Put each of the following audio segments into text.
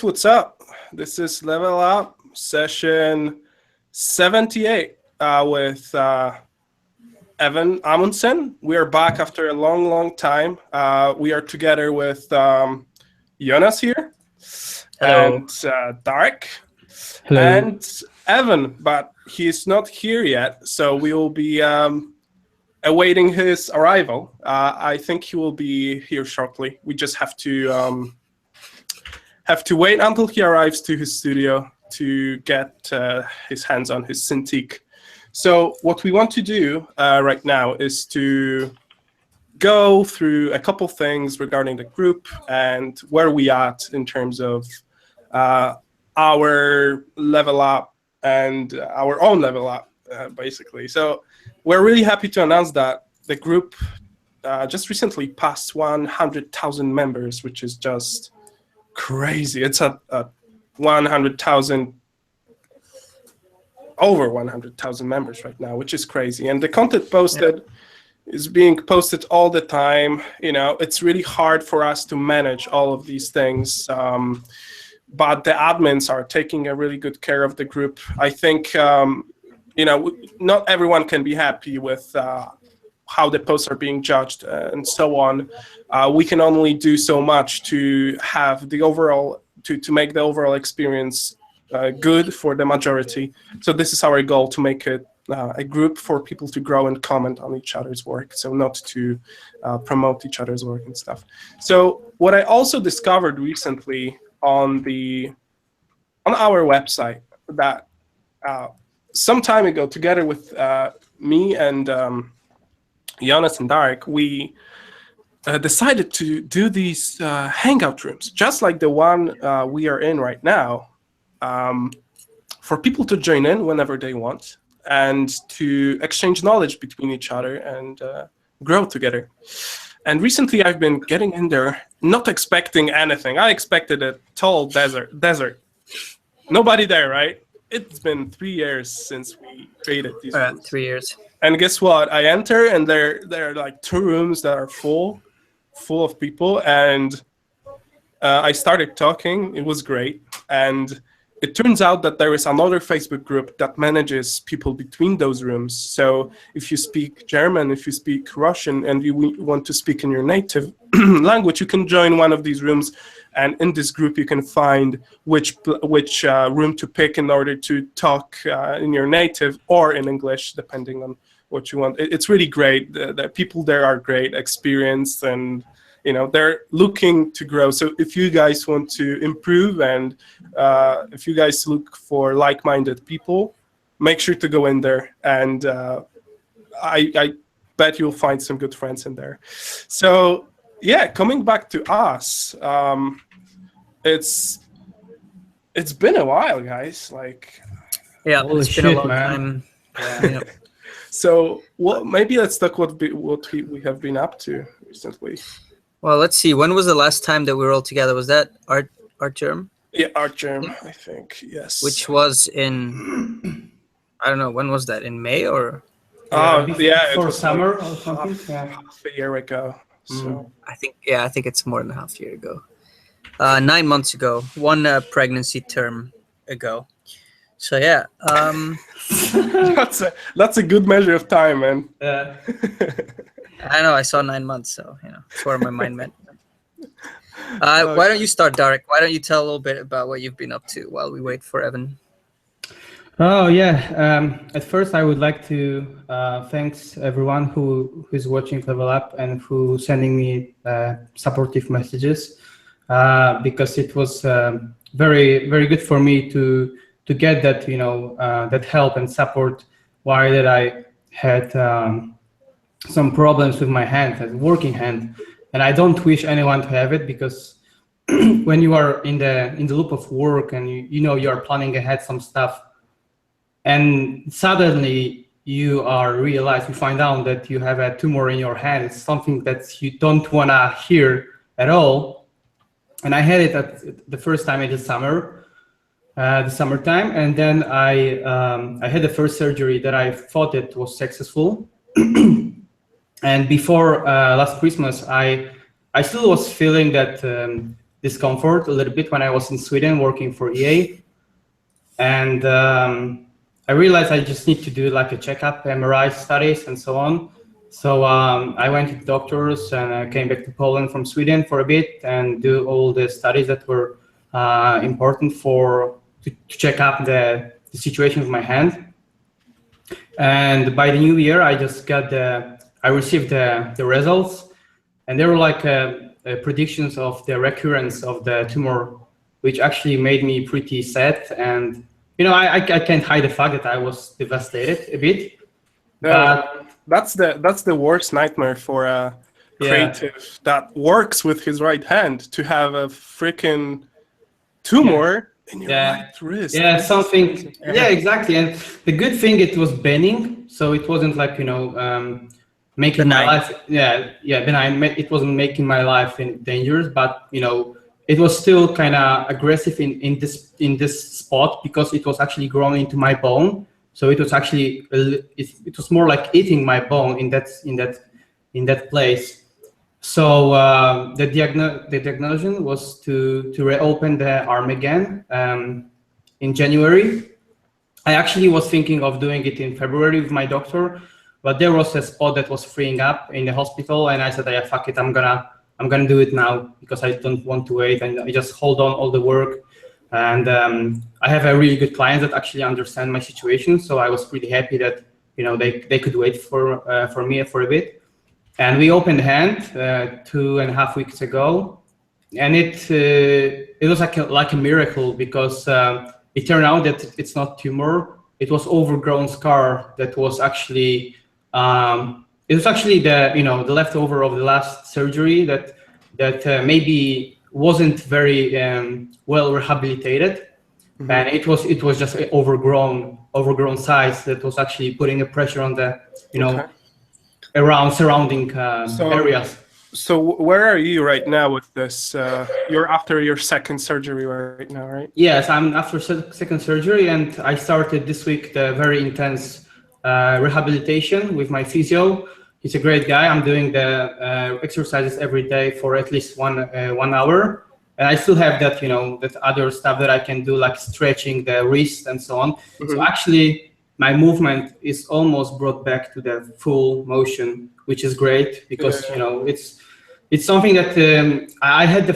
guys, what's up? This is Level Up session 78 with Even Amundsen. We are back after a long time. We are together with Jonas here. Hello. And Darek. Hello. And Evan, but he's not here yet, so we will be awaiting his arrival. I think he will be here shortly. We just have to wait until he arrives to his studio to get his hands on his Cintiq. So what we want to do right now is to go through a couple things regarding the group and where we at in terms of our level up and our own level up, basically. So we're really happy to announce that the group just recently passed 100,000 members, which is just crazy. It's at 100,000, over 100,000 members right now, which is crazy. And the content posted is being posted all the time. You know, it's really hard for us to manage all of these things. But the admins are taking a really good care of the group. I think, you know, not everyone can be happy with how the posts are being judged and so on. We can only do so much to have the overall, to make the overall experience good for the majority. So this is our goal, to make it a group for people to grow and comment on each other's work, so not to promote each other's work and stuff. So what I also discovered recently on our website, that some time ago, together with me and Jonas and Darek, we decided to do these hangout rooms, just like the one we are in right now, for people to join in whenever they want and to exchange knowledge between each other and grow together. And recently I've been getting in there, not expecting anything. I expected a tall desert. Nobody there, right? It's been 3 years since we created these rooms. 3 years. And guess what? I enter and there are like 2 rooms that are full of people. And I started talking. It was great. And it turns out that there is another Facebook group that manages people between those rooms. So if you speak German, if you speak Russian, and you want to speak in your native language, you can join one of these rooms. And in this group, you can find which room to pick in order to talk in your native or in English, depending on what you want. It's really great. The people there are great, experienced, and you know, they're looking to grow. So if you guys want to improve and if you guys look for like-minded people, make sure to go in there. And I bet you'll find some good friends in there. So yeah, coming back to us, it's been a while, guys. Like, yeah, Holy it's been a shit, long man. time. Yeah. So maybe let's talk what we have been up to recently. Well, let's see. When was the last time that we were all together? Was that art term? Yeah, art germ, I think. Yes. Which was in, I don't know, when was that? In May or? Oh yeah, it for was summer like or something. half a year ago. So I think it's more than a half year ago. 9 months ago, one pregnancy term ago. So yeah, that's a good measure of time, man. Yeah. I know, I saw 9 months, so you know, it's where my mind went. Why don't you start, Darek? Why don't you tell a little bit about what you've been up to while we wait for Evan? Oh yeah. At first, I would like to thanks everyone who is watching Level Up and who sending me supportive messages, because it was very good for me to get that, you know, that help and support while that I had some problems with my hand, as working hand, and I don't wish anyone to have it, because when you are in the loop of work and you know you are planning ahead some stuff, and suddenly you find out that you have a tumor in your hand, it's something that you don't wanna hear at all. And I had it at the first time in the summertime, and then I had the first surgery that I thought it was successful. And before last Christmas, I still was feeling that discomfort a little bit when I was in Sweden working for EA. And I realized I just need to do like a checkup, MRI studies and so on. So I went to doctors and I came back to Poland from Sweden for a bit and do all the studies that were important to check up the situation of my hand. And by the new year, I just I received the results, and they were like predictions of the recurrence of the tumor, which actually made me pretty sad. And I can't hide the fact that I was devastated a bit. But that's the worst nightmare for a creative that works with his right hand, to have a freaking tumor in your right wrist. Yeah, something. Yeah, exactly. And the good thing, it was benign, so it wasn't like making my life. Benign. It wasn't making my life dangerous, but it was still kind of aggressive in this spot, because it was actually growing into my bone. So it was actually it was more like eating my bone in that place. So the diagnosis was to reopen the arm again in January. I actually was thinking of doing it in February with my doctor, but there was a spot that was freeing up in the hospital, and I said, "Yeah, fuck it, I'm gonna do it now, because I don't want to wait." And I just hold on all the work. And I have a really good client that actually understand my situation, so I was pretty happy that they could wait for me for a bit. And we opened hand 2.5 weeks ago, and it was like a miracle, because it turned out that it's not tumor; it was overgrown scar that was actually the leftover of the last surgery that maybe wasn't very well rehabilitated, and it was just an overgrown size that was actually putting a pressure on the around surrounding areas. So where are you right now with this? You're after your second surgery right now, right? Yes, I'm after second surgery, and I started this week the very intense rehabilitation with my physio. He's a great guy. I'm doing the exercises every day for at least 1 hour, and I still have that that other stuff that I can do, like stretching the wrist and so on. Mm-hmm. So actually, my movement is almost brought back to the full motion, which is great, because it's something that I had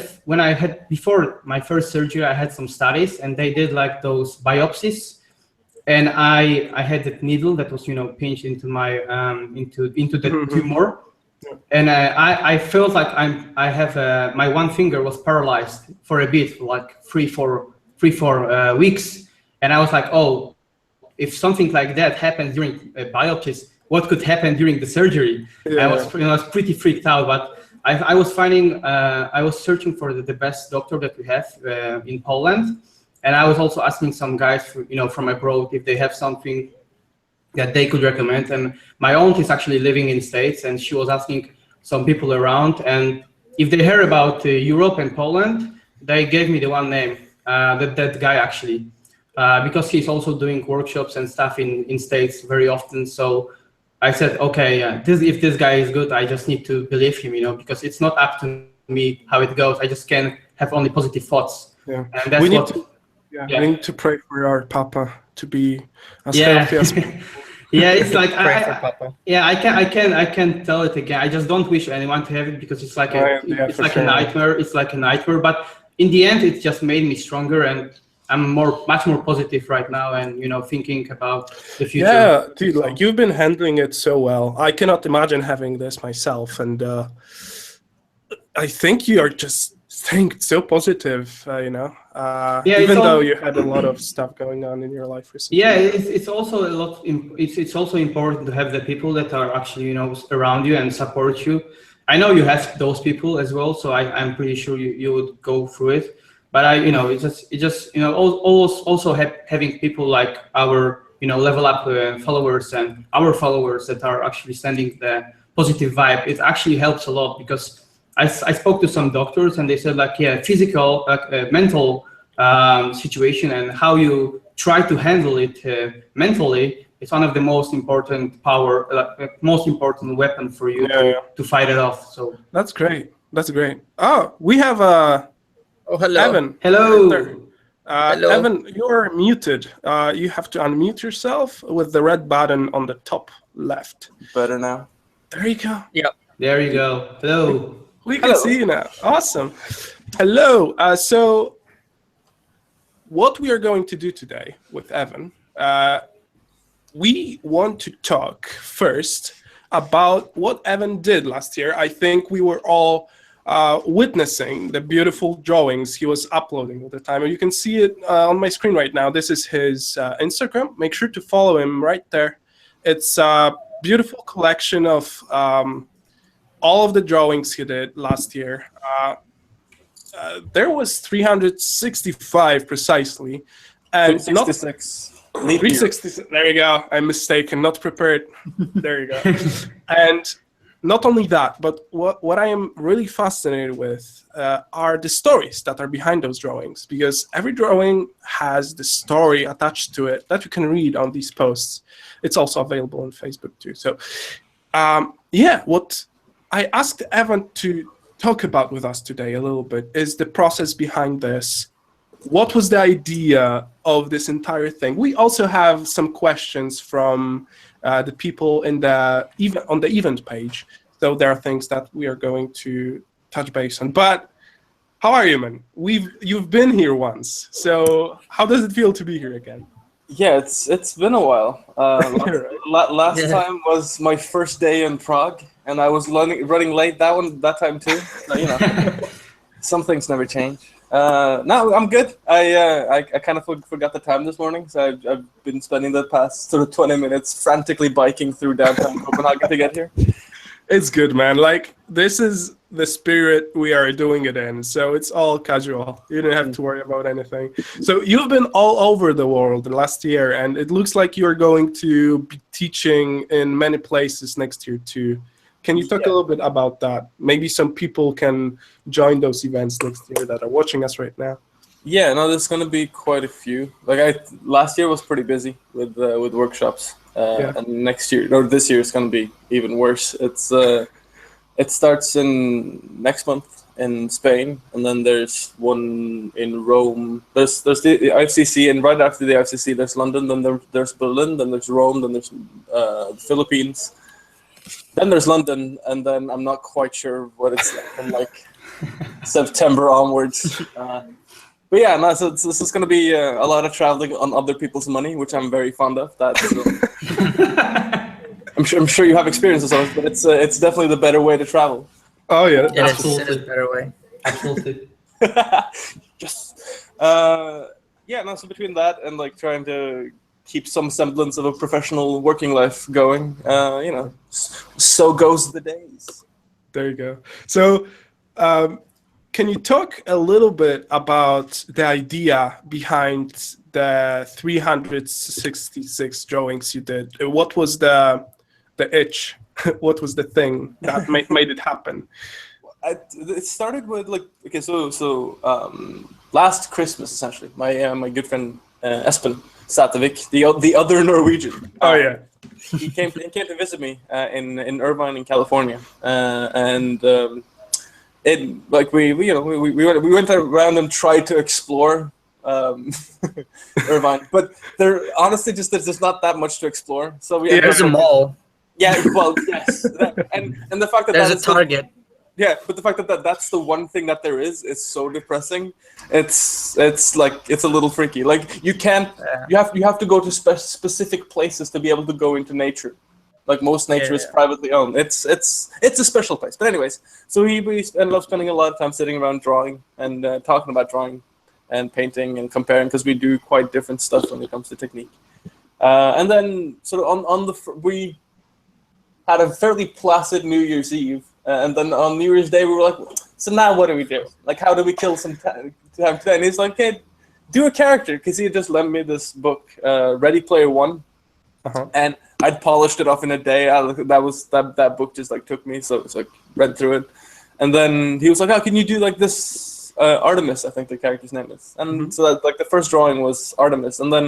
before my first surgery. I had some studies, and they did like those biopsies. And I had that needle that was, pinched into my into the tumor, and I felt like I have my one finger was paralyzed for a bit, like 3-4 weeks, and I was like, oh, if something like that happens during biopsies, what could happen during the surgery? I was pretty freaked out, but I was searching for the best doctor that we have in Poland. And I was also asking some guys, from abroad, if they have something that they could recommend. And my aunt is actually living in the States, and she was asking some people around. And if they heard about Europe and Poland, they gave me the one name, that guy actually, because he's also doing workshops and stuff in States very often. So I said, okay, if this guy is good, I just need to believe him, because it's not up to me how it goes. I just can have only positive thoughts. Yeah, and that's we need to pray for our Papa to be as healthy as possible. Yeah, it's like I Papa. can't tell it again. I just don't wish anyone to have it, because it's like a nightmare. It's like a nightmare. But in the end, it just made me stronger, and I'm much more positive right now, and thinking about the future. Yeah, dude, like you've been handling it so well. I cannot imagine having this myself, and I think you are just staying so positive, even though you had a lot of stuff going on in your life recently. Yeah, it's also a lot. It's also important to have the people that are actually around you and support you. I know you have those people as well, so I'm pretty sure you would go through it. But also having people like our level up followers and our followers that are actually sending the positive vibe. It actually helps a lot, because I spoke to some doctors, and they said physical, mental situation, and how you try to handle it mentally is one of the most important weapon for you to fight it off. So that's great. Oh, we have a Oh, hello. Evan. Hello. There. Hello. Evan, you're muted. You have to unmute yourself with the red button on the top left. Better now. There you go. Yeah. There you go. Hello. We can Hello. see you now. Awesome. Hello. So what we are going to do today with Evan, we want to talk first about what Evan did last year. I think we were all witnessing the beautiful drawings he was uploading all the time. And you can see it on my screen right now. This is his Instagram. Make sure to follow him right there. It's a beautiful collection of all of the drawings he did last year. There was 365 precisely. And 366. 360. There you go. I'm mistaken. Not prepared. There you go. And not only that, but what I am really fascinated with are the stories that are behind those drawings, because every drawing has the story attached to it that you can read on these posts. It's also available on Facebook too. So, what I asked Evan to talk about with us today a little bit is the process behind this. What was the idea of this entire thing? We also have some questions from the people on the event page. So there are things that we are going to touch base on. But how are you, man? You've been here once. So how does it feel to be here again? Yeah, it's been a while. Last time was my first day in Prague, and I was running late that time too. So, you know, some things never change. No, I'm good. I kind of forgot the time this morning, so I've been spending the past sort of 20 minutes frantically biking through downtown Copenhagen to get here. It's good, man. Like, this is the spirit we are doing it in, so it's all casual. You don't have to worry about anything. So you've been all over the world last year, and it looks like you're going to be teaching in many places next year too. Can you talk a little bit about that? Maybe some people can join those events next year that are watching us right now. Yeah, no, there's gonna be quite a few. Last year was pretty busy with workshops, and next year or this year is gonna be even worse. It starts in next month in Spain, and then there's one in Rome. There's the IFCC, and right after the IFCC, there's London. Then there's Berlin. Then there's Rome. Then there's the Philippines. Then there's London, and then I'm not quite sure what it's like from like September onwards. But yeah, no, so this is going to be a lot of traveling on other people's money, which I'm very fond of. I'm sure you have experiences of it, but it's definitely the better way to travel. Oh yeah, It is a better way. Absolutely. Just so between that and like trying to keep some semblance of a professional working life going, so goes the days. There you go. So, can you talk a little bit about the idea behind the 366 drawings you did? What was the itch? What was the thing that made it happen? It started with last Christmas essentially. My good friend Espen Satevik, the other Norwegian. Oh yeah. He came to visit me in Irvine in California, and we went around and tried to explore Irvine, but there's not that much to explore. So There's a mall. Yeah, well, yes, and the fact that There's a Target. Yeah, but the fact that that's the one thing that there is so depressing. It's a little freaky. Like you can't, you have to go to specific places to be able to go into nature. Like most nature is privately owned. It's a special place. But anyways, so we ended up spending a lot of time sitting around drawing and talking about drawing and painting and comparing, because we do quite different stuff when it comes to technique. And then sort of we had a fairly placid New Year's Eve. And then on New Year's Day, we were like, so now what do we do? Like, how do we kill some time today? And he's like, hey, do a character. Because he had just lent me this book, Ready Player One. Uh-huh. And I'd polished it off in a day. That book just like took me. So it's like read through it. And then he was like, how can you do like this Artemis, I think the character's name is. And so that, like the first drawing was Artemis. And then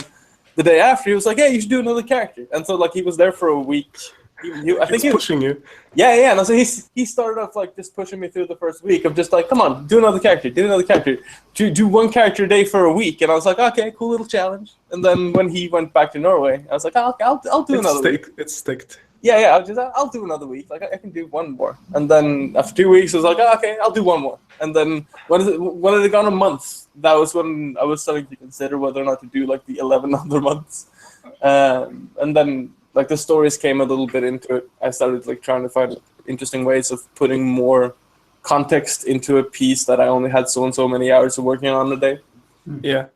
the day after, he was like, hey, you should do another character. And so like he was there for a week I think He's pushing you. Yeah. And also he started off like just pushing me through the first week of just like, come on, do another character, do one character a day for a week, and I was like, okay, cool little challenge. And then when he went back to Norway, I was like, I'll do another week. It's sticked. Yeah. I'll do another week. Like I can do one more. And then after 2 weeks, I was like, okay, I'll do one more. And then when it had gone a month, that was when I was starting to consider whether or not to do like the 11 other months. And then like the stories came a little bit into it. I started like trying to find interesting ways of putting more context into a piece that I only had so and so many hours of working on a day. Yeah.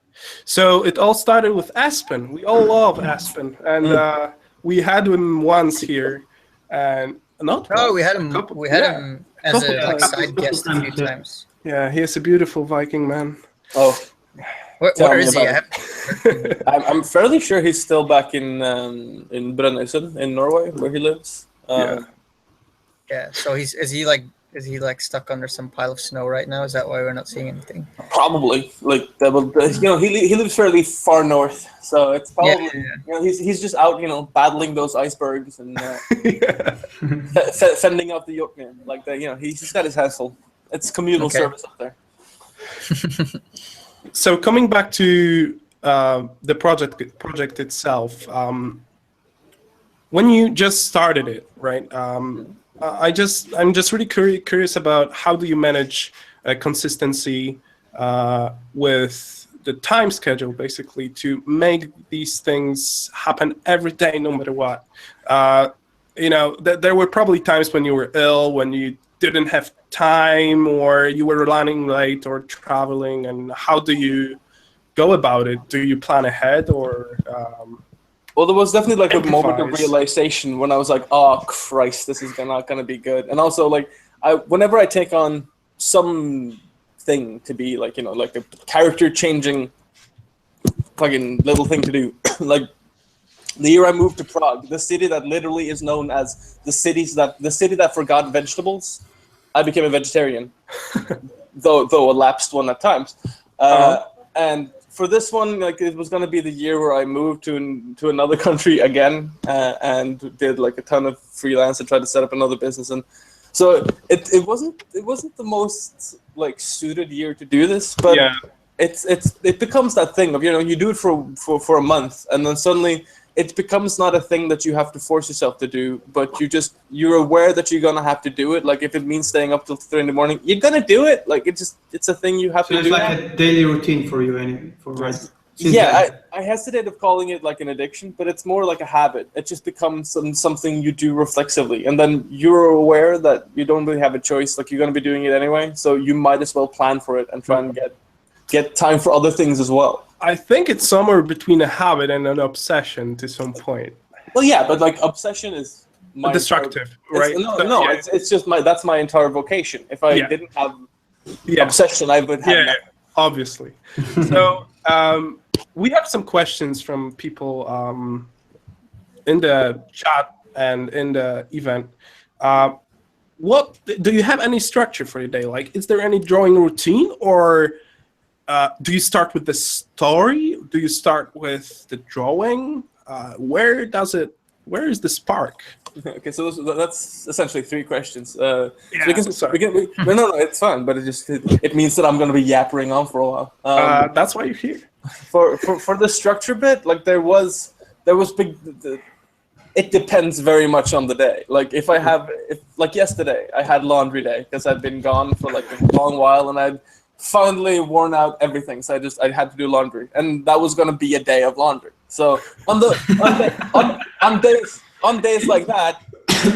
So it all started with Aspen. We all love Aspen, and we had him once here, and not. Oh, we had once, him. We had him as a like, side guest a few times. times. Yeah, he is a beautiful Viking man. Oh, Where is he? I'm fairly sure he's still back in Brønnøysund in Norway, where he lives. Yeah. So is he like stuck under some pile of snow right now? Is that why we're not seeing anything? Probably. Like he lives fairly far north, so it's probably he's just out battling those icebergs and fending out the Jotun. Like he's got his hassle. It's communal service up there. So coming back to the project itself, when you just started it, right? I'm just really curious about how do you manage consistency with the time schedule, basically, to make these things happen every day, no matter what. There were probably times when you were ill, when you didn't have time, or you were running late or traveling, and how do you go about it? Do you plan ahead, or well, there was definitely like a moment of improvise? realization when I was like, oh Christ, this is not gonna be good. And also like whenever I take on some thing to be like like a character changing fucking little thing to do, like the year I moved to Prague, the city that literally is known as the city that forgot vegetables, I became a vegetarian, though a lapsed one at times. And for this one, like it was going to be the year where I moved to another country again, and did like a ton of freelance and tried to set up another business. And so it wasn't the most like suited year to do this, but it becomes that thing of you do it for a month, and then suddenly it becomes not a thing that you have to force yourself to do, but you're aware that you're gonna have to do it. Like if it means staying up till 3 a.m, you're gonna do it. Like it's a thing you have to do. It's like a daily routine for you, right? I hesitate of calling it like an addiction, but it's more like a habit. It just becomes something you do reflexively, and then you're aware that you don't really have a choice. Like you're gonna be doing it anyway, so you might as well plan for it and try and get time for other things as well. I think it's somewhere between a habit and an obsession to some point. Well, yeah, but like obsession is destructive, right? It's just that's my entire vocation. If I didn't have obsession, I would have nothing. Obviously. So we have some questions from people in the chat and in the event. What do you have any structure for your day? Like, is there any drawing routine, or do you start with the story? Do you start with the drawing? Where is the spark? Okay, so that's essentially 3 questions. No, it's fine, but it means that I'm going to be yappering on for a while. That's why you're here. For the structure bit, like there was big. It depends very much on the day. Like if like yesterday, I had laundry day because I'd been gone for like a long while, and I'd finally worn out everything, so I had to do laundry, and that was gonna be a day of laundry. So on days like that,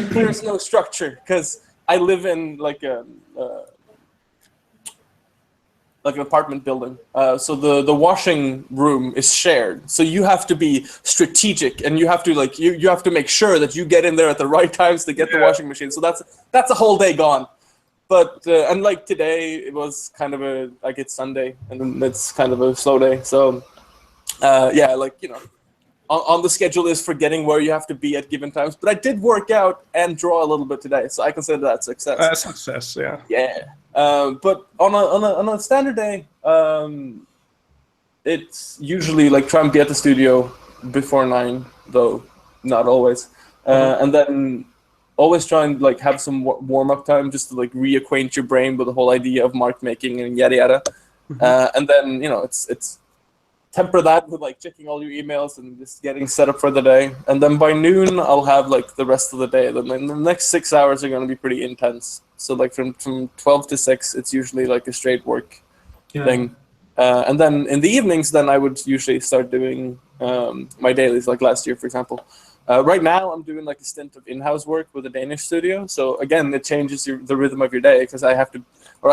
there's no structure because I live in like an apartment building. So the washing room is shared. So you have to be strategic, and you have to you have to make sure that you get in there at the right times to get the washing machine. So that's a whole day gone. But unlike today, it was kind of it's Sunday, and it's kind of a slow day. So on the schedule is forgetting where you have to be at given times. But I did work out and draw a little bit today, so I consider that success. Success, yeah. Yeah. But on a standard day, it's usually like try and be at the studio before 9, though not always. and then always try and like have some warm up time just to like reacquaint your brain with the whole idea of mark making and yada yada. And then it's temper that with like checking all your emails and just getting set up for the day. And then by noon I'll have like the rest of the day. Then the next 6 hours are going to be pretty intense. So like from 12 to 6, it's usually like a straight work thing. And then in the evenings, then I would usually start doing my dailies, like last year, for example. Right now, I'm doing like a stint of in-house work with a Danish studio. So again, it changes the rhythm of your day because I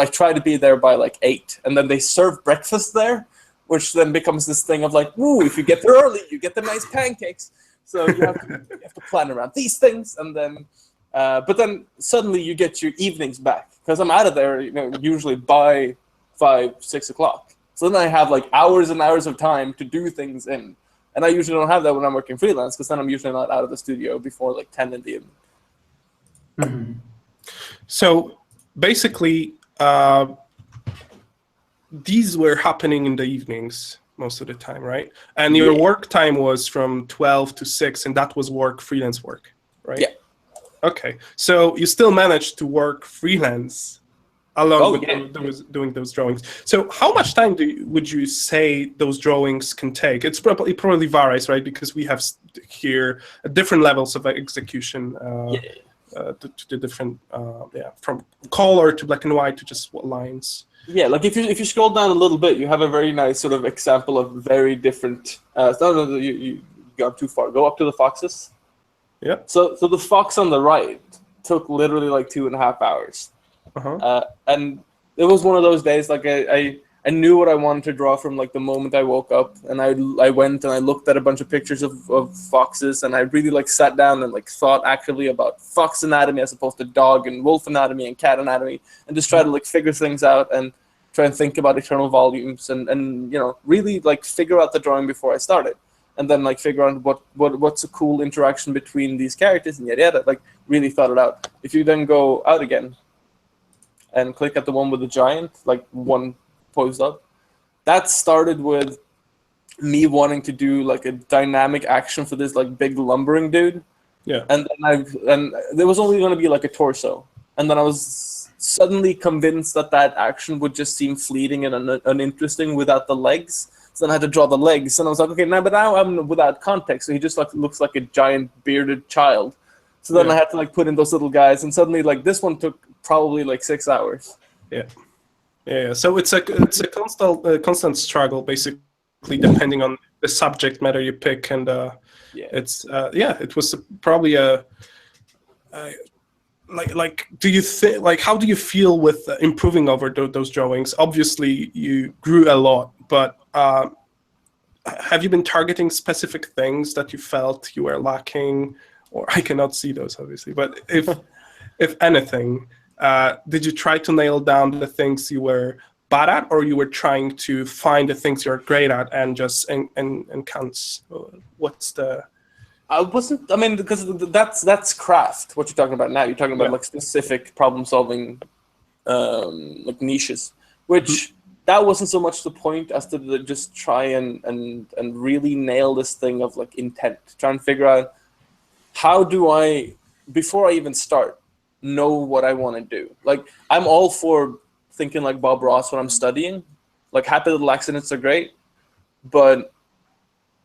try to be there by like 8, and then they serve breakfast there, which then becomes this thing of like, woo, if you get there early, you get the nice pancakes. So you have to plan around these things, and then, but then suddenly you get your evenings back because I'm out of there, usually by 5, 6 o'clock. So then I have like hours and hours of time to do things in. And I usually don't have that when I'm working freelance because then I'm usually not out of the studio before like 10 in the evening. Mm-hmm. So basically, these were happening in the evenings most of the time, right? And your work time was from 12 to 6, and that was freelance work, right? Yeah. Okay. So you still managed to work freelance along with doing those drawings. So how much time would you say those drawings can take? It probably varies, right? Because we have here different levels of execution to the different, from color to black and white to just lines. Yeah, like if you scroll down a little bit, you have a very nice sort of example of very different. You got too far. Go up to the foxes. Yeah. So the fox on the right took literally like 2.5 hours. And it was one of those days like I knew what I wanted to draw from like the moment I woke up, and I went and I looked at a bunch of pictures of foxes, and I really like sat down and like thought actively about fox anatomy as opposed to dog and wolf anatomy and cat anatomy, and just try to like figure things out and try and think about eternal volumes and really like figure out the drawing before I started, and then like figure out what's a cool interaction between these characters and yada, like really thought it out. If you then go out again and click at the one with the giant, like one posed up, that started with me wanting to do like a dynamic action for this like big lumbering dude. Yeah. And then there was only going to be like a torso, and then I was suddenly convinced that action would just seem fleeting and uninteresting without the legs. So then I had to draw the legs, and I was like, okay, now I'm without context, so he just like looks like a giant bearded child. So then I had to like put in those little guys, and suddenly like this one took probably like 6 hours. Yeah. So it's a constant struggle, basically, depending on the subject matter you pick, and it was probably like do you think, like, how do you feel with improving over those drawings? Obviously, you grew a lot, but have you been targeting specific things that you felt you were lacking? Or I cannot see those, obviously, but if anything, did you try to nail down the things you were bad at, or you were trying to find the things you're great at and just enhance? What's the? Because that's craft. What you're talking about now? You're talking about like specific problem solving, like niches, which that wasn't so much the point as to just try and really nail this thing of like intent. Try and figure out, how do I, before I even start, know what I want to do? Like, I'm all for thinking like Bob Ross when I'm studying. Like, happy little accidents are great, but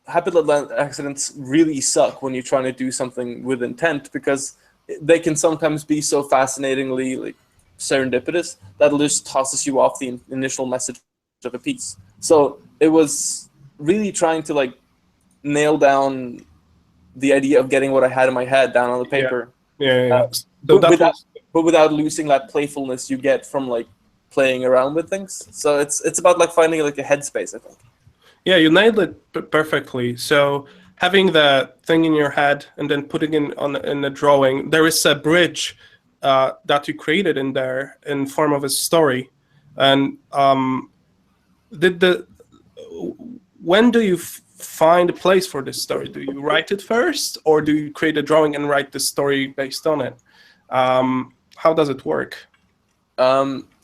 happy little accidents really suck when you're trying to do something with intent, because they can sometimes be so fascinatingly like serendipitous that it just tosses you off the initial message of a piece. So it was really trying to like nail down the idea of getting what I had in my head down on the paper. But without losing that playfulness you get from like playing around with things. So it's about like finding like a headspace, I think. Yeah, you nailed it perfectly. So having the thing in your head and then putting in a drawing, there is a bridge that you created in there in form of a story. And when do you find a place for this story? Do you write it first, or do you create a drawing and write the story based on it? How does it work?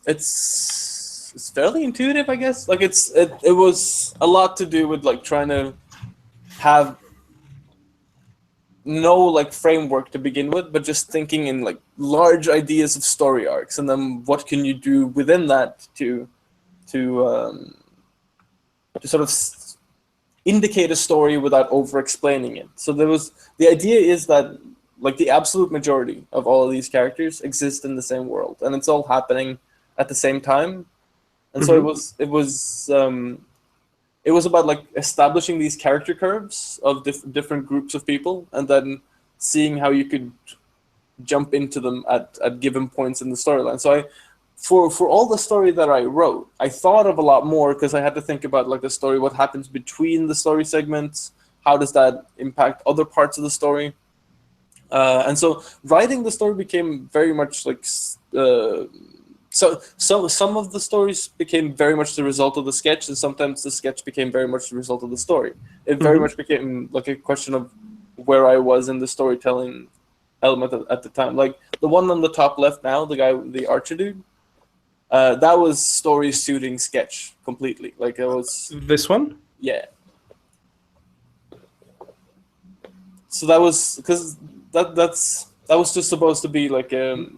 It's fairly intuitive, I guess. Like it was a lot to do with like trying to have no like framework to begin with, but just thinking in like large ideas of story arcs, and then what can you do within that to sort of indicate a story without over explaining it. So the idea is that like the absolute majority of all of these characters exist in the same world, and it's all happening at the same time. And so it was about like establishing these character curves of different groups of people, and then seeing how you could jump into them at given points in the storyline. So for all the story that I wrote, I thought of a lot more, because I had to think about like the story, what happens between the story segments, how does that impact other parts of the story. And so writing the story became very much like so some of the stories became very much the result of the sketch, and sometimes the sketch became very much the result of the story. It very much became like a question of where I was in the storytelling element at the time. Like the one on the top left now, the guy, the archer dude, that was story suiting sketch completely. Like it was This one? Yeah. So that was because that was just supposed to be like a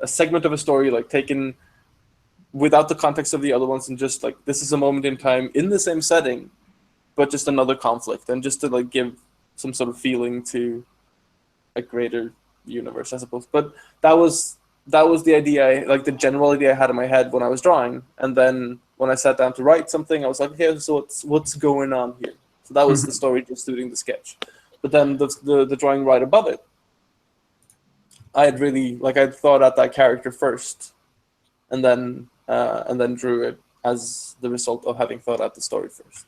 segment of a story, like taken without the context of the other ones, and just like this is a moment in time in the same setting, but just another conflict, and just to like give some sort of feeling to a greater universe, I suppose. But that was the idea, like the general idea I had in my head when I was drawing, and then when I sat down to write something, I was like, okay, so what's going on here? So that was the story, just doing the sketch. But then the drawing right above it, I had really I'd thought out that character first, and then drew it as the result of having thought out the story first.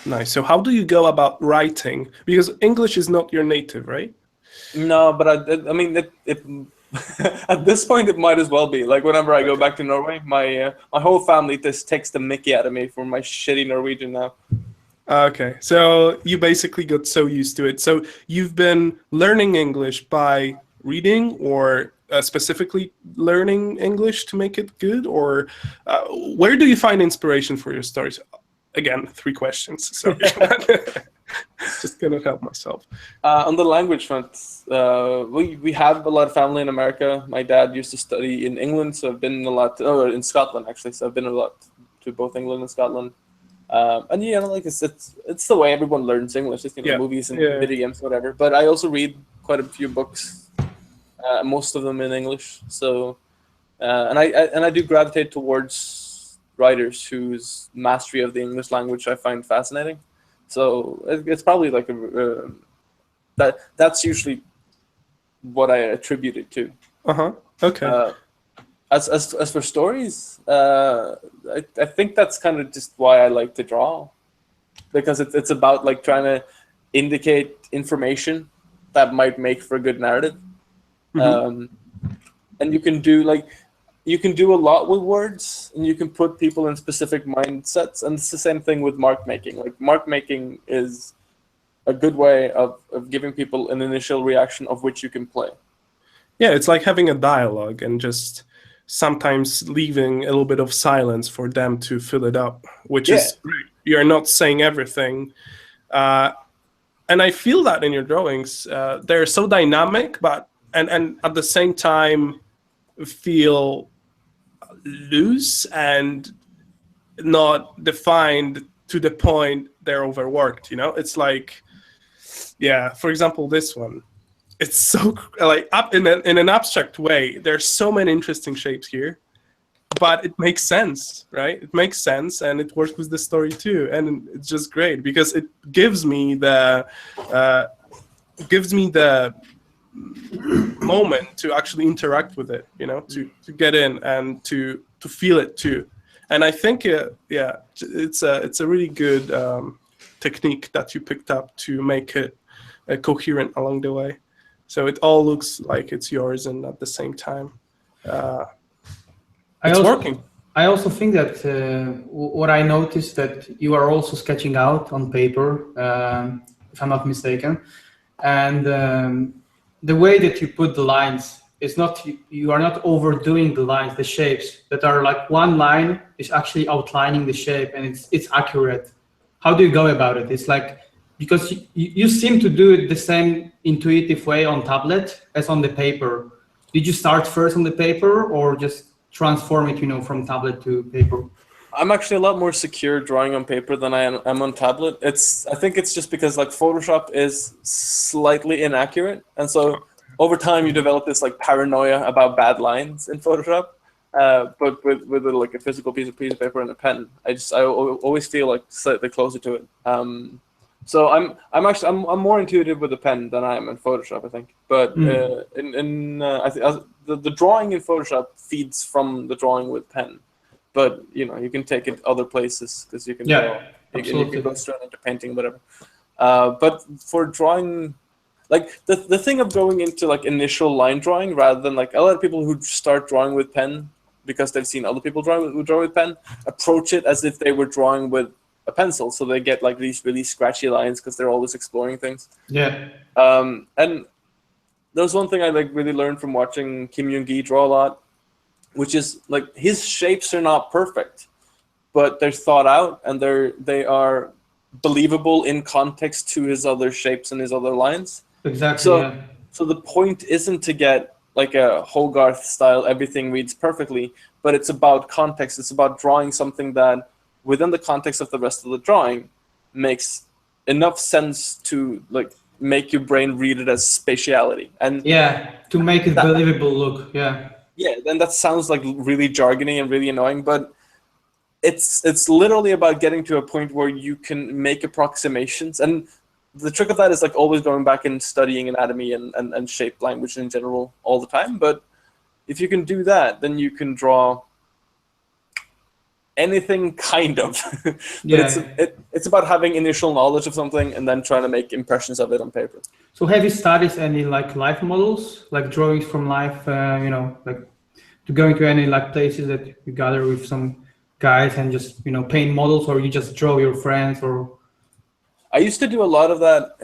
Nice. So how do you go about writing? Because English is not your native, right? No, but I mean, it at this point it might as well be. Like whenever I go back to Norway, my whole family just takes the mickey out of me for my shitty Norwegian now. Okay, so you basically got so used to it. So you've been learning English by reading, or specifically learning English to make it good, or where do you find inspiration for your stories? Again, 3 questions. Sorry. Just cannot help myself. On the language front, we have a lot of family in America. My dad used to study in England, so I've been a lot in Scotland actually. So I've been a lot to both England and Scotland. And like it's the way everyone learns English, just movies and video games, whatever. But I also read quite a few books, most of them in English. So, and I do gravitate towards writers whose mastery of the English language I find fascinating. So it's probably like that's usually what I attribute it to. Okay. As for stories, I think that's kind of just why I like to draw, because it's about like trying to indicate information that might make for a good narrative. And you can do a lot with words, and you can put people in specific mindsets, and it's the same thing with mark making. Like mark making is a good way of giving people an initial reaction of which you can play. Yeah, it's like having a dialogue and just sometimes leaving a little bit of silence for them to fill it up, which is great. You're not saying everything. And I feel that in your drawings. They're so dynamic, but and at the same time feel loose and not defined to the point they're overworked, It's like, for example, this one. It's so like up in an abstract way. There's so many interesting shapes here, but it makes sense, right? It makes sense, and it works with the story too, and it's just great because it gives me the moment to actually interact with it, to get in and to feel it too. And I think it's a really good technique that you picked up to make it coherent along the way. So it all looks like it's yours, and at the same time, it's working. I also think that what I noticed that you are also sketching out on paper, if I'm not mistaken, and the way that you put the lines is not, you are not overdoing the lines, the shapes that are like one line is actually outlining the shape, and it's accurate. How do you go about it? It's like because you seem to do it the same intuitive way on tablet as on the paper. Did you start first on the paper or just transform it, from tablet to paper? I'm actually a lot more secure drawing on paper than I am on tablet. I think it's just because like Photoshop is slightly inaccurate, and so over time you develop this like paranoia about bad lines in Photoshop. But with like a physical piece of paper and a pen, I always feel like slightly closer to it. So I'm more intuitive with a pen than I am in Photoshop, I think. But the drawing in Photoshop feeds from the drawing with pen. But you can take it other places because you can draw. You can go straight into painting, whatever. But for drawing, like the thing of going into like initial line drawing rather than like a lot of people who start drawing with pen because they've seen other people who draw with pen approach it as if they were drawing with a pencil, so they get like these really scratchy lines because they're always exploring things. Yeah. And there's one thing I like really learned from watching Kim Young-gi draw a lot, which is like his shapes are not perfect, but they're thought out and they are believable in context to his other shapes and his other lines. Exactly. So the point isn't to get like a Hogarth style everything reads perfectly, but it's about context. It's about drawing something that within the context of the rest of the drawing makes enough sense to like make your brain read it as spatiality. And to make it believable look. Then that sounds like really jargony and really annoying, but it's literally about getting to a point where you can make approximations. And the trick of that is like always going back and studying anatomy and shape language in general all the time. But if you can do that, then you can draw anything kind of. It's about having initial knowledge of something and then trying to make impressions of it on paper. So have you studied any like life models, like drawings from life, like to going to any like places that you gather with some guys and just paint models, or you just draw your friends? Or I used to do a lot of that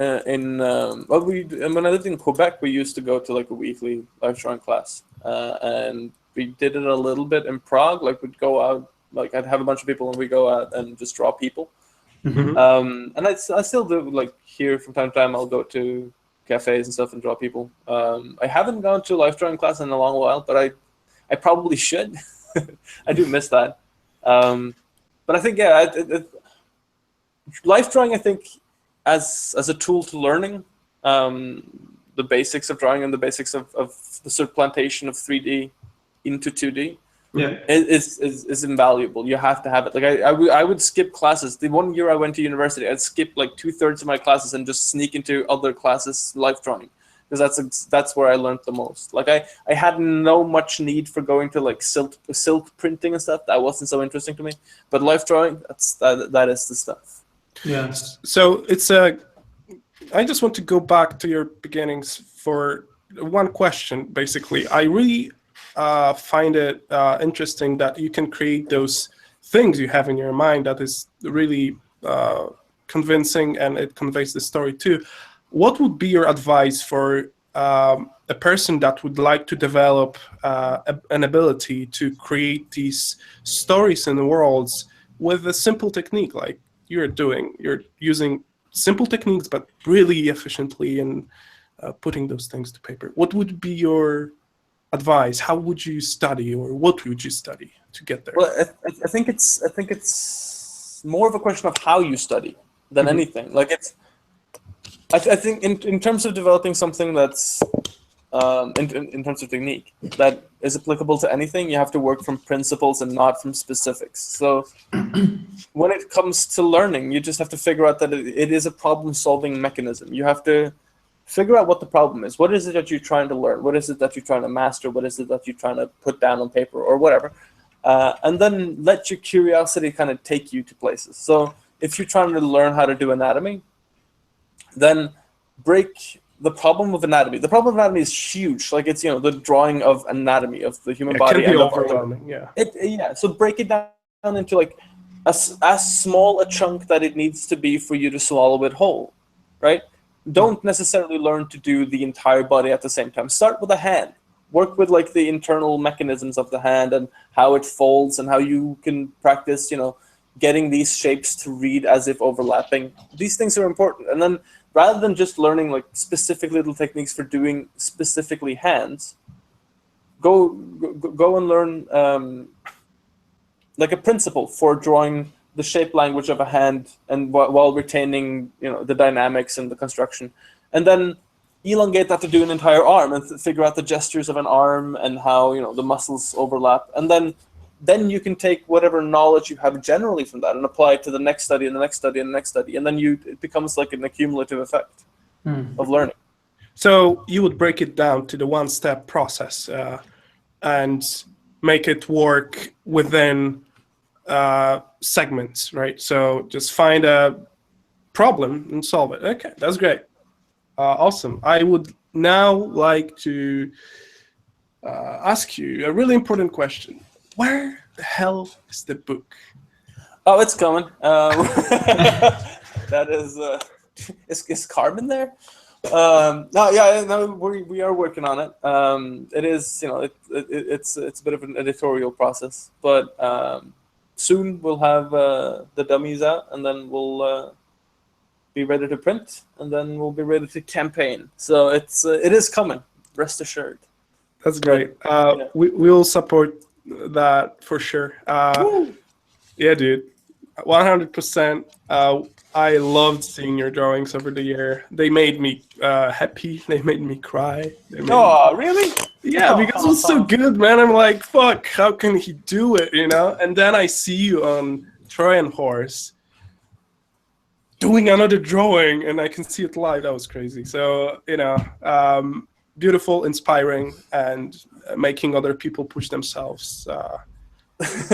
when I lived in Quebec. We used to go to like a weekly life drawing class, and we did it a little bit in Prague. Like we'd go out, like I'd have a bunch of people and we go out and just draw people. And I still do, like here from time to time I'll go to cafes and stuff and draw people. I haven't gone to a life drawing class in a long while, but I probably should. I do miss that. But I think life drawing, I think, as a tool to learning the basics of drawing and the basics of the supplantation of 3D into 2D is invaluable. You have to have it. Like I would skip classes. The 1 year I went to university, I'd skip like 2/3 of my classes and just sneak into other classes life drawing, because that's where I learned the most. Like I had no much need for going to like silk printing and stuff. That wasn't so interesting to me. But life drawing, that is the stuff. Yeah. So I just want to go back to your beginnings for one question. Basically, I really find it interesting that you can create those things you have in your mind that is really convincing, and it conveys the story too. What would be your advice for a person that would like to develop an ability to create these stories in the worlds with a simple technique like you're doing? You're using simple techniques, but really efficiently, and putting those things to paper. What would be your advice? How would you study, or what would you study to get there? Well, I think it's more of a question of how you study than anything. Like I think in terms of developing something that's in terms of technique that is applicable to anything, you have to work from principles and not from specifics. So when it comes to learning, you just have to figure out that it is a problem-solving mechanism. You have to figure out what the problem is. What is it that you're trying to learn? What is it that you're trying to master? What is it that you're trying to put down on paper or whatever? And then let your curiosity kind of take you to places. So if you're trying to learn how to do anatomy, then break the problem of anatomy. The problem of anatomy is huge. Like it's, the drawing of anatomy of the human body. It can be overwhelming, So break it down into like as small a chunk that it needs to be for you to swallow it whole, right? Don't necessarily learn to do the entire body at the same time. Start with a hand. Work with like the internal mechanisms of the hand and how it folds and how you can practice, getting these shapes to read as if overlapping. These things are important. And then rather than just learning like specific little techniques for doing specifically hands, go and learn like a principle for drawing the shape language of a hand, and while retaining the dynamics and the construction, and then elongate that to do an entire arm and figure out the gestures of an arm and how the muscles overlap, and then you can take whatever knowledge you have generally from that and apply it to the next study and the next study and the next study, and then it becomes like an accumulative effect of learning. So you would break it down to the one-step process and make it work within segments, right? So just find a problem and solve it. Okay, that's great. Awesome. I would now like to ask you a really important question. Where the hell is the book? Oh, it's coming. That is, is Carbon there? No, we are working on it. It is, it's a bit of an editorial process, but soon we'll have the dummies out, and then we'll be ready to print, and then we'll be ready to campaign. So it is coming. Rest assured. That's great. We'll support that for sure. Yeah, dude, 100%. I loved seeing your drawings over the year. They made me happy. They made me cry. Really? Yeah, because it was so good, man. I'm like, fuck, how can he do it, And then I see you on Trojan Horse doing another drawing, and I can see it live. That was crazy. So, beautiful, inspiring, and making other people push themselves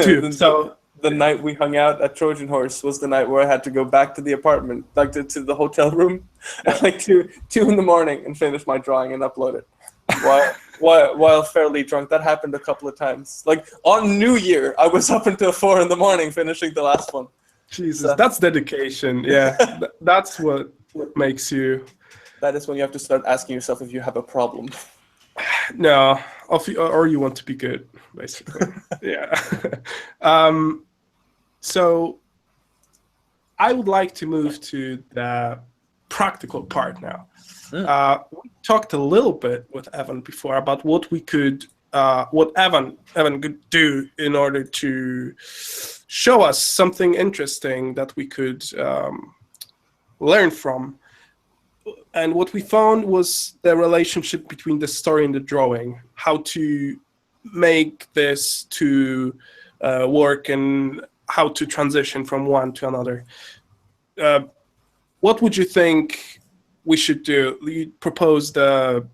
too. So the night we hung out at Trojan Horse was the night where I had to go back to the apartment, like to the hotel room, at like 2 in the morning, and finish my drawing and upload it. While fairly drunk. That happened a couple of times. Like on New Year, I was up until 4 in the morning finishing the last one. Jesus, that's dedication. Yeah, that's what makes you. That is when you have to start asking yourself if you have a problem. No, or you want to be good, basically. Yeah. So I would like to move to the practical part now. We talked a little bit with Evan before about what we could, what Evan could do in order to show us something interesting that we could learn from. And what we found was the relationship between the story and the drawing, how to make this to work and how to transition from one to another. What would you think we should do? You proposed a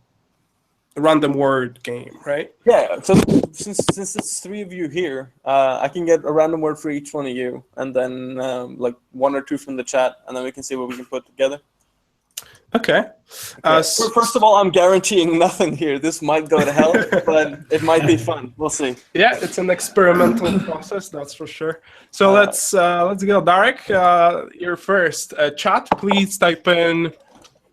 random word game, right? Yeah, so since it's 3 of you here, I can get a random word for each one of you, and then like 1 or 2 from the chat, and then we can see what we can put together. Okay. First of all, I'm guaranteeing nothing here. This might go to hell, but it might be fun. We'll see. Yeah, it's an experimental process, that's for sure. So let's go. Darek, you're first. Chat, please type in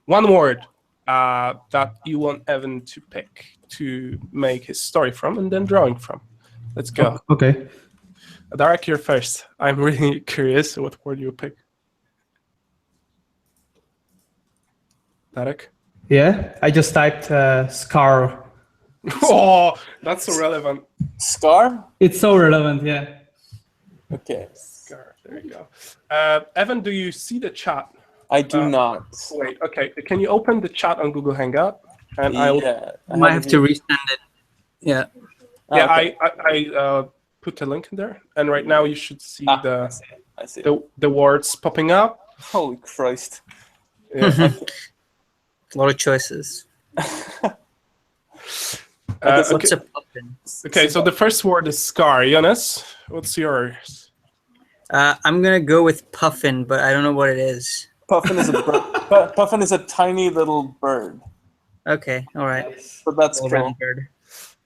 1 word that you want Evan to pick to make his story from and then drawing from. Let's go. Okay. Darek, you're first. I'm really curious what word you pick. Darek? Yeah, I just typed scar. Oh, that's so relevant. Scar? It's so relevant, yeah. Okay. Scar, there you go. Evan, do you see the chat? I do not. Wait, okay. Can you open the chat on Google Hangout? And I might have to resend it. Yeah. Yeah, okay. I put a link in there, and right now you should see I see. the words popping up. Holy Christ. Yeah. A lot of choices. Okay. a puffin? Okay, so the first word is scar. Jonas, what's yours? I'm gonna go with puffin, but I don't know what it is. Puffin is a bird. Puffin is a tiny little bird. Okay, all right. But that's Well, cool. round bird.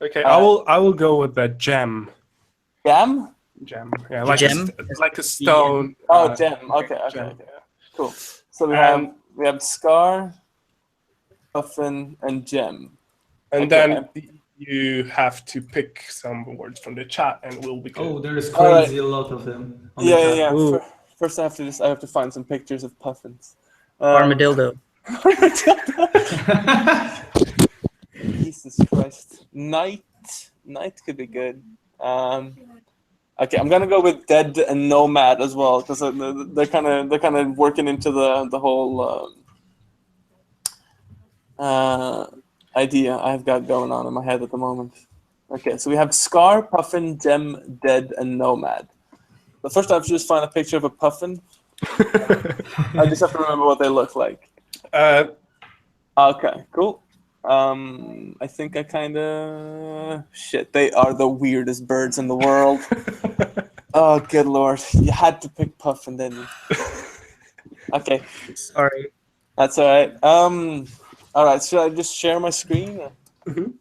Okay, I will go with the gem. Gem? Gem. Yeah, like Gem? like a stone. Oh, gem. Okay. Gem. Cool. So we have scar, puffin, and gem. And Okay, then you have to pick some words from the chat, and we'll be good. Oh, there is All right. crazy a lot of them. On the Yeah, chat. yeah. Ooh. First, I have to find some pictures of puffins. Armadillo. Jesus Christ. Night could be good. Okay, I'm gonna go with dead and nomad as well because they're kind of working into the whole idea I've got going on in my head at the moment. Okay, so we have Scar, Puffin, Gem, Dead, and Nomad. The first I have to just find a picture of a puffin. I just have to remember what they look like. Okay, cool. I think I kind of... Shit, they are the weirdest birds in the world. Oh, good lord. You had to pick puffin, didn't you? Okay. Sorry. That's all right. All right, should I just share my screen? Mhm.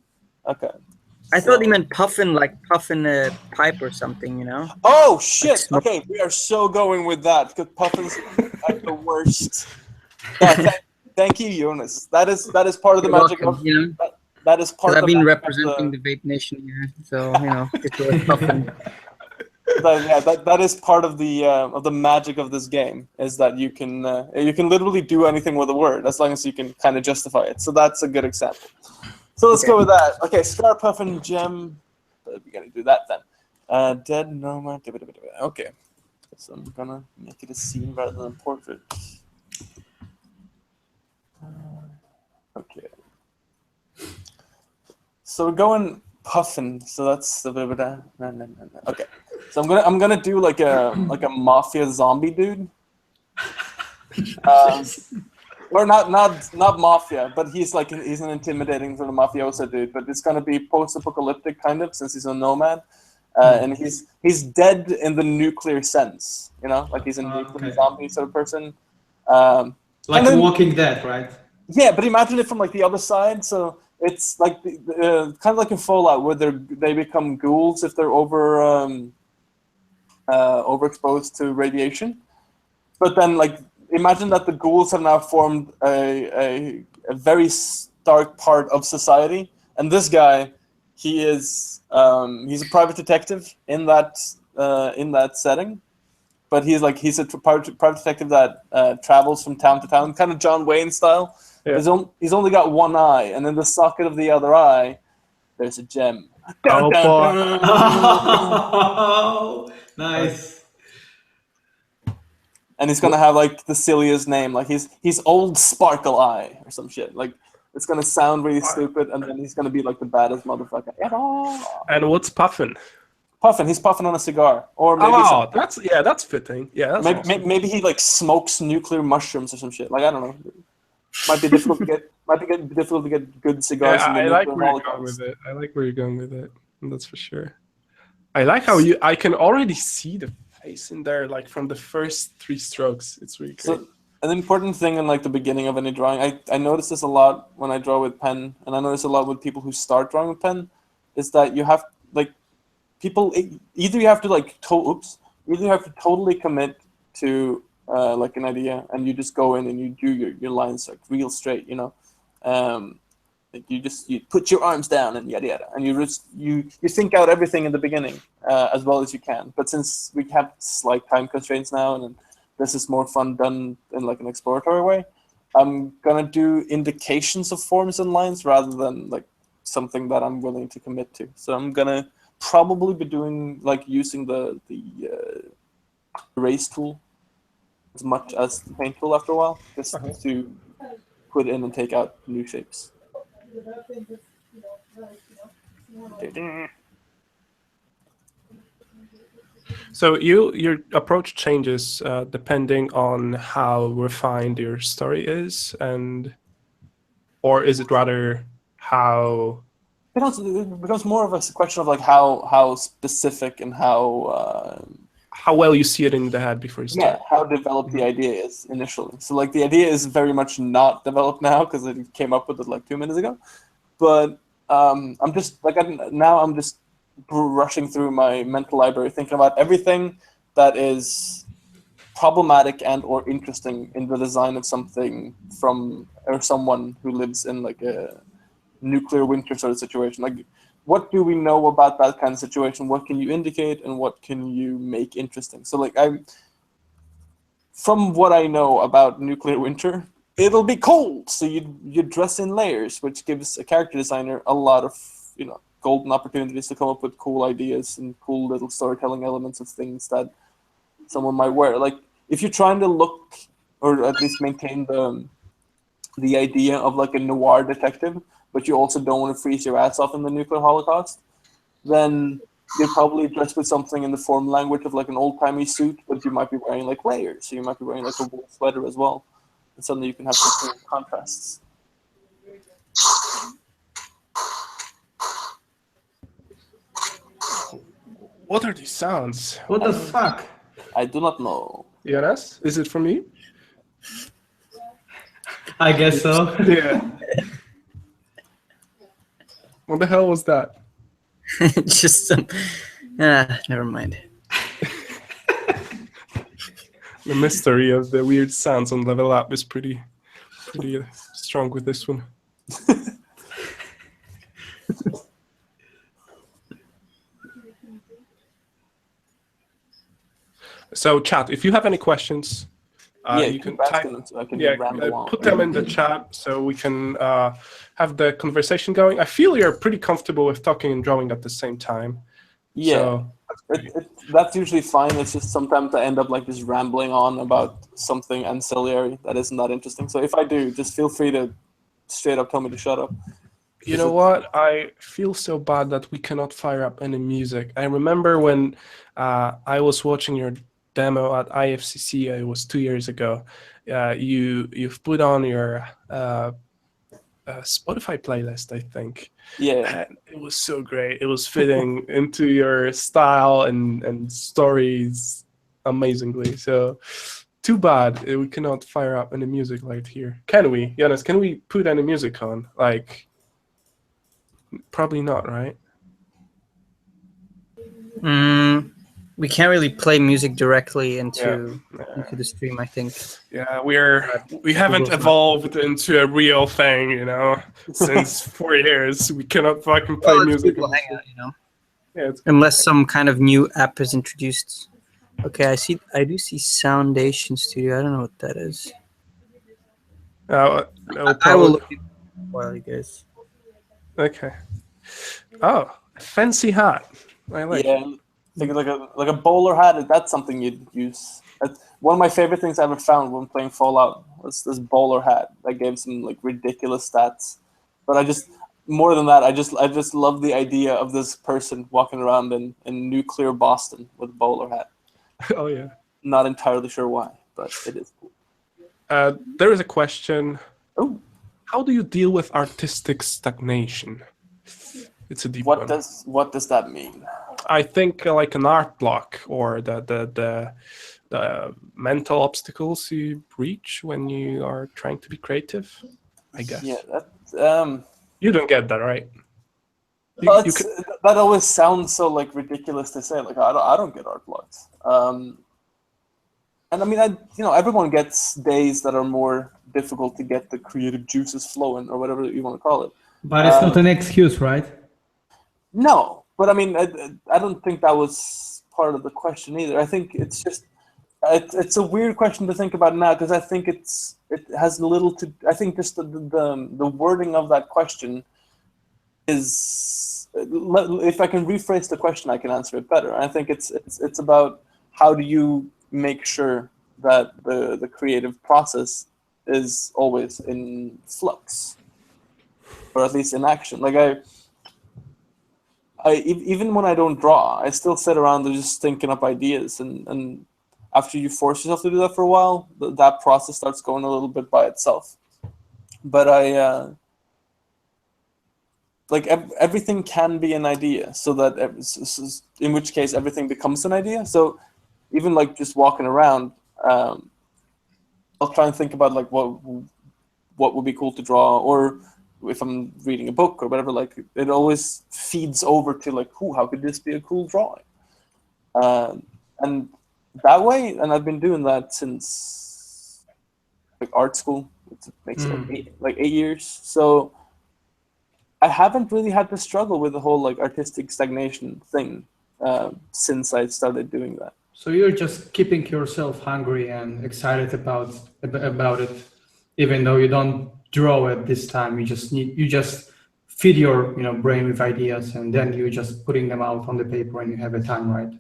Okay. I thought he meant puffin, like puffin a pipe or something, you know? Oh shit! Like smoke. Okay, we are so going with that because puffins are the worst. Yeah, thank you, Jonas. That is part of the You're magic welcome, of you know? that is part Because of I've the been magic representing the vape nation here, so, you know, it's a puffin. that is part of the magic of this game is that you can literally do anything with a word as long as you can kind of justify it. So that's a good example. So let's go with that. Okay, Scar, Puffin, Gem. We're gonna do that then. Dead Nomad. Okay, so I'm gonna make it a scene rather than portrait. Okay. So we're going Puffin. So that's a bit of a no. Okay. So I'm gonna do like a mafia zombie dude. Or not mafia, but he's an intimidating sort of mafioso dude. But it's gonna be post-apocalyptic kind of since he's a nomad, and he's dead in the nuclear sense. You know, like he's a nuclear zombie sort of person. Like then, Walking Dead, right? Yeah, but imagine it from like the other side. So it's like kind of like in Fallout where they become ghouls if they're overexposed to radiation. But then like imagine that the ghouls have now formed a very stark part of society, and this guy, he's a private detective in that setting, but he's a private detective that travels from town to town, kind of John Wayne style. Yeah. He's only got one eye, and in the socket of the other eye, there's a gem. Oh, boy. Nice. And he's gonna have like the silliest name, like he's Old Sparkle Eye or some shit. Like it's gonna sound really stupid, and then he's gonna be like the baddest motherfucker ever. And what's Puffin? Puffin. He's puffing on a cigar, or maybe that's fitting. Yeah, that's awesome. Maybe he like smokes nuclear mushrooms or some shit. Like I don't know. Might be difficult to get. Might be difficult to get good cigars. Yeah, in the I like nuclear where you're going holocaust. with it. I like where you're going with it. That's for sure. I like how I can already see the face in there, like from the first 3 strokes. It's really great. So, an important thing in like the beginning of any drawing, I notice this a lot when I draw with pen, and I notice a lot with people who start drawing with pen, is that you have like people either you have to like either you have to totally commit to like an idea, and you just go in and you do your lines like real straight, you know. Like you put your arms down and yada yada, and you think out everything in the beginning as well as you can. But since we have slight time constraints now, and this is more fun done in like an exploratory way, I'm gonna do indications of forms and lines rather than like something that I'm willing to commit to. So I'm gonna probably be doing like using the erase tool as much as the paint tool after a while, just to put in and take out new shapes. So your approach changes depending on how refined your story is, or is it rather how? It becomes more of a question of like how specific and how well you see it in the head before you start. Yeah, how developed the idea is initially. So like the idea is very much not developed now because I came up with it like 2 minutes ago. But I'm just like I'm just rushing through my mental library, thinking about everything that is problematic and or interesting in the design of something from or someone who lives in like a nuclear winter sort of situation. Like what do we know about that kind of situation? What can you indicate, and what can you make interesting? So like from what I know about nuclear winter, it'll be cold, so you dress in layers, which gives a character designer a lot of golden opportunities to come up with cool ideas and cool little storytelling elements of things that someone might wear. Like if you're trying to look or at least maintain the idea of like a noir detective, but you also don't want to freeze your ass off in the nuclear holocaust, then you probably dress with something in the form language of like an old-timey suit, but you might be wearing like layers, so you might be wearing like a wool sweater as well, and suddenly you can have some cool contrasts. What are these sounds? What the fuck? I do not know. Jonas, is it from me? I guess so. Yeah. What the hell was that? Just some. Never mind. The mystery of the weird sounds on Level Up is pretty strong with this one. So, chat, if you have any questions, you can type them so I can ramble on. Put them in the chat so we can have the conversation going. I feel you're pretty comfortable with talking and drawing at the same time. Yeah, so that's usually fine. It's just sometimes I end up like just rambling on about something ancillary that isn't that interesting. So if I do, just feel free to straight up tell me to shut up. You know what? I feel so bad that we cannot fire up any music. I remember when I was watching your demo at IFCC. It was 2 years ago. You've put on your Spotify playlist, I think. Yeah, and it was so great. It was fitting into your style and stories amazingly. So too bad we cannot fire up any music right here. Can we, Jonas? Can we put any music on? Like, probably not, right? We can't really play music directly into Yeah. the stream, I think. Yeah, we haven't evolved into a real thing, since 4 years. We cannot fucking play music. People hang out, Yeah, unless some kind of new app is introduced. Okay, I do see Soundation Studio. I don't know what that is. I will look it up while you guys. Okay. Oh, a fancy hat. I like. Yeah, think like a bowler hat. That's something you'd use. One of my favorite things I ever found when playing Fallout was this bowler hat that gave some like ridiculous stats. But more than that, I just love the idea of this person walking around in nuclear Boston with a bowler hat. Oh yeah. Not entirely sure why, but it is cool. There is a question. Oh. How do you deal with artistic stagnation? It's a deep one. What does that mean? I think like an art block or the mental obstacles you reach when you are trying to be creative, I guess. Yeah, that you don't get that, right? That always sounds so like ridiculous to say. Like I don't get art blocks. And I mean, everyone gets days that are more difficult to get the creative juices flowing, or whatever you want to call it. But it's not an excuse, right? No, but I mean, I don't think that was part of the question either. I think it's just it's a weird question to think about now, because I think it has little to. I think just the wording of that question is. If I can rephrase the question, I can answer it better. I think it's about how do you make sure that the creative process is always in flux, or at least in action. Like I even when I don't draw, I still sit around and just thinking up ideas, and after you force yourself to do that for a while, that process starts going a little bit by itself. But everything can be an idea, so that in which case everything becomes an idea. So even like just walking around, I'll try and think about like what would be cool to draw, or if I'm reading a book or whatever, like it always feeds over to like, how could this be a cool drawing? And that way, and I've been doing that since like art school, which makes it like 8 years. So I haven't really had to struggle with the whole like artistic stagnation thing since I started doing that. So you're just keeping yourself hungry and excited about it, even though you don't draw at this time. You just feed your brain with ideas, and then you're just putting them out on the paper, and you have a time, right?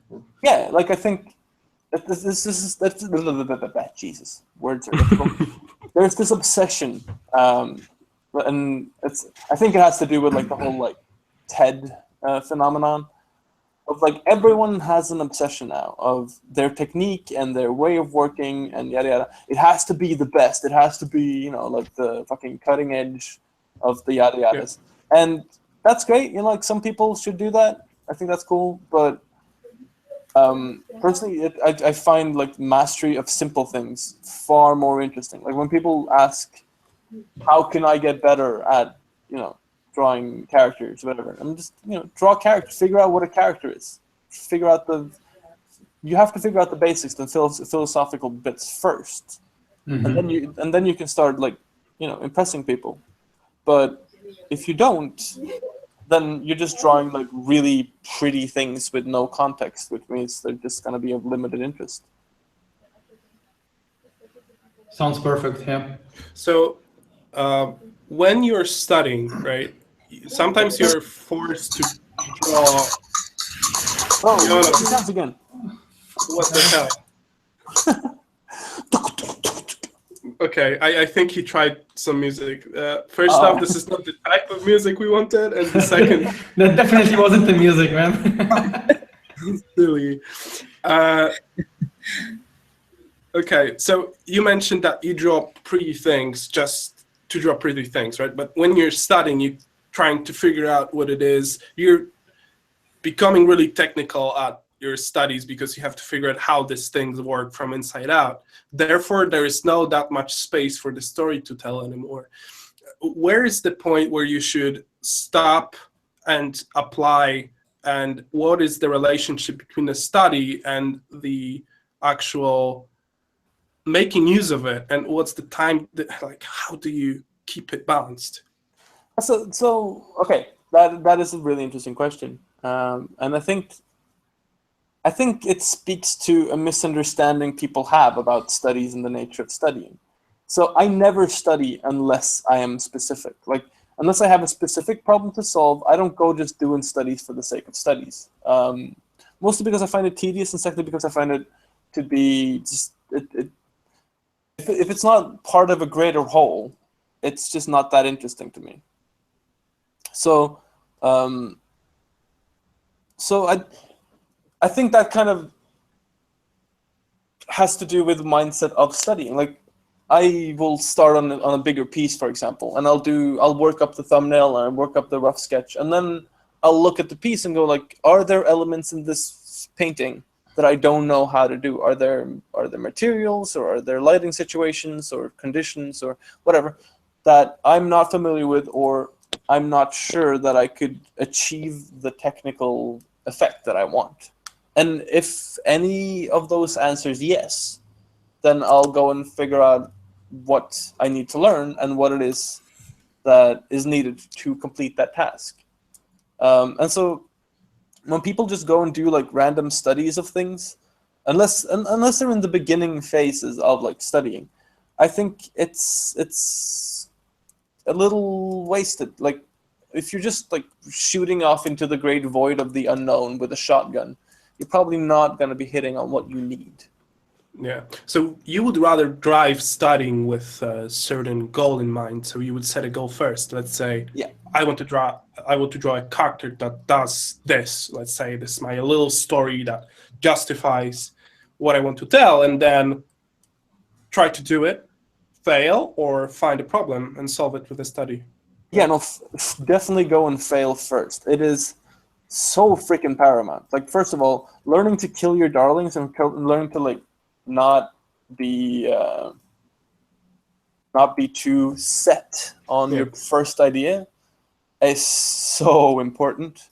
Yeah, like I think this is that's Jesus, words are difficult. There's this obsession, and I think it has to do with like the whole like TED phenomenon of like everyone has an obsession now of their technique and their way of working and yada yada. It has to be the best. It has to be like the fucking cutting edge of the yada yadas, and that's great. Like some people should do that. I think that's cool, but personally, I find like mastery of simple things far more interesting. Like when people ask, "How can I get better at drawing characters, whatever?" I'm just draw characters. Figure out what a character is. You have to figure out the basics, the philosophical bits first, and then you can start like impressing people. But if you don't, then you're just drawing like really pretty things with no context, which means they're just going to be of limited interest. Sounds perfect. Yeah. So when you're studying, right, sometimes you're forced to draw. Oh, Jonas again. What the hell? Okay, I think he tried some music. First off, this is not the type of music we wanted, and the second, that definitely wasn't the music, man. silly. Okay, so you mentioned that you draw pretty things just to draw pretty things, right? But when you're studying, you're trying to figure out what it is. You're becoming really technical at your studies because you have to figure out how these things work from inside out. Therefore, there is no that much space for the story to tell anymore. Where is the point where you should stop and apply, and what is the relationship between the study and the actual making use of it, and what's the time like how do you keep it balanced? So okay, that is a really interesting question, and I think it speaks to a misunderstanding people have about studies and the nature of studying. So I never study unless I am specific. Like unless I have a specific problem to solve, I don't go just doing studies for the sake of studies. Mostly because I find it tedious, and secondly because I find it to be just if it's not part of a greater whole, it's just not that interesting to me. So I think that kind of has to do with the mindset of studying. Like I will start on a bigger piece, for example, and I'll work up the thumbnail and work up the rough sketch, and then I'll look at the piece and go like, are there elements in this painting that I don't know how to do? Are there materials, or are there lighting situations or conditions or whatever that I'm not familiar with, or I'm not sure that I could achieve the technical effect that I want? And if any of those answers yes, then I'll go and figure out what I need to learn and what it is that is needed to complete that task. And so when people just go and do like random studies of things, unless they're in the beginning phases of like studying, I think it's a little wasted. Like if you're just like shooting off into the great void of the unknown with a shotgun, you're probably not going to be hitting on what you need. Yeah. So you would rather drive studying with a certain goal in mind. So you would set a goal first. Let's say, yeah, I want to draw a character that does this. Let's say this is my little story that justifies what I want to tell, and then try to do it, fail, or find a problem and solve it with a study. Yeah, no, definitely go and fail first. It is so freaking paramount. Like, first of all, learning to kill your darlings and learning to like not be too set on your first idea is so important.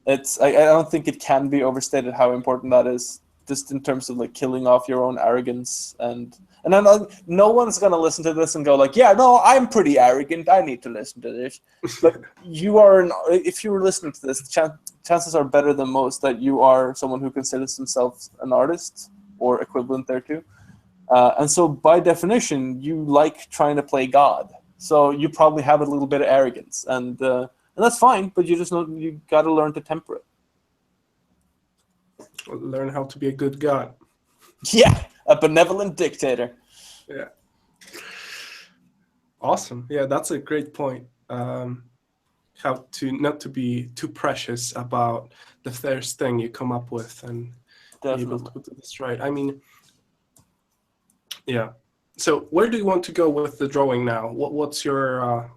I don't think it can be overstated how important that is, just in terms of like killing off your own arrogance, and And then no one's gonna listen to this and go like, yeah, no, I'm pretty arrogant. I need to listen to this. But you are, if you were listening to this, chances are better than most that you are someone who considers themselves an artist or equivalent thereto. And so by definition, you like trying to play God. So you probably have a little bit of arrogance, and that's fine. But you just know you got to learn to temper it. Learn how to be a good god. Yeah, a benevolent dictator. Yeah. Awesome. Yeah, that's a great point. How to not to be too precious about the first thing you come up with and be able to put this right. I mean, yeah. So where do you want to go with the drawing now? What's your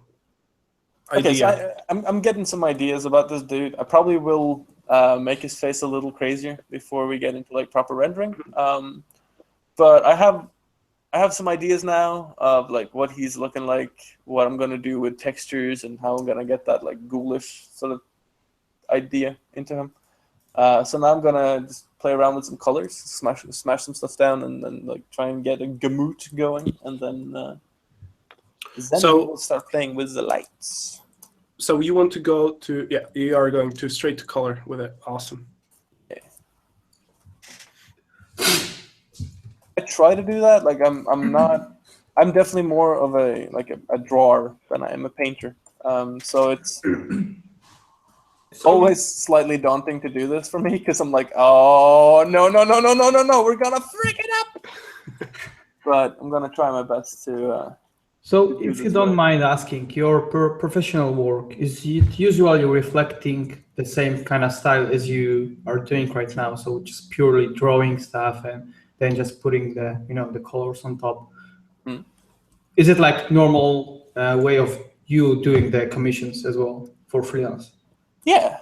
idea? Okay, so I'm getting some ideas about this dude. I probably will make his face a little crazier before we get into like proper rendering. But I have some ideas now of like what he's looking like, what I'm gonna do with textures, and how I'm gonna get that like ghoulish sort of idea into him. So now I'm gonna just play around with some colors, smash some stuff down, and then like try and get a gamut going, and then we'll start playing with the lights. So you want to go to you are going to straight to color with it. Awesome. Yeah. I try to do that. Like I'm definitely more of a drawer than I am a painter. So it's always slightly daunting to do this for me because I'm like, oh no, we're gonna freak it up. But I'm gonna try my best to. So, if you don't mind asking, your professional work, is it usually reflecting the same kind of style as you are doing right now? So just purely drawing stuff and then just putting the the colors on top. Is it like normal way of you doing the commissions as well for freelance? Yeah,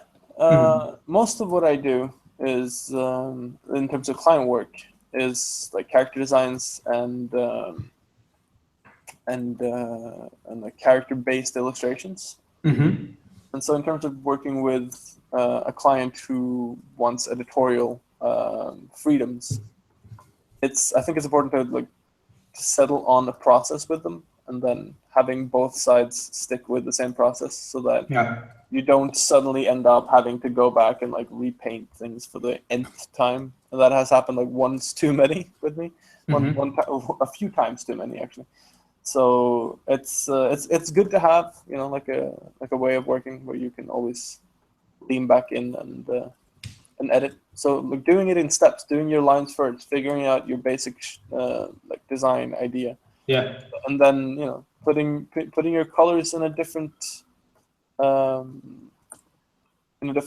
most of what I do is in terms of client work is like character designs and like character-based illustrations. Mm-hmm. And so in terms of working with a client who wants editorial freedoms, I think it's important to like settle on a process with them, and then having both sides stick with the same process, so that you don't suddenly end up having to go back and like repaint things for the nth time. And that has happened like once too many with me, a few times too many actually. So it's good to have like a way of working where you can always lean back in and edit. So like doing it in steps, doing your lines first, figuring out your basic like design idea. Yeah. And then putting your colors in a different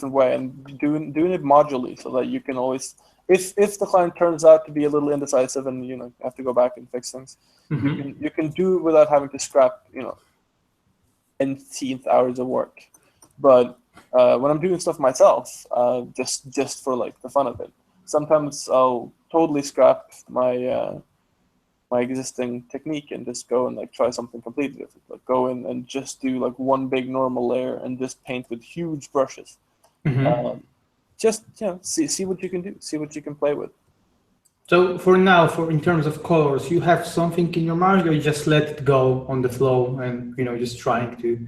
way, and doing it modularly, so that you can always, if the client turns out to be a little indecisive and have to go back and fix things, you can do it without having to scrap nth hours of work. But when I'm doing stuff myself, just for like the fun of it, sometimes I'll totally scrap my existing technique and just go and like try something completely different. Like go in and just do like one big normal layer and just paint with huge brushes. Just see what you can do, see what you can play with. So for now, in terms of colors, you have something in your mind, or you just let it go on the flow and just trying to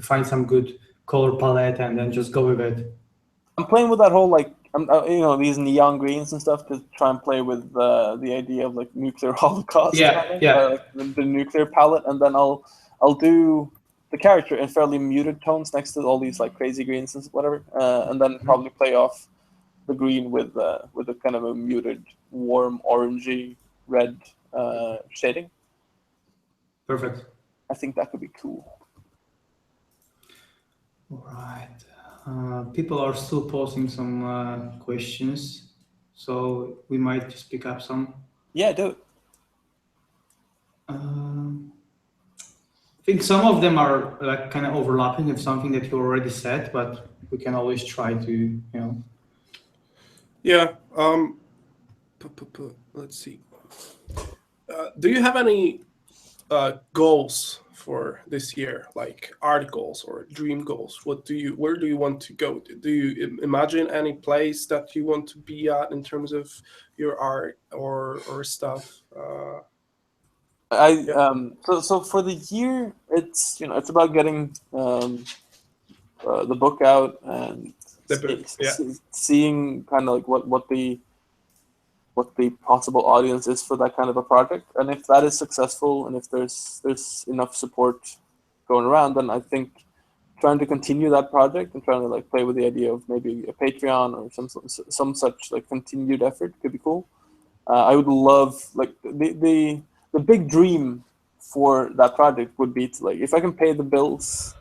find some good color palette and then just go with it? I'm playing with that whole like these neon greens and stuff to try and play with the idea of like nuclear holocaust. The nuclear palette, and then I'll do the character in fairly muted tones next to all these like crazy greens and whatever, and then probably play off the green with a kind of a muted, warm, orangey red shading. Perfect. I think that could be cool. All right. People are still posting some questions, so we might just pick up some. Yeah, do it. I think some of them are like kind of overlapping with something that you already said, but we can always try to, Yeah. Let's see. Do you have any goals for this year, like art goals or dream goals? Where do you want to go? Do you imagine any place that you want to be at in terms of your art or stuff? So for the year, it's it's about getting the book out and The book, yeah. seeing kind of like what the possible audience is for that kind of a project, and if that is successful, and if there's enough support going around, then I think trying to continue that project and trying to like play with the idea of maybe a Patreon or some such like continued effort could be cool. I would love like the big dream for that project would be to like if I can pay the bills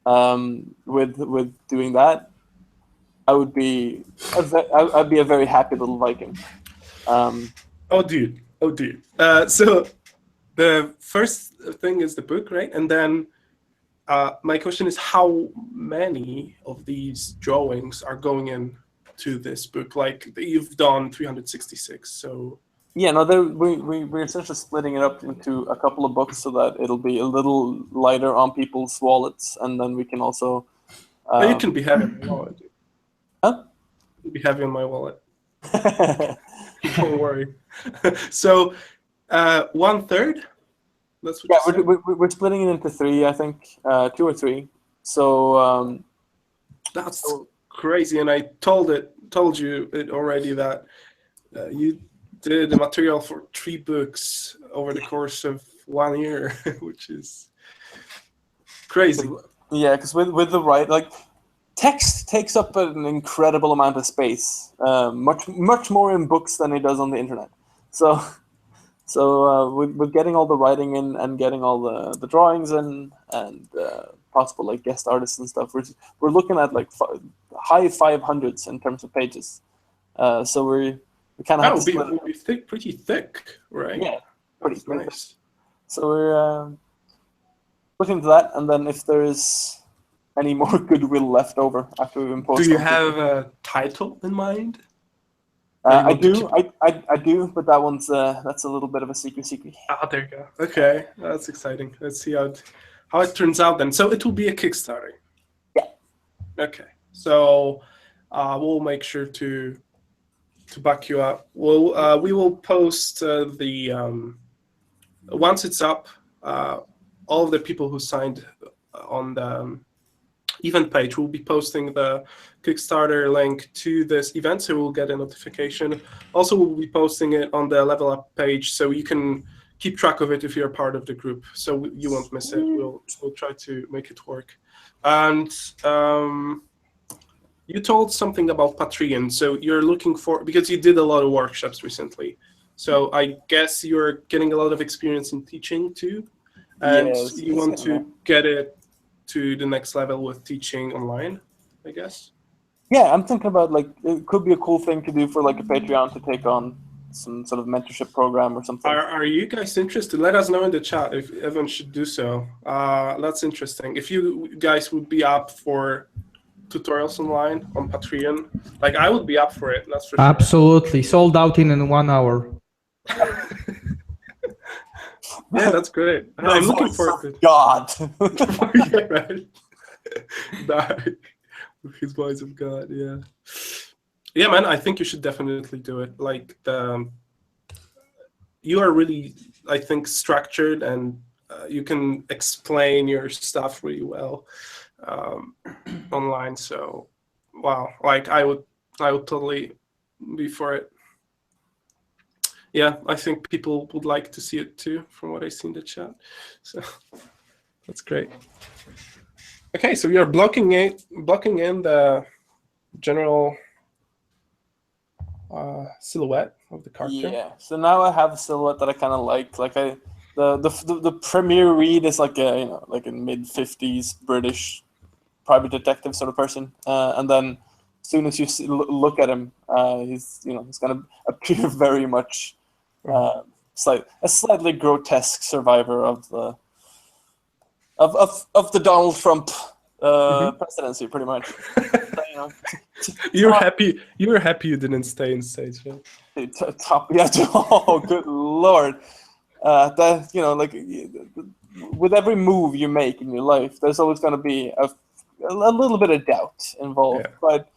with doing that, I'd be a very happy little Viking. Oh, dude. So the first thing is the book, right? And then my question is, how many of these drawings are going in to this book? Like you've done 366, so yeah, no, we're essentially splitting it up into a couple of books so that it'll be a little lighter on people's wallets, and then we can also. You can be heavy on my wallet. Dude. Huh? You can be heavy on my wallet. Don't worry. So 1/3. That's what we're splitting it into 3, I think, 2 or 3. So that's crazy, and I told you it already that you did the material for 3 books over the course of 1 year, which is crazy. Yeah, because with the like text takes up an incredible amount of space, much more in books than it does on the internet. So with getting all the writing in and getting all the drawings in and possible like guest artists and stuff, we're looking at like high 500s in terms of pages. So we kind of have to be pretty thick, right? Yeah, pretty nice. So we're looking to that, and then if there's any more goodwill left over after we've imposed. Do you have a title in mind? I do, but that one's that's a little bit of a secret. Ah, there you go. Okay, that's exciting. Let's see how it turns out then. So it will be a Kickstarter. Yeah. Okay. So we'll make sure to back you up. We will post once it's up. All of the people who signed on the event page will be posting the Kickstarter link to this event, so we'll get a notification. Also, we'll be posting it on the Level Up page, so you can keep track of it if you're part of the group, so you won't miss it. We'll try to make it work. And you told something about Patreon, so you're looking for, because you did a lot of workshops recently, so I guess you're getting a lot of experience in teaching too, and yes, you want to get it to the next level with teaching online, I guess. Yeah, I'm thinking about like it could be a cool thing to do for like a Patreon to take on some sort of mentorship program or something. Are you guys interested? Let us know in the chat if everyone should do so. That's interesting. If you guys would be up for tutorials online on Patreon, like I would be up for it. That's for sure. Absolutely, sold out in 1 hour. Yeah, that's great. I'm looking forward to it. God. Yeah, right. Darek, his voice of God. Yeah. Yeah, man. I think you should definitely do it. Like you are really, I think, structured, and you can explain your stuff really well online. So, wow. Like I would totally be for it. Yeah, I think people would like to see it too, from what I see in the chat. So that's great. Okay, so we are blocking in the general silhouette of the character. Yeah. So now I have a silhouette that I kind of like. Like the premier read is like a like a mid-50s British private detective sort of person, and then as soon as you look at him, he's gonna appear very much. A slightly grotesque survivor of the Donald Trump presidency, pretty much. You were happy you didn't stay in stage, right? Oh, good Lord! That like with every move you make in your life, there's always going to be a little bit of doubt involved. Yeah. But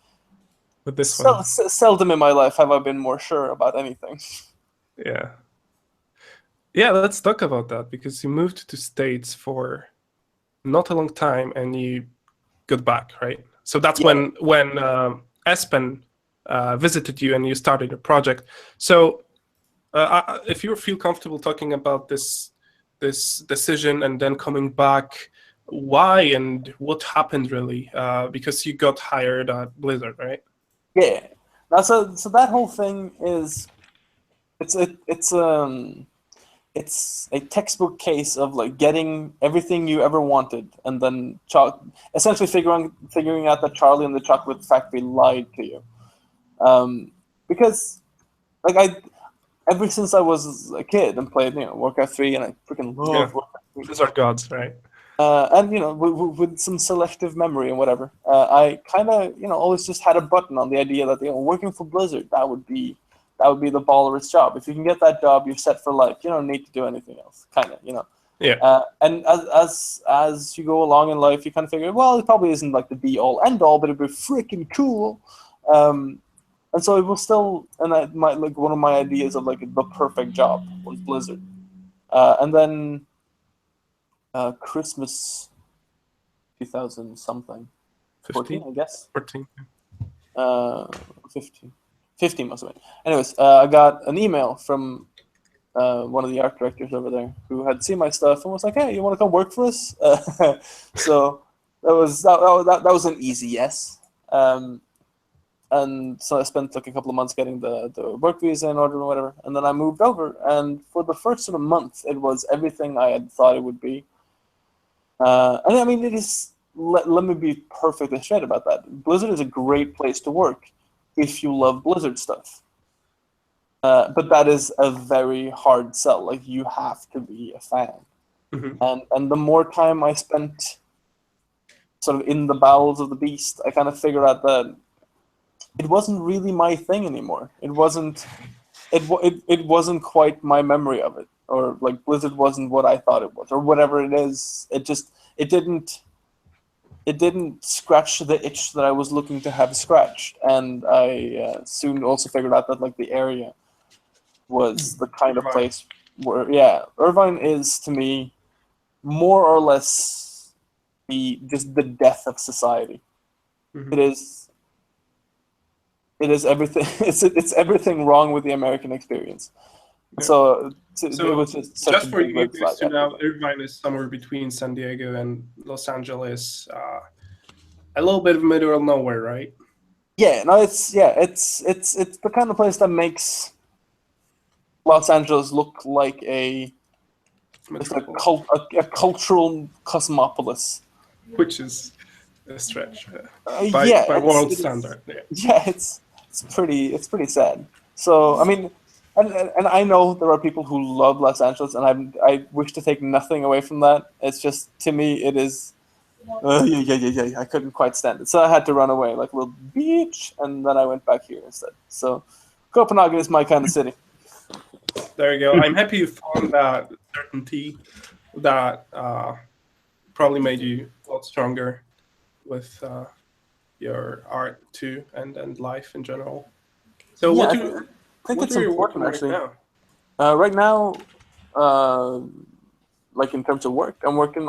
with this one, seldom in my life have I been more sure about anything. Yeah, let's talk about that, because you moved to States for not a long time and you got back, right? So that's when Espen visited you and you started your project. So if you feel comfortable talking about this decision and then coming back, why and what happened really? Because you got hired at Blizzard, right? Yeah. Now, so that whole thing is, it's a textbook case of like getting everything you ever wanted, and then essentially figuring out that Charlie and the Chocolate Factory lied to you. Because like ever since I was a kid and played Warcraft 3, and I freaking loved Warcraft 3. Those are gods, right? And with some selective memory and whatever, I kind of always just had a button on the idea that working for Blizzard, that would be the baller's job. If you can get that job, you're set for life. You don't need to do anything else, kind of, Yeah. And as you go along in life, you kind of figure, well, it probably isn't like the be all end all, but it'd be freaking cool. And so it was still, and one of my ideas of like the perfect job was Blizzard, and then Christmas 2000 something, 14, I guess. 14. 15 must have been. Anyways, I got an email from one of the art directors over there who had seen my stuff and was like, "Hey, you want to come work for us?" So that was an easy yes. And so I spent like a couple of months getting the work visa in order and whatever, and then I moved over. And for the first sort of month, it was everything I had thought it would be. And I mean, it is. Let me be perfectly straight about that. Blizzard is a great place to work if you love Blizzard stuff. But that is a very hard sell. Like, you have to be a fan. Mm-hmm. And the more time I spent sort of in the bowels of the beast, I kind of figured out that it wasn't really my thing anymore. It wasn't quite my memory of it, or like Blizzard wasn't what I thought it was, or whatever it is. It didn't scratch the itch that I was looking to have scratched. And I soon also figured out that like the area was the kind of place where, Irvine is to me more or less just the death of society. Mm-hmm. It is everything. It's everything wrong with the American experience. Yeah. So it was just for you guys to know, Irvine is somewhere between San Diego and Los Angeles, a little bit of middle of nowhere, right? Yeah, no, it's the kind of place that makes Los Angeles look like a cultural cosmopolis, which is a stretch by world standard. Yeah, it's pretty sad. So I mean, and I know there are people who love Los Angeles, and I wish to take nothing away from that. It's just, to me, it is. I couldn't quite stand it, so I had to run away, like a little beach, and then I went back here instead. So Copenhagen is my kind of city. There you go. I'm happy you found that certainty that probably made you a lot stronger with your art too, and life in general. So Yeah, I think it's important actually. Right now? Like in terms of work, I'm working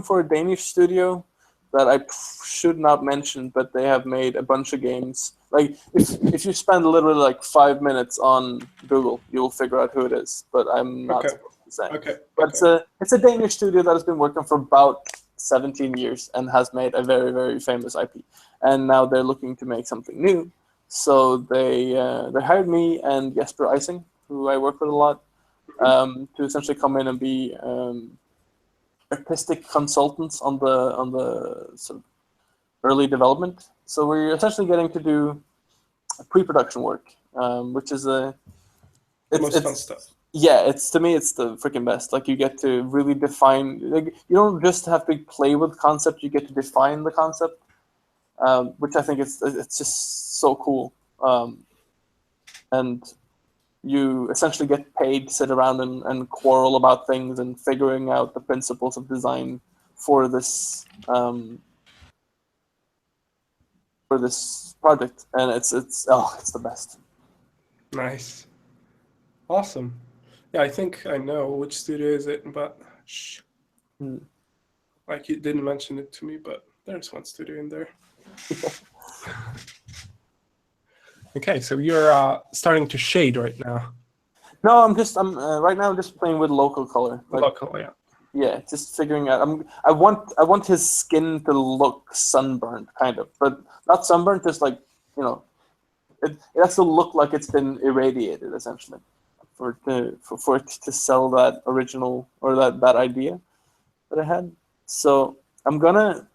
for a Danish studio that I should not mention, but they have made a bunch of games. Like if you spend literally like 5 minutes on Google, you'll figure out who it is. But I'm not supposed to say. Okay. But it's a Danish studio that has been working for about 17 years and has made a very, very famous IP. And now they're looking to make something new. So they hired me and Jesper Ising, who I work with a lot, to essentially come in and be artistic consultants on the sort of early development. So we're essentially getting to do pre-production work, which is the most fun stuff. Yeah, to me it's the freaking best. Like, you get to really define. Like, you don't just have to play with concept; you get to define the concept, which I think it's just so cool. And you essentially get paid to sit around and quarrel about things and figuring out the principles of design for this project, and it's the best. Nice, awesome. Yeah, I think I know which studio is it, but shh. Like you didn't mention it to me, but there's one studio in there. Okay, so you're starting to shade right now. No, I'm right now I'm just playing with local color. Like, Local, yeah. yeah, just figuring out. I want his skin to look sunburned, kind of, but not sunburned. Just like, you know, it has to look like it's been irradiated, essentially, for it to sell that original or that idea that I had. So I'm gonna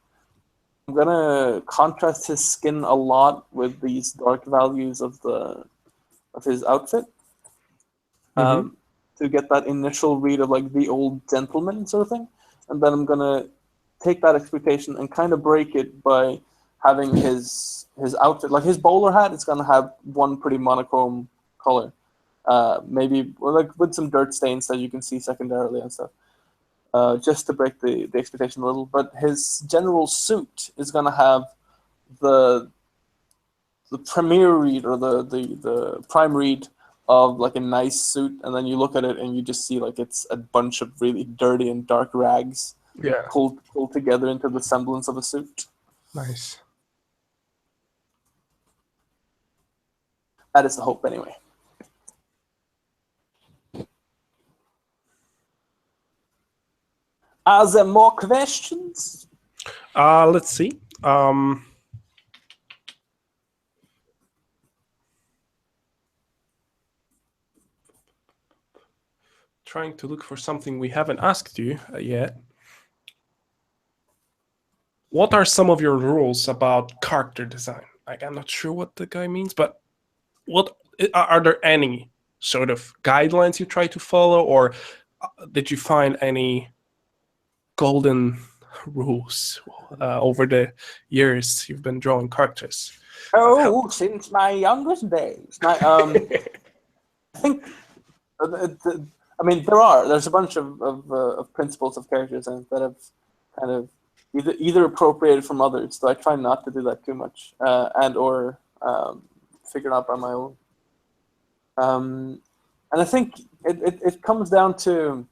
contrast his skin a lot with these dark values of his outfit. To get that initial read of like the old gentleman sort of thing, and then I'm gonna take that expectation and kind of break it by having his outfit, like his bowler hat, it's gonna have one pretty monochrome color, maybe like with some dirt stains that you can see secondarily and stuff, just to break the expectation a little. But his general suit is gonna have the premier read or the prime read of like a nice suit, and then you look at it and you just see like it's a bunch of really dirty and dark rags pulled together into the semblance of a suit. Nice. That is the hope, anyway. Are there more questions? Let's see. Trying to look for something we haven't asked you yet. What are some of your rules about character design? Like, I'm not sure what the guy means, but what are there any sort of guidelines you try to follow, or did you find any golden rules over the years you've been drawing characters? Oh, since my youngest days. I think. I mean, there's a bunch of principles of character design that have kind of either appropriated from others, so I try not to do that too much, and or figured out by my own. And I think it comes down to,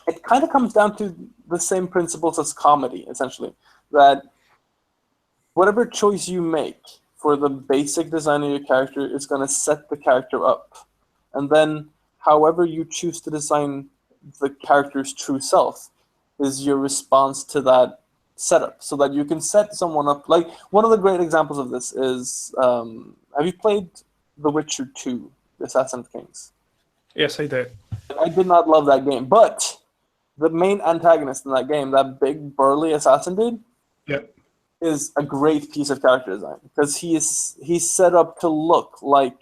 it kind of comes down to the same principles as comedy, essentially, that whatever choice you make for the basic design of your character is going to set the character up, and then however you choose to design the character's true self is your response to that setup, so that you can set someone up. Like, one of the great examples of this is, have you played The Witcher 2, The Assassin of Kings? Yes, I did. I did not love that game, but the main antagonist in that game, that big burly assassin dude, is a great piece of character design, because he's set up to look like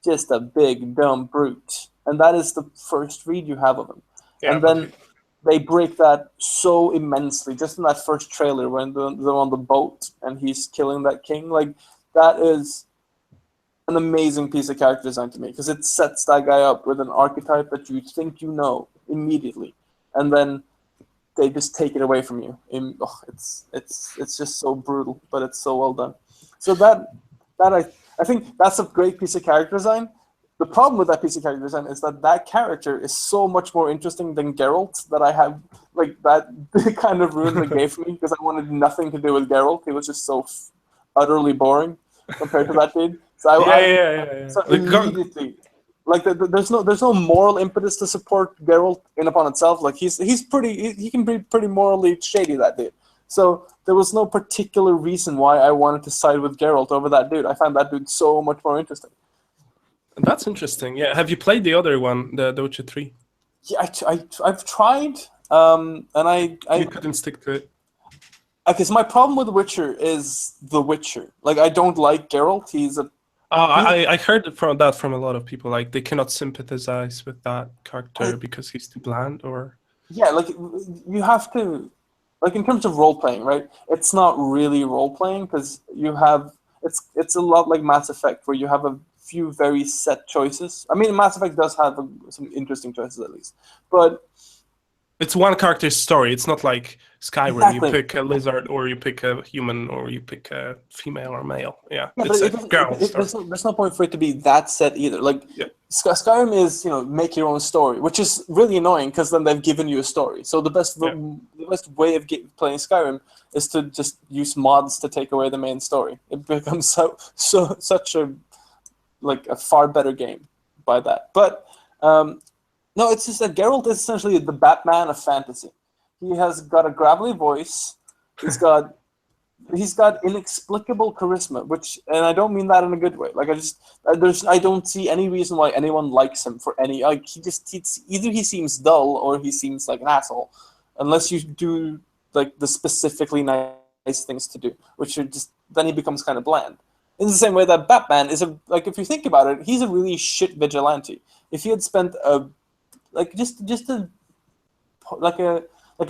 just a big dumb brute, and that is the first read you have of him. And then they break that so immensely just in that first trailer when they're on the boat and he's killing that king. Like, that is an amazing piece of character design to me, because it sets that guy up with an archetype that you think you know immediately, and then they just take it away from you. It's just so brutal, but it's so well done. So that I think that's a great piece of character design. The problem with that piece of character design is that character is so much more interesting than Geralt, that I have, like, that kind of ruined the game for me, because I wanted nothing to do with Geralt. He was just so utterly boring compared to that dude. So So immediately, like, there's no moral impetus to support Geralt in upon itself. Like, he can be pretty morally shady, that dude. So there was no particular reason why I wanted to side with Geralt over that dude. I found that dude so much more interesting. That's interesting. Yeah, have you played the other one, the Witcher 3? Yeah, I've tried, and I you couldn't stick to it. Okay, so my problem with The Witcher is The Witcher. Like, I don't like Geralt. He's a I heard from a lot of people. Like, they cannot sympathize with that character because he's too bland, or yeah, like, you have to, like, in terms of role playing, right? It's not really role playing, because you have it's a lot like Mass Effect, where you have a few very set choices. I mean, Mass Effect does have some interesting choices, at least, but It's one character's story. It's not like Skyrim. Exactly. You pick a lizard, or you pick a human, or you pick a female or male. Yeah, Yeah, it's but a girl story. there's no point for it to be that set either. Like Yeah. Skyrim is, make your own story, which is really annoying because then they've given you a story. So the best way of playing Skyrim is to just use mods to take away the main story. It becomes such a far better game by that. But no, it's just that Geralt is essentially the Batman of fantasy. He has got a gravelly voice. He's got inexplicable charisma, and I don't mean that in a good way. Like I don't see any reason why anyone likes him for any. Like either he seems dull or he seems like an asshole, unless you do like the specifically nice things to do, which are just then he becomes kind of bland. In the same way that Batman is if you think about it, he's a really shit vigilante. If he had spent a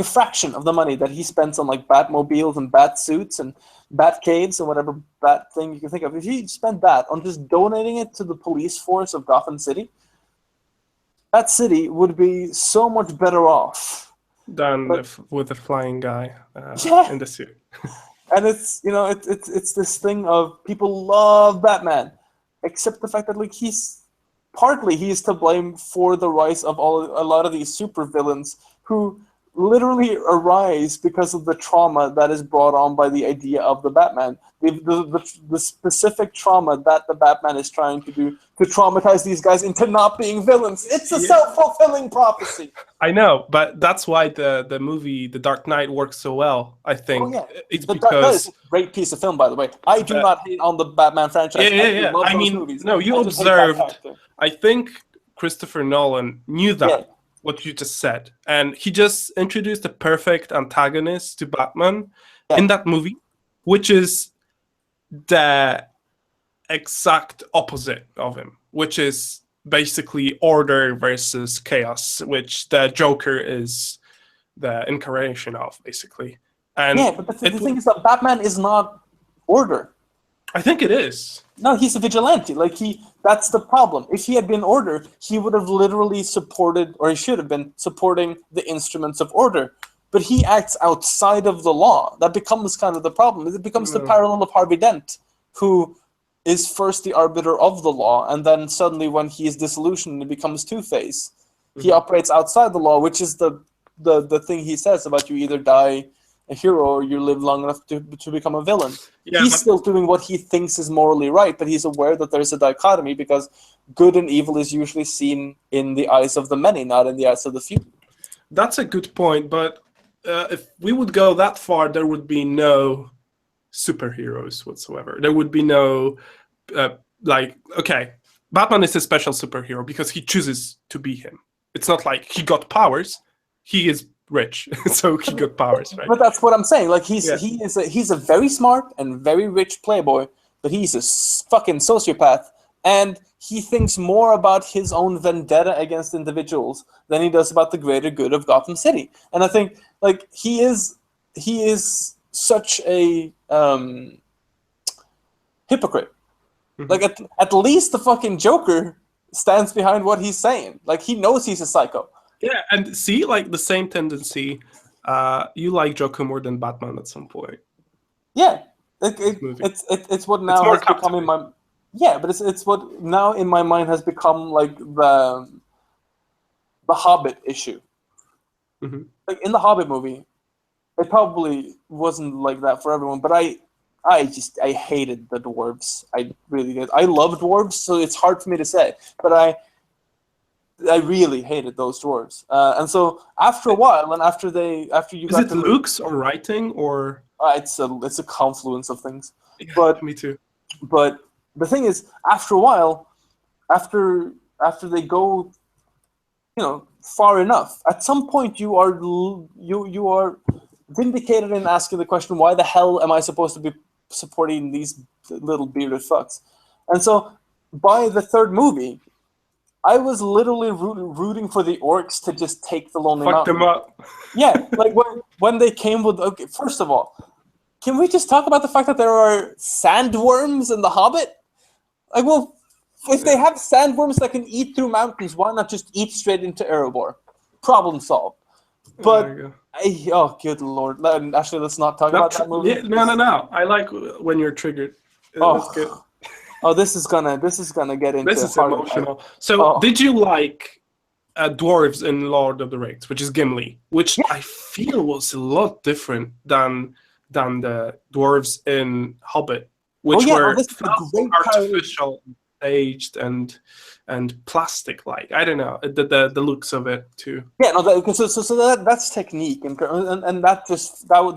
fraction of the money that he spends on like Batmobiles and bat suits and Batcaves and whatever bat thing you can think of, if he spent that on just donating it to the police force of Gotham City, that city would be so much better off than with a flying guy in the suit. And it's it's this thing of people love Batman, except the fact that like he's to blame for the rise of a lot of these supervillains who literally arise because of the trauma that is brought on by the idea of the Batman. The specific trauma that the Batman is trying to do to traumatize these guys into not being villains. It's a self-fulfilling prophecy. I know, but that's why the movie The Dark Knight works so well, I think. It's because it's a great piece of film, by the way. I do not hate on the Batman franchise. Yeah. I mean, movies. No, you observed. I think Christopher Nolan knew that. Yeah. What you just said, and he just introduced the perfect antagonist to Batman in that movie, which is the exact opposite of him, which is basically order versus chaos, which the Joker is the incarnation of, basically. And but the thing is that Batman is not order. I think it is. No, he's a vigilante. That's the problem. If he had been order, he would have literally supported, or he should have been supporting the instruments of order. But he acts outside of the law. That becomes kind of the problem. It becomes the parallel of Harvey Dent, who is first the arbiter of the law, and then suddenly when he is disillusioned, it becomes Two-Face. He operates outside the law, which is the thing he says about you either die a hero or you live long enough to become a villain. He's still doing what he thinks is morally right, but he's aware that there's a dichotomy because good and evil is usually seen in the eyes of the many, not in the eyes of the few. That's a good point, but if we would go that far, there would be no superheroes whatsoever. There would be no, Batman is a special superhero because he chooses to be him. It's not like he got powers. He is rich, so he got powers, right? But that's what I'm saying. Like he's a very smart and very rich playboy, but he's a fucking sociopath, and he thinks more about his own vendetta against individuals than he does about the greater good of Gotham City. And I think like he is such a hypocrite. Like at least the fucking Joker stands behind what he's saying. Like he knows he's a psycho. Yeah, and see, like the same tendency. You like Joker more than Batman at some point. Yeah, it's what now has become in my but it's what now in my mind has become like the Hobbit issue. Like in the Hobbit movie, it probably wasn't like that for everyone, but I hated the dwarves. I really did. I love dwarves, so it's hard for me to say, but I really hated those dwarves, and so after a while, and after you is it looks or writing or it's a confluence of things. But me too. But the thing is, after a while, after they go, far enough, at some point you are vindicated in asking the question, why the hell am I supposed to be supporting these little bearded fucks? And so by the third movie, I was literally rooting for the orcs to just take the Lonely Mountain. Fuck them up. Yeah, like when they came with... Okay, first of all, can we just talk about the fact that there are sandworms in The Hobbit? Like, well, if they have sandworms that can eat through mountains, why not just eat straight into Erebor? Problem solved. But you go. oh, good lord! Actually, let's not talk about that movie. Yeah, no. I like when you're triggered. That's good. Oh, this is gonna get into This is hard. emotional. So, did you like dwarves in Lord of the Rings, which is Gimli, which I feel was a lot different than the dwarves in Hobbit, which were this is a great artificial, staged, and plastic-like. I don't know the looks of it too. Yeah, no, that's technique, and that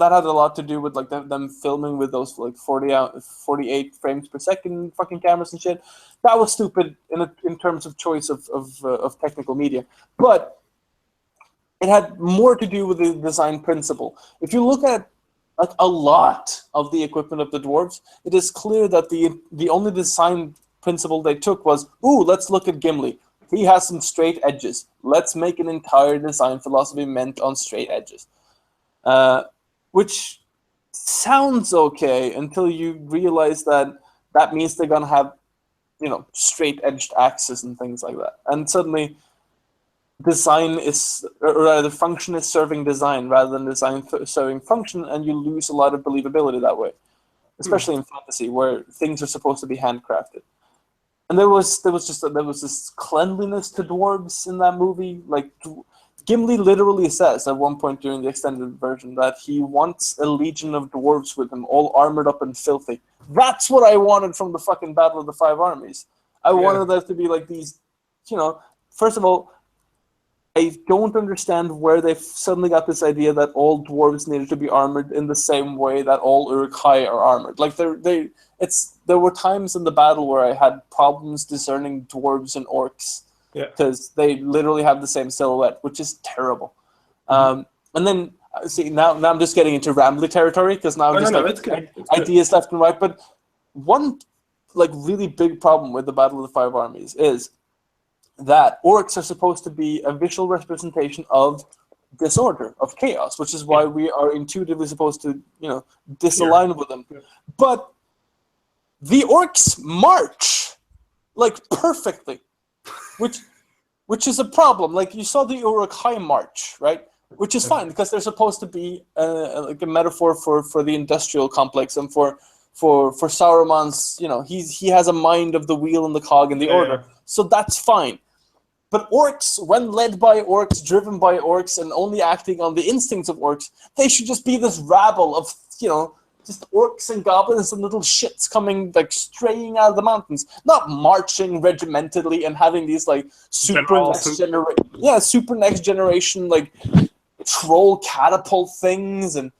had a lot to do with like them filming with those like 48 frames per second fucking cameras and shit. That was stupid in terms of choice of technical media, but it had more to do with the design principle. If you look at like a lot of the equipment of the dwarves, it is clear that the only design principle they took was, let's look at Gimli. He has some straight edges. Let's make an entire design philosophy meant on straight edges. Which sounds okay until you realize that means they're going to have, straight-edged axes and things like that. And suddenly, design is, or rather, function is serving design rather than design serving function, and you lose a lot of believability that way. Especially in fantasy, where things are supposed to be handcrafted. And there was this cleanliness to dwarves in that movie. Like Gimli literally says at one point during the extended version that he wants a legion of dwarves with him, all armored up and filthy. That's what I wanted from the fucking Battle of the Five Armies. I wanted there to be like these, first of all, I don't understand where they suddenly got this idea that all dwarves needed to be armored in the same way that all Uruk-hai are armored. Like there were times in the battle where I had problems discerning dwarves and orcs because they literally have the same silhouette, which is terrible. And then see now I'm just getting into rambly territory because now ideas left and right. But one like really big problem with the Battle of the Five Armies is that orcs are supposed to be a visual representation of disorder, of chaos, which is why we are intuitively supposed to, disalign with them. But the orcs march like perfectly, which is a problem. Like you saw the Uruk-hai march, right? Which is fine because they're supposed to be like a metaphor for the industrial complex and for Sauron's, he has a mind of the wheel and the cog and the order. So that's fine. But orcs, when led by orcs, driven by orcs, and only acting on the instincts of orcs, they should just be this rabble of, just orcs and goblins and little shits coming, like, straying out of the mountains. Not marching regimentedly and having these, like, super next generation, like, troll catapult things and...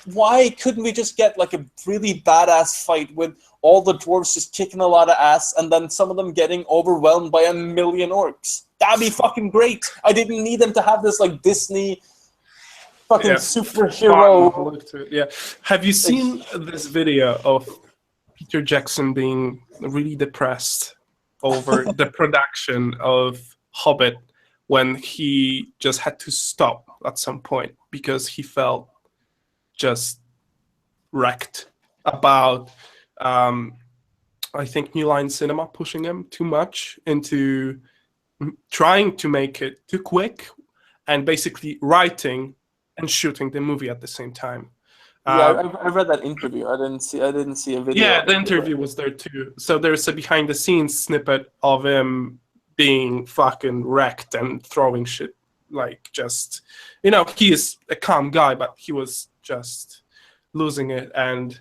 why couldn't we just get like a really badass fight with all the dwarves just kicking a lot of ass and then some of them getting overwhelmed by 1 million orcs? That'd be fucking great. I didn't need them to have this like Disney fucking superhero look to it. Yeah. Have you seen this video of Peter Jackson being really depressed over the production of Hobbit when he just had to stop at some point because he felt just wrecked about, I think, New Line Cinema pushing him too much into trying to make it too quick and basically writing and shooting the movie at the same time. I read that interview. I didn't see a video. Yeah, the interview was there too. So there's a behind the scenes snippet of him being fucking wrecked and throwing shit, like just, he is a calm guy, but he was just losing it. And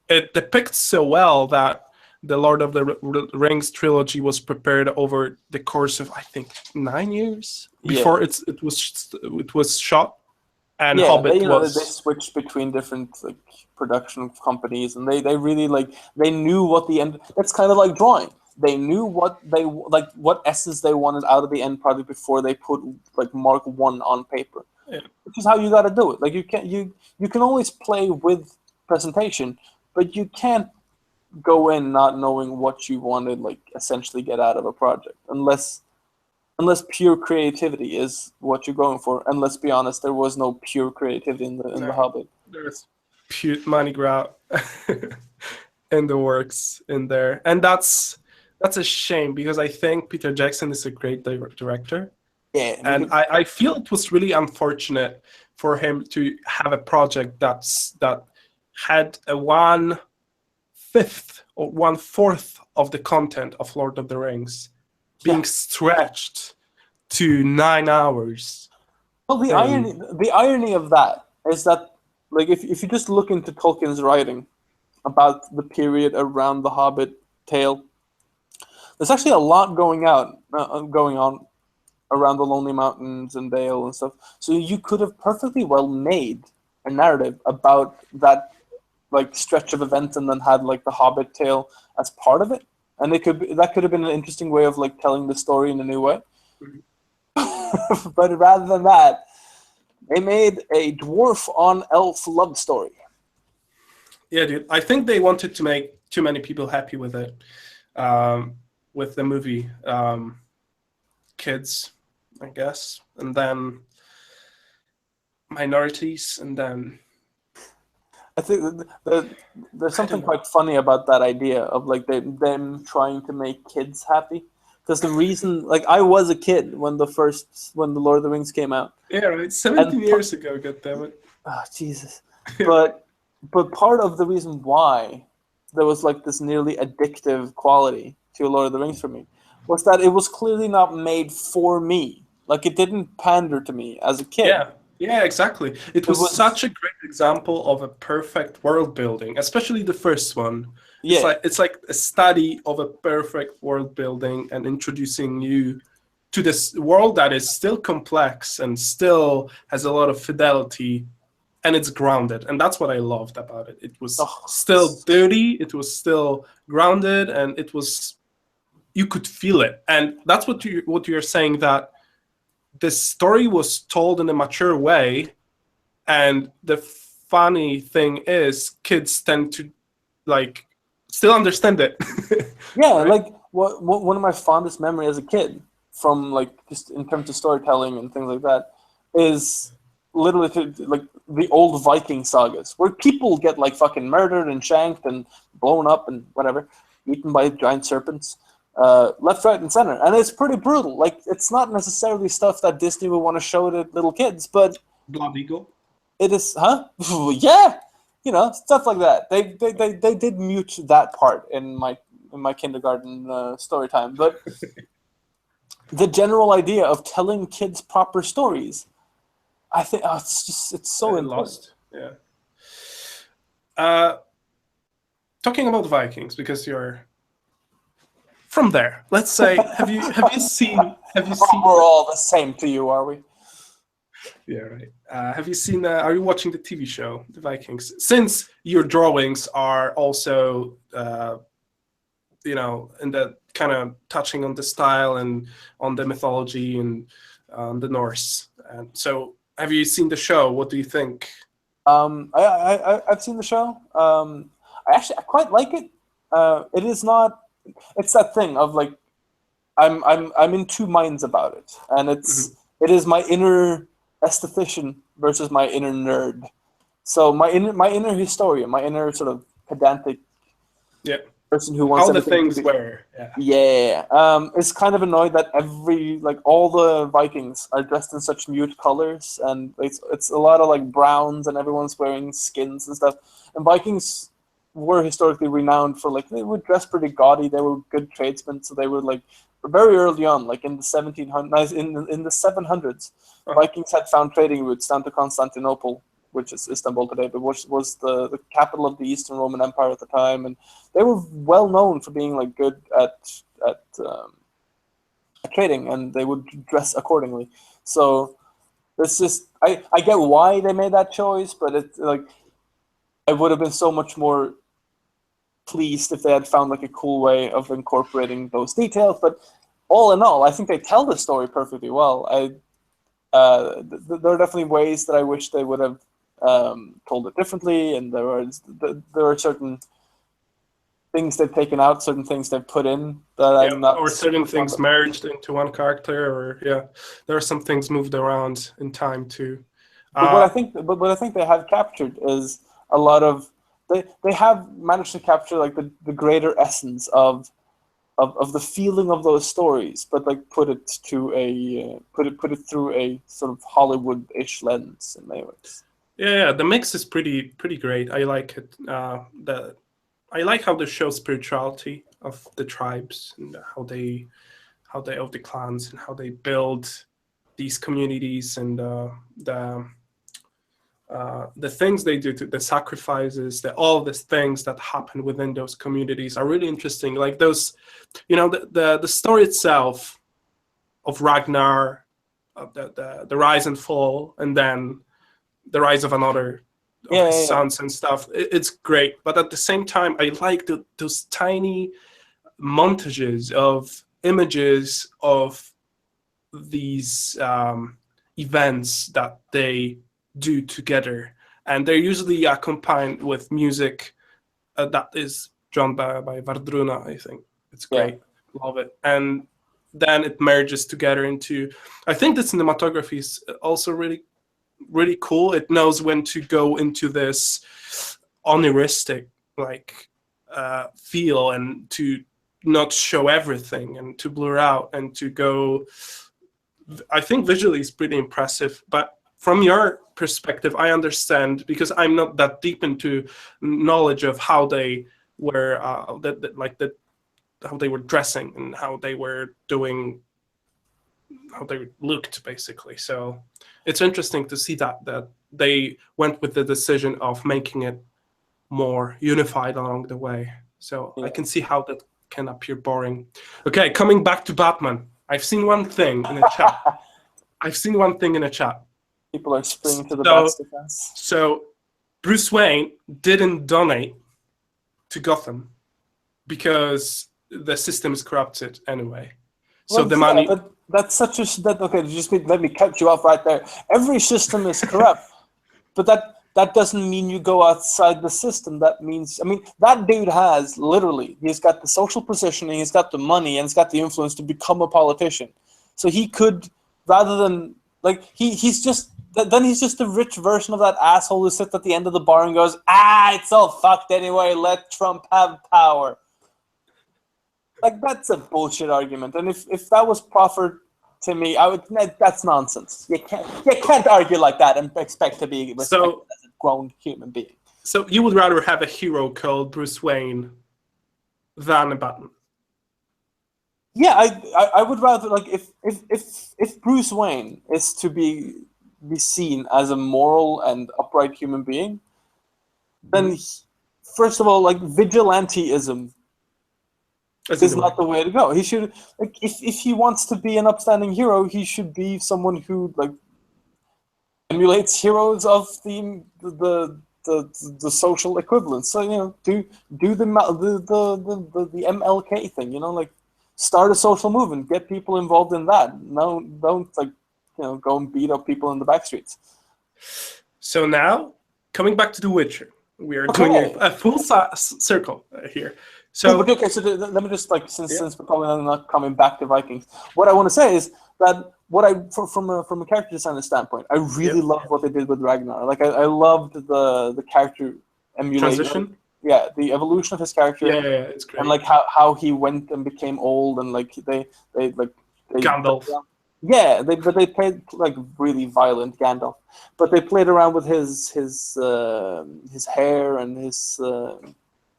it depicts so well that the Lord of the Rings trilogy was prepared over the course of, I think, 9 years before it was shot. And Hobbit was... They switched between different like production companies, and they really they knew what the end. It's kind of like drawing. They knew what essence they wanted out of the end product before they put like Mark 1 on paper. Yeah. Which is how you got to do it. Like you can always play with presentation, but you can't go in not knowing what you want to like essentially get out of a project unless pure creativity is what you're going for. And let's be honest, there was no pure creativity in the Hobbit. There's pure money grab in the works in there, and that's a shame because I think Peter Jackson is a great director. And I feel it was really unfortunate for him to have a project that had a 1/5 or 1/4 of the content of Lord of the Rings being stretched to 9 hours. Well, the irony of that is that, like, if you just look into Tolkien's writing about the period around the Hobbit tale, there's actually a lot going on around the Lonely Mountains and Dale and stuff. So you could have perfectly well made a narrative about that, like, stretch of events, and then had like the Hobbit tale as part of it, and that could have been an interesting way of like telling the story in a new way. But rather than that, they made a dwarf on elf love story. Yeah, dude. I think they wanted to make too many people happy with it, with the movie. Kids, I guess, and then minorities, and then I think there's something quite funny about that idea of like them trying to make kids happy. Because the reason, like, I was a kid when the Lord of the Rings came out. Yeah, right. 17 years ago, goddammit. Oh, Jesus. But part of the reason why there was like this nearly addictive quality to Lord of the Rings for me was that it was clearly not made for me. Like, it didn't pander to me as a kid. Yeah, exactly. It was such a great example of a perfect world building, especially the first one. Yeah. It's like a study of a perfect world building and introducing you to this world that is still complex and still has a lot of fidelity, and it's grounded. And that's what I loved about it. It was still dirty, it was still grounded, and it was, you could feel it. And that's what you're saying, that this story was told in a mature way, and the funny thing is kids tend to like still understand it. Yeah, right? Like one of my fondest memories as a kid, from like just in terms of storytelling and things like that, is literally like the old Viking sagas, where people get like fucking murdered and shanked and blown up and whatever, eaten by giant serpents, left, right, and center, and it's pretty brutal. Like, it's not necessarily stuff that Disney would want to show to little kids, but Blood Eagle. It is, yeah, you know, stuff like that. They did mute that part in my kindergarten story time, but the general idea of telling kids proper stories, I think it's so important. Yeah. Talking about Vikings, because you're from there. Let's say, have you seen? We're all the same to you, are we? Yeah, right. Have you seen? Are you watching the TV show, The Vikings? Since your drawings are also, in the kind of touching on the style and on the mythology and the Norse. And so, have you seen the show? What do you think? I've seen the show. I quite like it. It is not. It's that thing of like, I'm in two minds about it, and it is my inner esthetician versus my inner nerd. So my inner historian, my inner sort of pedantic person who wants all the things were is kind of annoyed that all the Vikings are dressed in such mute colors, and it's a lot of like browns, and everyone's wearing skins and stuff. And Vikings were historically renowned for like, they would dress pretty gaudy. They were good tradesmen, so they would like very early on, like in the 1700s, in the 700s, Vikings had found trading routes down to Constantinople, which is Istanbul today, but which was the capital of the Eastern Roman Empire at the time, and they were well known for being like good at trading, and they would dress accordingly. So it's just, I get why they made that choice, but it's like, I would have been so much more pleased if they had found like a cool way of incorporating those details. But all in all, I think they tell the story perfectly well. There are definitely ways that I wish they would have told it differently, and there are certain things they've taken out, certain things they've put in that I'm not. Or certain things merged into one character, or there are some things moved around in time too. But what I think they have captured is a lot of. They have managed to capture like the greater essence of of the feeling of those stories, but like put it through a sort of Hollywood-ish lens in many ways. Yeah, the mix is pretty great. I like it. I like how they show spirituality of the tribes and how they of the clans and how they build these communities and the things they do, the sacrifices, all these things that happen within those communities are really interesting. Like those, the story itself of Ragnar, of the rise and fall, and then the rise of another of his sons and stuff. It's great, but at the same time, I like those tiny montages of images of these events that they do together, and they're usually accompanied with music that is drawn by Vardruna. I think it's great. Love it. And then it merges together into, I think the cinematography is also really cool. It knows when to go into this oniristic feel and to not show everything and to blur out and to go. I think visually it's pretty impressive, but from your perspective, I understand, because I'm not that deep into knowledge of how they were how they were dressing and how they were doing, how they looked basically. So it's interesting to see that they went with the decision of making it more unified along the way. So I can see how that can appear boring. Okay, coming back to Batman. I've seen one thing in the chat. People are springing to the Bat's defense. So Bruce Wayne didn't donate to Gotham because the system is corrupted anyway. So the money. But that's such a okay. Let me cut you off right there. Every system is corrupt, but that doesn't mean you go outside the system. That means, I mean, that dude has literally, he's got the social positioning, he's got the money, and he's got the influence to become a politician. So he could, rather than he's just a rich version of that asshole who sits at the end of the bar and goes, it's all fucked anyway, let Trump have power. Like, that's a bullshit argument. And if that was proffered to me, that's nonsense. You can't argue like that and expect to be respected as a grown human being. So you would rather have a hero called Bruce Wayne than a Batman? Yeah, I would rather, like, if Bruce Wayne is to be seen as a moral and upright human being, then first of all, like, vigilanteism is not the way to go. He should, like, if he wants to be an upstanding hero, he should be someone who, like, emulates heroes of the social equivalent. So, do the MLK thing, like, start a social movement, get people involved in that. No, don't go and beat up people in the back streets. So now, coming back to The Witcher, we are doing a full circle here. So okay, so let me just, since we're probably not coming back to Vikings, what I want to say is that from a character designer standpoint, I really loved what they did with Ragnar. Like, I loved the character emulation. Transition. Yeah, the evolution of his character. Yeah, it's great. And how he went and became old, and they Gandalf. Yeah, they played really violent Gandalf, but they played around with his hair and his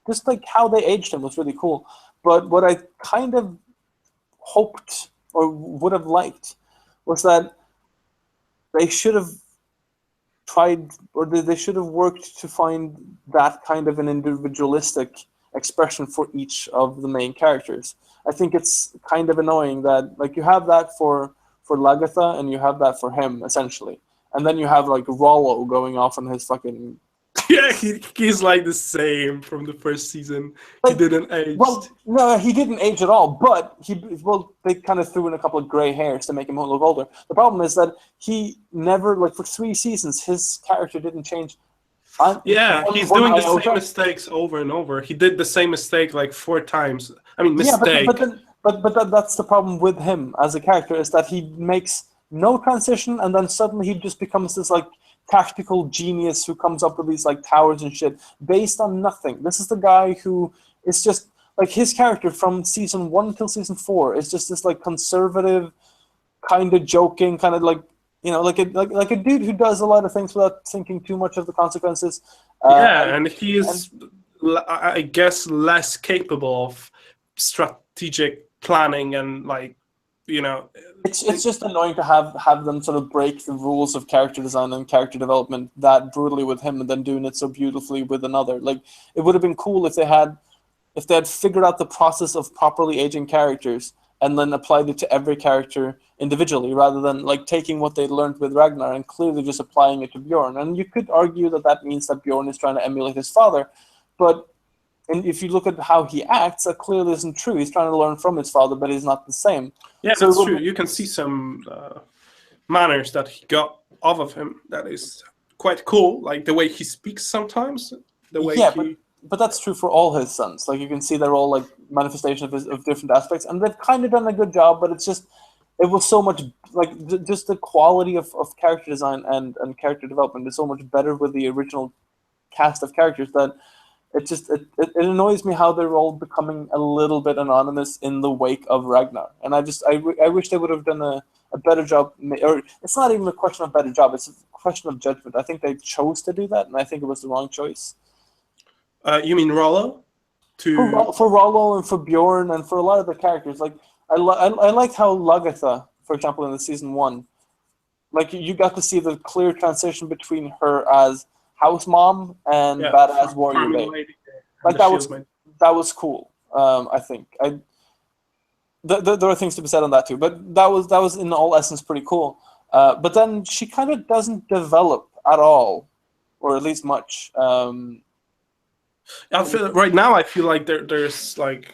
just how they aged him was really cool. But what I kind of hoped or would have liked was that they should have tried, or they should have worked to find that kind of an individualistic expression for each of the main characters. I think it's kind of annoying that you have that for Lagatha and you have that for him essentially, and then you have Rollo going off on his fucking. Yeah, he's the same from the first season. He didn't age. Well, no, he didn't age at all. But they kind of threw in a couple of gray hairs to make him look older. The problem is that he never, for 3 seasons, his character didn't change. He's doing the same mistakes over and over. He did the same mistake 4 times. I mean, mistake. But that's the problem with him as a character, is that he makes no transition, and then suddenly he just becomes this tactical genius who comes up with these towers and shit based on nothing. This is the guy who is just like his character from season 1 till season 4 is just this like conservative, kind of joking, kind of like, you know, like a dude who does a lot of things without thinking too much of the consequences. And he is, I guess, less capable of strategic planning and like, you know. It's just annoying to have them sort of break the rules of character design and character development that brutally with him, and then doing it so beautifully with another. Like, it would have been cool if they had figured out the process of properly aging characters and then applied it to every character individually, rather than like taking what they learned with Ragnar and clearly just applying it to Bjorn. And you could argue that means that Bjorn is trying to emulate his father, but if you look at how he acts, that clearly isn't true. He's trying to learn from his father, but he's not the same. Yeah, so that's true. You can see some manners that he got off of him that is quite cool, like the way he speaks sometimes, the way But that's true for all his sons. Like, you can see they're all like manifestations of different aspects, and they've kind of done a good job. But it was so much like just the quality of character design and character development is so much better with the original cast of characters that it annoys me how they're all becoming a little bit anonymous in the wake of Ragnar. And I wish they would have done a better job. Or it's not even a question of better job; it's a question of judgment. I think they chose to do that, and I think it was the wrong choice. You mean Rollo? For Rollo and for Bjorn and for a lot of the characters, like I liked how Lagertha, for example, in the season 1, like you got to see the clear transition between her as house mom and badass warrior babe. Like that was cool. I think there are things to be said on that too, but that was in all essence pretty cool. But then she kind of doesn't develop at all, or at least much. I feel like there's like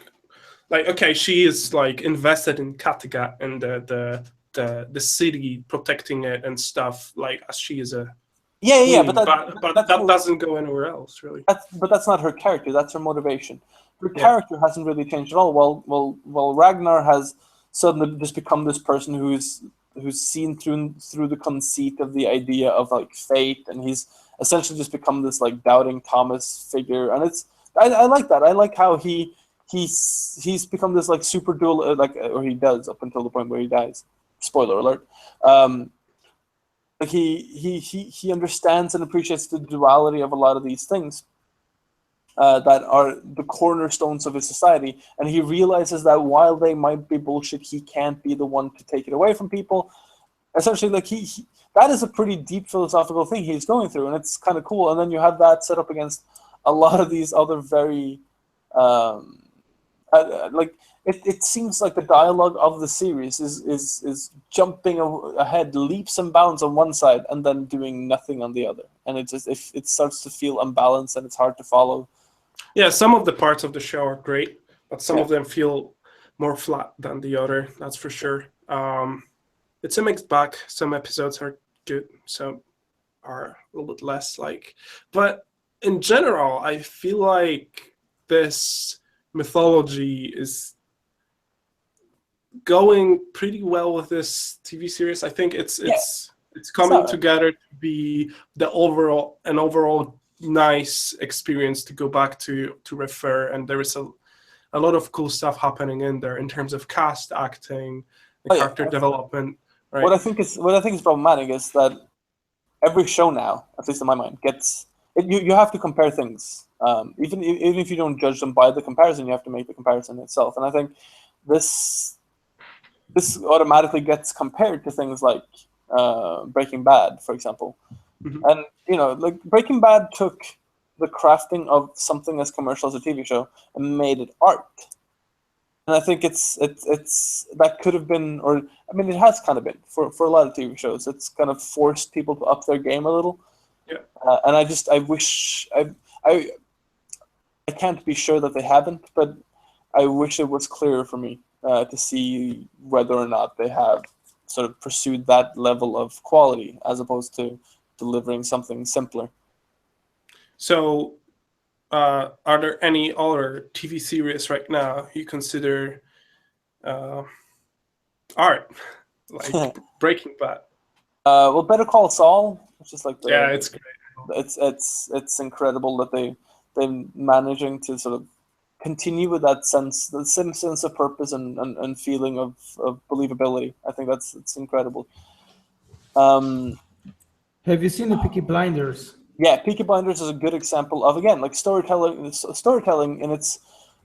okay, she is like invested in Kattegat and the city, protecting it and stuff, like as she is a but that doesn't go anywhere else really. But that's not her character. That's her motivation. Her character hasn't really changed at all. Well, Ragnar has suddenly just become this person who's seen through the conceit of the idea of like fate, and he's essentially just become this like doubting Thomas figure. And I like that. I like how he's become this like super dual, or he does up until the point where he dies. Spoiler alert. Like he understands and appreciates the duality of a lot of these things that are the cornerstones of his society, and he realizes that while they might be bullshit, he can't be the one to take it away from people. Essentially, like he that is a pretty deep philosophical thing he's going through, and it's kind of cool. And then you have that set up against a lot of these other very like it seems like the dialogue of the series is jumping ahead leaps and bounds on one side and then doing nothing on the other, and it starts to feel unbalanced and it's hard to follow. Yeah, some of the parts of the show are great, but some of them feel more flat than the other. That's for sure. It's a mixed bag. Some episodes are good, some are a little bit less. But in general, I feel like this mythology is going pretty well with this TV series. I think it's coming together to be an overall nice experience to go back to refer, and there is a lot of cool stuff happening in there in terms of cast, acting, character development. Right. What I think is problematic is that every show now, at least in my mind, you have to compare things. Even if you don't judge them by the comparison, you have to make the comparison itself. And I think this automatically gets compared to things like Breaking Bad, for example. Mm-hmm. And like Breaking Bad took the crafting of something as commercial as a TV show and made it art. And I think it's that could have been, or I mean, it has kind of been for a lot of TV shows. It's kind of forced people to up their game a little. Yeah. And I wish I can't be sure that they haven't, but I wish it was clearer for me to see whether or not they have sort of pursued that level of quality as opposed to delivering something simpler. So, are there any other TV series right now you consider art, like Breaking Bad? Well, Better Call Saul, which is like it's great. It's incredible that they're managing to sort of continue with that sense, the same sense of purpose and feeling of believability. I think it's incredible. Have you seen the Peaky Blinders? Yeah, Peaky Blinders is a good example of, again, like storytelling in its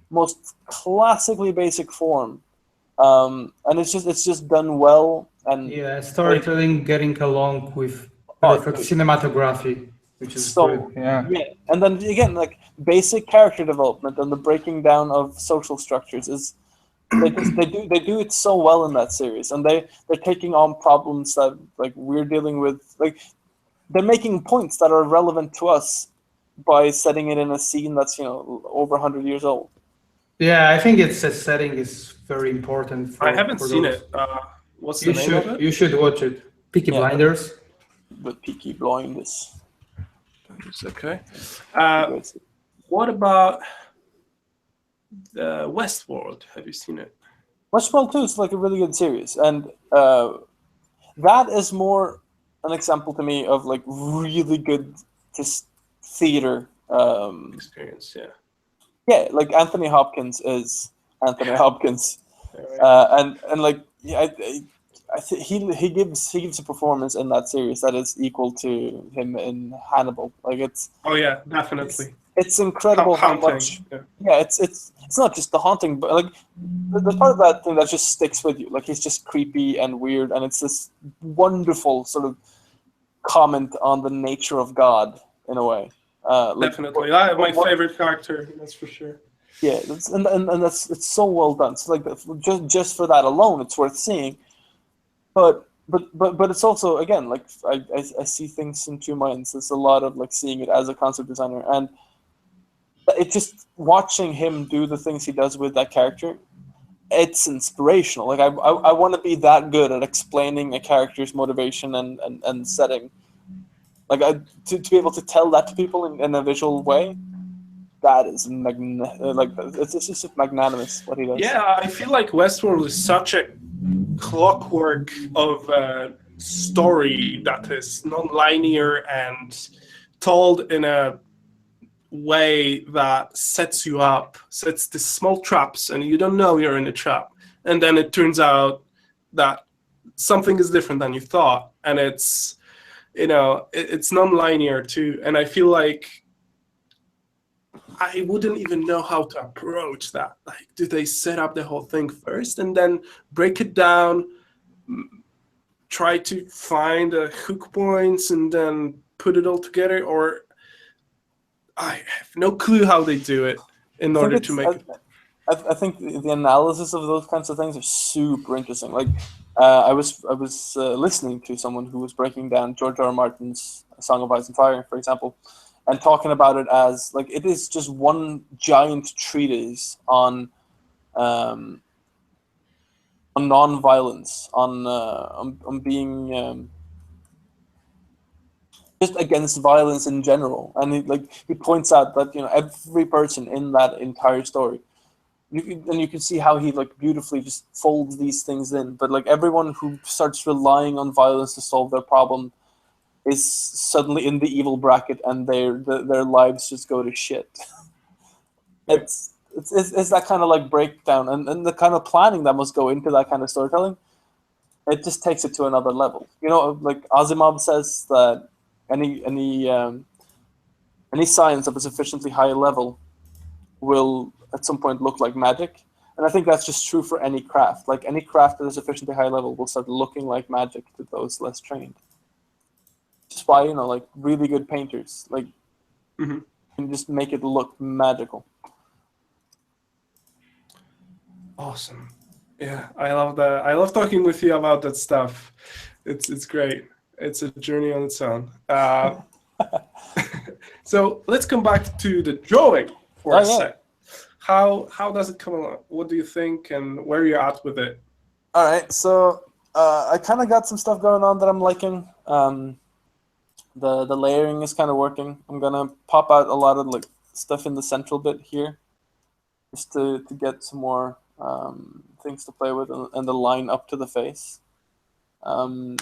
most classically basic form, and it's just done well. And Yeah, storytelling getting along with Oh, perfect dude. cinematography, which is good. Yeah. And then again, like basic character development and the breaking down of social structures is they do it so well in that series, and they're taking on problems that like we're dealing with, like they're making points that are relevant to us by setting it in a scene that's over 100 years old. Yeah, I think its setting is very important. I haven't seen those. it. What's the name of it? You should watch it. Peaky Blinders. But Peaky Blinders. Okay. What about Westworld? Have you seen it? Westworld 2 is like a really good series, and that is more an example to me of like really good just theater Experience, yeah. Yeah, like Anthony Hopkins is Anthony Hopkins, and like he gives a performance in that series that is equal to him in Hannibal. Like it's definitely. It's incredible how much. Yeah, it's not just the haunting, but like there's part of that thing that just sticks with you. Like he's just creepy and weird, and it's this wonderful sort of comment on the nature of God in a way. Definitely, my favorite character. That's for sure. Yeah, and it's so well done. So like just for that alone, it's worth seeing. But it's also, again, like I see things in two minds. There's a lot of like seeing it as a concept designer, and it's just watching him do the things he does with that character. It's inspirational. Like I want to be that good at explaining a character's motivation and setting. Like to be able to tell that to people in a visual way, that is it's just magnanimous what he does. Yeah, I feel like Westworld is such a clockwork of a story that is non-linear and told in a way that sets you up, sets the small traps, and you don't know you're in a trap. And then it turns out that something is different than you thought, and it's it's non-linear too. And I feel like I wouldn't even know how to approach that. Like, do they set up the whole thing first and then break it down, try to find the hook points and then put it all together? Or I have no clue how they do it in order to make it. I think the analysis of those kinds of things are super interesting. Like, I was listening to someone who was breaking down George R. R. Martin's Song of Ice and Fire, for example, and talking about it as like it is just one giant treatise on non-violence, on being just against violence in general. And he points out that every person in that entire story, you can see how he like beautifully just folds these things in. But like everyone who starts relying on violence to solve their problem is suddenly in the evil bracket, and their lives just go to shit. It's that kind of like breakdown and the kind of planning that must go into that kind of storytelling. It just takes it to another level. Like Asimov says that any science of a sufficiently high level will at some point look like magic. And I think that's just true for any craft. Like any craft at a sufficiently high level will start looking like magic to those less trained. That's why, like really good painters, like can just make it look magical. Awesome. Yeah, I love that. I love talking with you about that stuff. It's great. It's a journey on its own. So let's come back to the drawing for a sec. How does it come along? What do you think, and where you're at with it? All right, so I kind of got some stuff going on that I'm liking. The layering is kind of working. I'm gonna pop out a lot of like stuff in the central bit here, just to get some more things to play with, and the line up to the face. And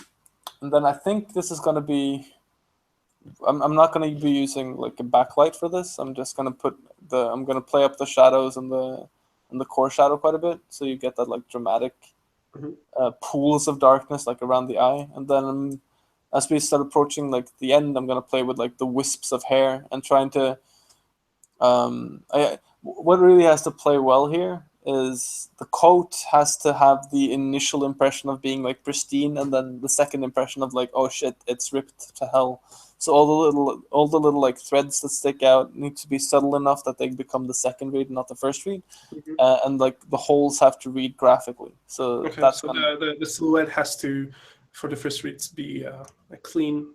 then I think this is gonna be I'm not going to be using like a backlight for this. I'm just going to I'm going to play up the shadows and the core shadow quite a bit, so you get that like dramatic pools of darkness like around the eye. And then as we start approaching like the end, I'm going to play with like the wisps of hair and trying to what really has to play well here is the coat has to have the initial impression of being like pristine, and then the second impression of like, oh shit, it's ripped to hell. So all the little like threads that stick out need to be subtle enough that they become the second read, not the first read, and like the holes have to read graphically. So Okay, that's so the silhouette has to, for the first reads, be a clean.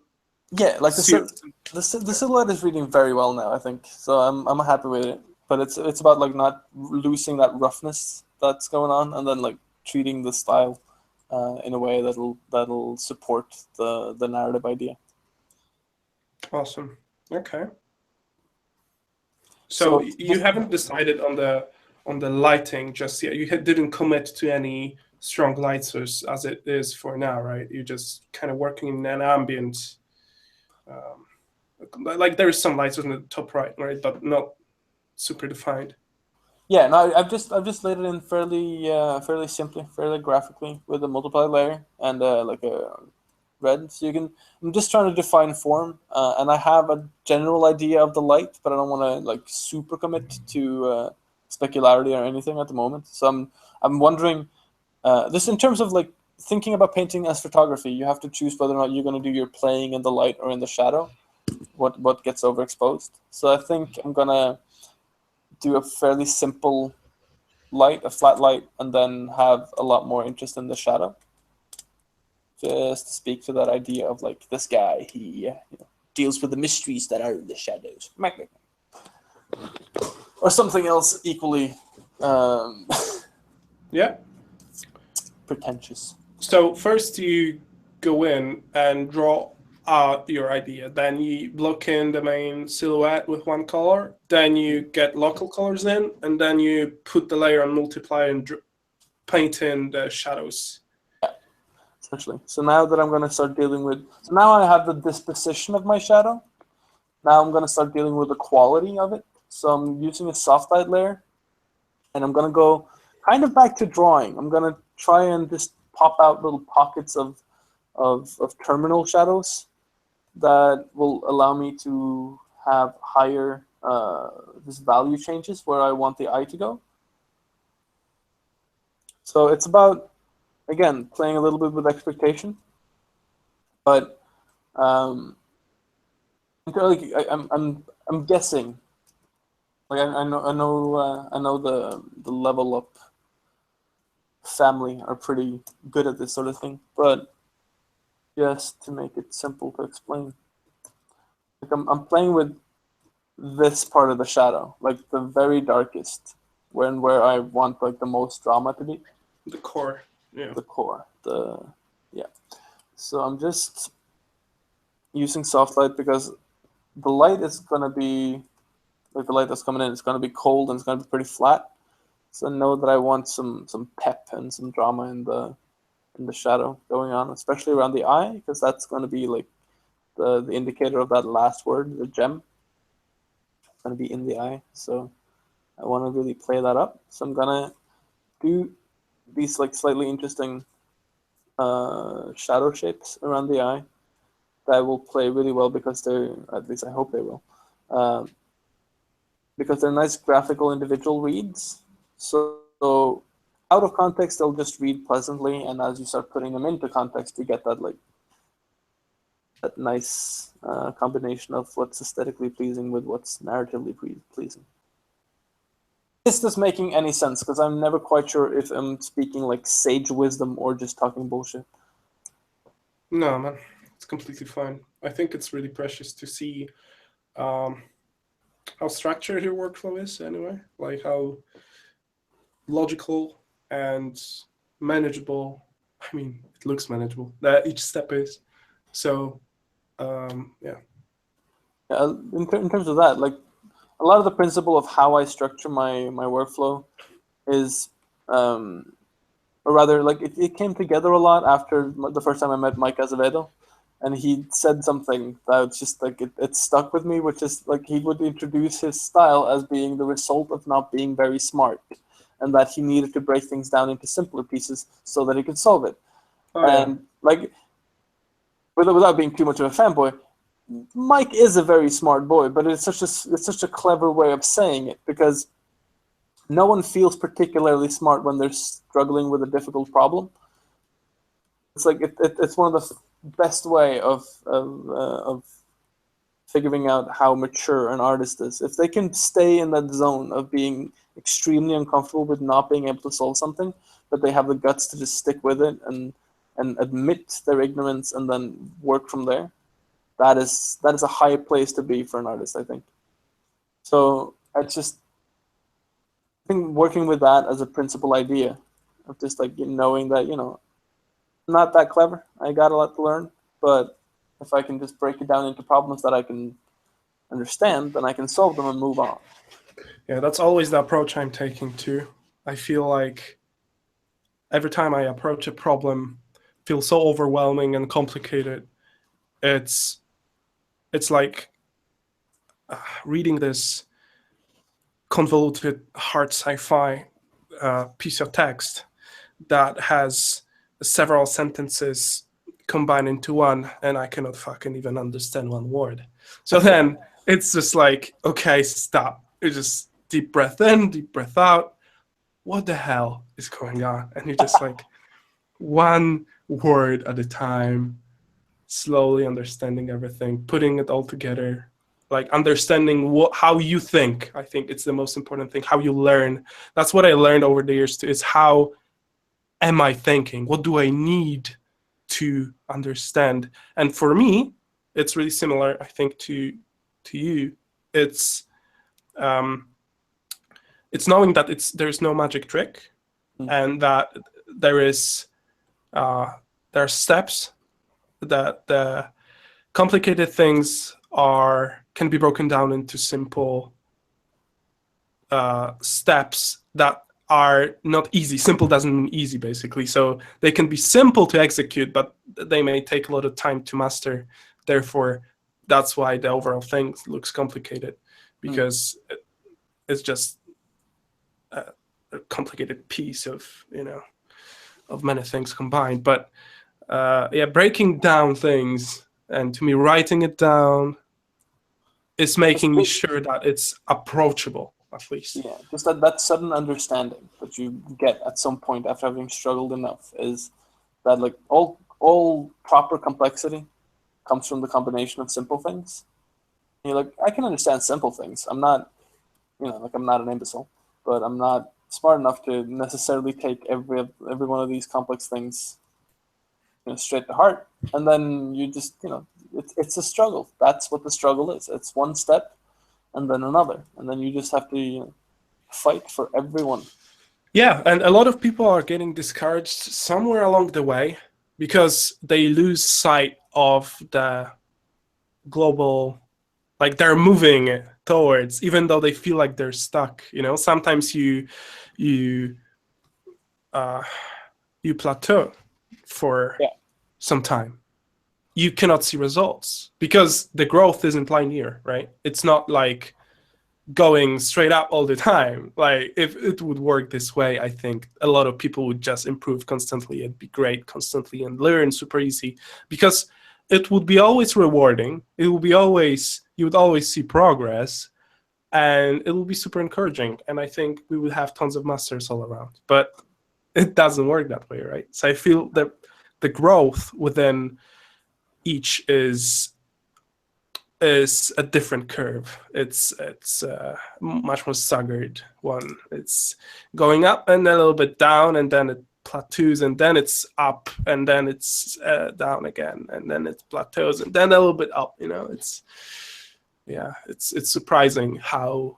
Yeah, like suit. the silhouette is reading very well now, I think. So I'm happy with it. But it's about like not losing that roughness that's going on, and then like treating the style in a way that'll support the narrative idea. Awesome. Okay. So you haven't decided on the lighting just yet. You didn't commit to any strong light source as it is for now, right? You're just kind of working in an ambient. Like there is some light source in the top right, but not super defined. Yeah, no, I've just laid it in fairly simply, fairly graphically with a multiply layer and like a red. So I'm just trying to define form, and I have a general idea of the light, but I don't want to like super commit to specularity or anything at the moment. So I'm wondering, this in terms of like thinking about painting as photography, you have to choose whether or not you're going to do your playing in the light or in the shadow. What gets overexposed. So I think I'm gonna do a fairly simple light, a flat light, and then have a lot more interest in the shadow. Just to speak to that idea of like this guy, he deals with the mysteries that are in the shadows, or something else equally Yeah. pretentious. So first you go in and draw out your idea. Then you block in the main silhouette with one color. Then you get local colors in, and then you put the layer on multiply and paint in the shadows. Yeah, essentially. So now that I'm going to start dealing with, so now I have the disposition of my shadow. Now I'm going to start dealing with the quality of it. So I'm using a soft light layer, and I'm going to go kind of back to drawing. I'm going to try and just pop out little pockets of terminal shadows that will allow me to have higher this value changes where I want the eye to go. So it's about, again, playing a little bit with expectation, but I'm guessing. Like I know the level up family are pretty good at this sort of thing, but just to make it simple to explain, like I'm playing with this part of the shadow, like the very darkest, where I want like the most drama to be. The core, yeah. The core, yeah. So I'm just using soft light because the light is gonna be like the light that's coming in. It's gonna be cold and it's gonna be pretty flat. So I know that I want some pep and some drama in the shadow going on, especially around the eye, because that's going to be like the indicator of that last word, the gem. It's going to be in the eye, so I want to really play that up. So I'm going to do these like slightly interesting shadow shapes around the eye that will play really well because they're, at least I hope they will, because they're nice graphical individual reads. So out of context, they'll just read pleasantly, and as you start putting them into context, you get that like that nice combination of what's aesthetically pleasing with what's narratively pleasing. Is this making any sense? Because I'm never quite sure if I'm speaking like sage wisdom or just talking bullshit. No, man, it's completely fine. I think it's really precious to see how structured your workflow is anyway, like how logical and manageable. I mean, it looks manageable that each step is. So, yeah. In terms of that, like a lot of the principle of how I structure my workflow is, or rather, like it came together a lot after the first time I met Mike Azevedo, and he said something that was just like it stuck with me, which is like he would introduce his style as being the result of not being very smart, and that he needed to break things down into simpler pieces so that he could solve it. And like, without being too much of a fanboy, Mike is a very smart boy, but it's such a clever way of saying it, because no one feels particularly smart when they're struggling with a difficult problem. It's like it's one of the best way of figuring out how mature an artist is. If they can stay in that zone of being extremely uncomfortable with not being able to solve something, but they have the guts to just stick with it and admit their ignorance and then work from there, that is a high place to be for an artist, I think. So I think working with that as a principal idea of just like knowing that, I'm not that clever, I got a lot to learn, but if I can just break it down into problems that I can understand, then I can solve them and move on. Yeah, that's always the approach I'm taking too. I feel like every time I approach a problem, feels so overwhelming and complicated. It's like reading this convoluted hard sci-fi piece of text that has several sentences combined into one, and I cannot fucking even understand one word. So then it's just like, okay, stop. It's just deep breath in, deep breath out. What the hell is going on? And you just like one word at a time, slowly understanding everything, putting it all together, like understanding how you think. I think it's the most important thing, how you learn. That's what I learned over the years too, is how am I thinking? What do I need to understand? And for me, it's really similar, I think, to you. It's knowing that there's no magic trick, and that there are steps, that the complicated things can be broken down into simple steps that are not easy. Simple doesn't mean easy, basically. So they can be simple to execute, but they may take a lot of time to master. Therefore, that's why the overall thing looks complicated, because it's just a complicated piece of many things combined. But breaking down things, and to me, writing it down is making me sure that it's approachable, at least. Yeah, just that sudden understanding that you get at some point after having struggled enough, is that like all proper complexity comes from the combination of simple things. And you're like, I can understand simple things. I'm not, I'm not an imbecile, but I'm not smart enough to necessarily take every one of these complex things straight to heart. And then you just, it's a struggle. That's what the struggle is. It's one step and then another, and then you just have to fight for everyone. Yeah, and a lot of people are getting discouraged somewhere along the way because they lose sight of the global, like they're moving towards, even though they feel like they're stuck. Sometimes you plateau for some time. You cannot see results because the growth isn't linear, right? It's not like going straight up all the time. Like if it would work this way, I think a lot of people would just improve constantly and be great constantly and learn super easy, because it would be always rewarding. It will be you would always see progress, and it will be super encouraging. And I think we would have tons of masters all around, but it doesn't work that way, right? So I feel that the growth within each is a different curve. It's much more staggered one. It's going up and a little bit down, and then it plateaus, and then it's up, and then it's down again, and then it plateaus, and then a little bit up. It's surprising how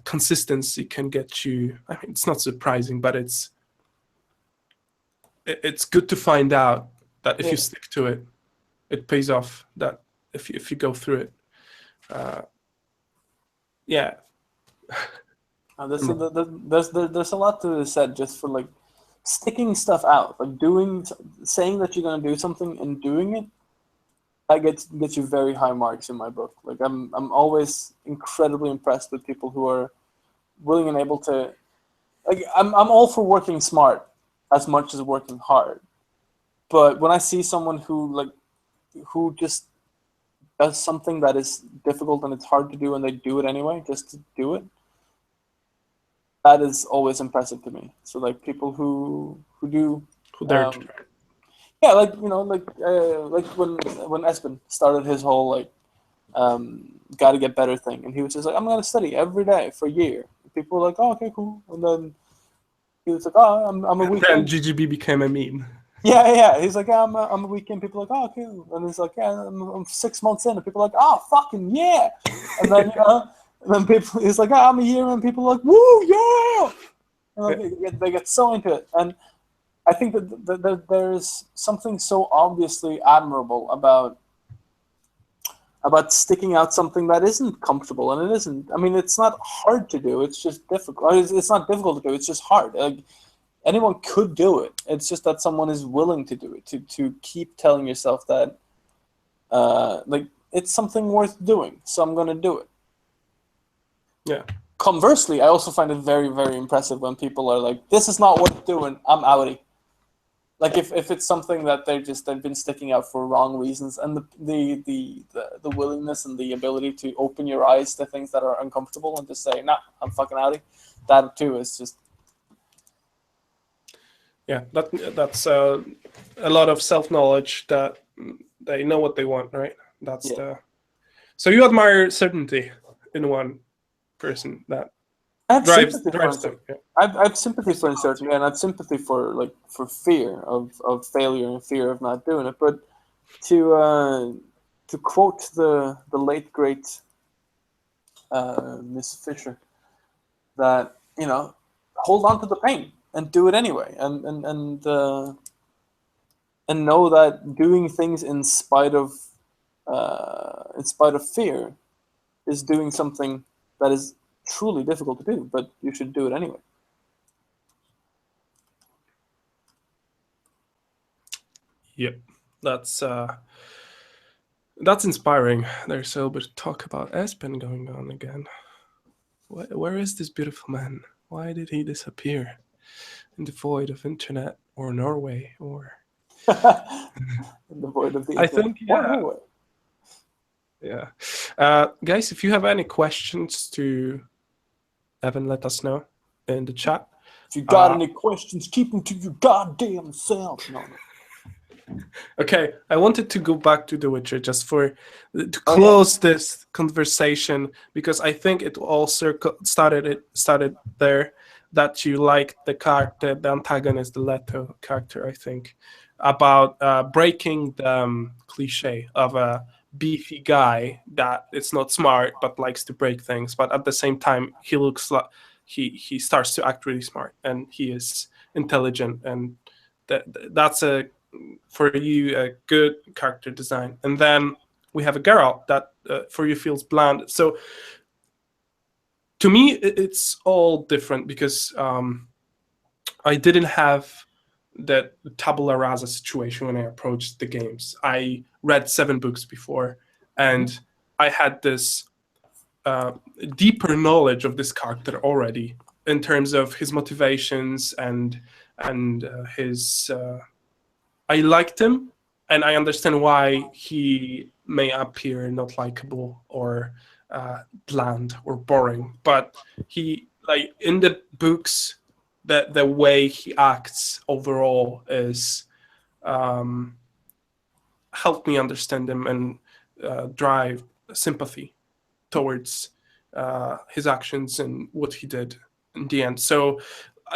consistency can get you. I mean, it's not surprising, but it's good to find out that if you stick to it, it pays off. That if you go through it, There's a lot to be said just for like sticking stuff out, like saying that you're gonna do something and doing it. that gets you very high marks in my book. Like I'm always incredibly impressed with people who are willing and able to. Like I'm all for working smart as much as working hard, but when I see someone who just does something that is difficult and it's hard to do and they do it anyway just to do it, that is always impressive to me. So like people who do dare to try. yeah, like like when Espen started his whole like gotta get better thing, and he was just like, I'm gonna study every day for a year. People were like, oh, okay, cool. And then he was like, oh, I'm a And then weekend. GGB became a meme. Yeah. He's like, yeah, I'm a weekend. People are like, oh, okay. And he's like, yeah, I'm 6 months in, and people are like, oh, fucking yeah. And then and then people, he's like, oh, I'm a year, and people are like, woo, yeah. And like, they get so into it, and I think that there's something so obviously admirable about sticking out something that isn't comfortable, and it isn't. I mean, it's not hard to do. It's just difficult. It's not difficult to do. It's just hard. Like anyone could do it. It's just that someone is willing to do it. To keep telling yourself that, like it's something worth doing. So I'm gonna do it. Yeah. Conversely, I also find it very, very impressive when people are like, "This is not worth doing. I'm outie." Like if it's something that they've been sticking out for wrong reasons, and the willingness and the ability to open your eyes to things that are uncomfortable and just say, nah, I'm fucking outie, that too is just that's a lot of self-knowledge that they know what they want, right? That's so you admire certainty in one person that I have drives sympathy them. Yeah. I have sympathy for uncertainty, and I have sympathy for fear of failure and fear of not doing it. But to quote the late great Miss Fisher, that hold on to the pain and do it anyway, and know that doing things in spite of fear is doing something that is truly difficult to do, but you should do it anyway. Yep, that's inspiring. There's a little bit of talk about Espen going on again. Where is this beautiful man? Why did he disappear in the void of internet or Norway or in the void of the I think Norway. Yeah. Guys, if you have any questions to Evan, let us know in the chat. If you got any questions, keep them to your goddamn self. No. Okay, I wanted to go back to The Witcher just to close this conversation, because I think it all started there, that you liked the antagonist, the Leto character, I think, about breaking the cliche of a beefy guy that it's not smart but likes to break things, but at the same time he looks like he starts to act really smart and he is intelligent, and that's for you a good character design. And then we have a Geralt that for you feels bland. So to me it's all different, because I didn't have that tabula rasa situation when I approached the games. I read 7 books before, and I had this deeper knowledge of this character already in terms of his motivations and his. I liked him, and I understand why he may appear not likable or bland or boring. But he, like in the books, the way he acts overall is helped me understand him and drive sympathy towards his actions and what he did in the end. So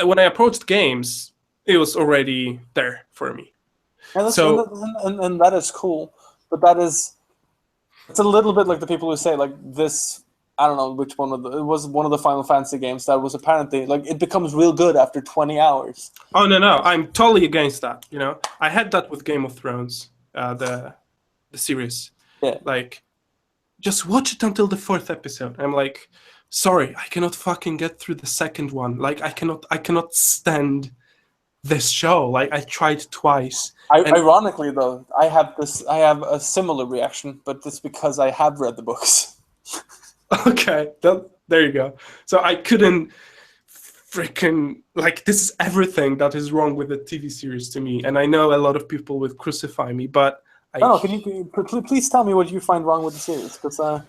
when I approached games, it was already there for me. And that is cool, but it's a little bit like the people who say like this. I don't know which one it was one of the Final Fantasy games that was apparently like it becomes real good after 20 hours. Oh no, I'm totally against that. I had that with Game of Thrones, the series. Yeah. Like, just watch it until the 4th episode. I'm like, sorry, I cannot fucking get through the 2nd one. Like, I cannot stand this show. Like I tried twice. Ironically, though, I have a similar reaction, but it's because I have read the books. Okay, there you go. So I couldn't freaking like this is everything that is wrong with the TV series to me, and I know a lot of people would crucify me, but Can you please tell me what you find wrong with the series? Because I'd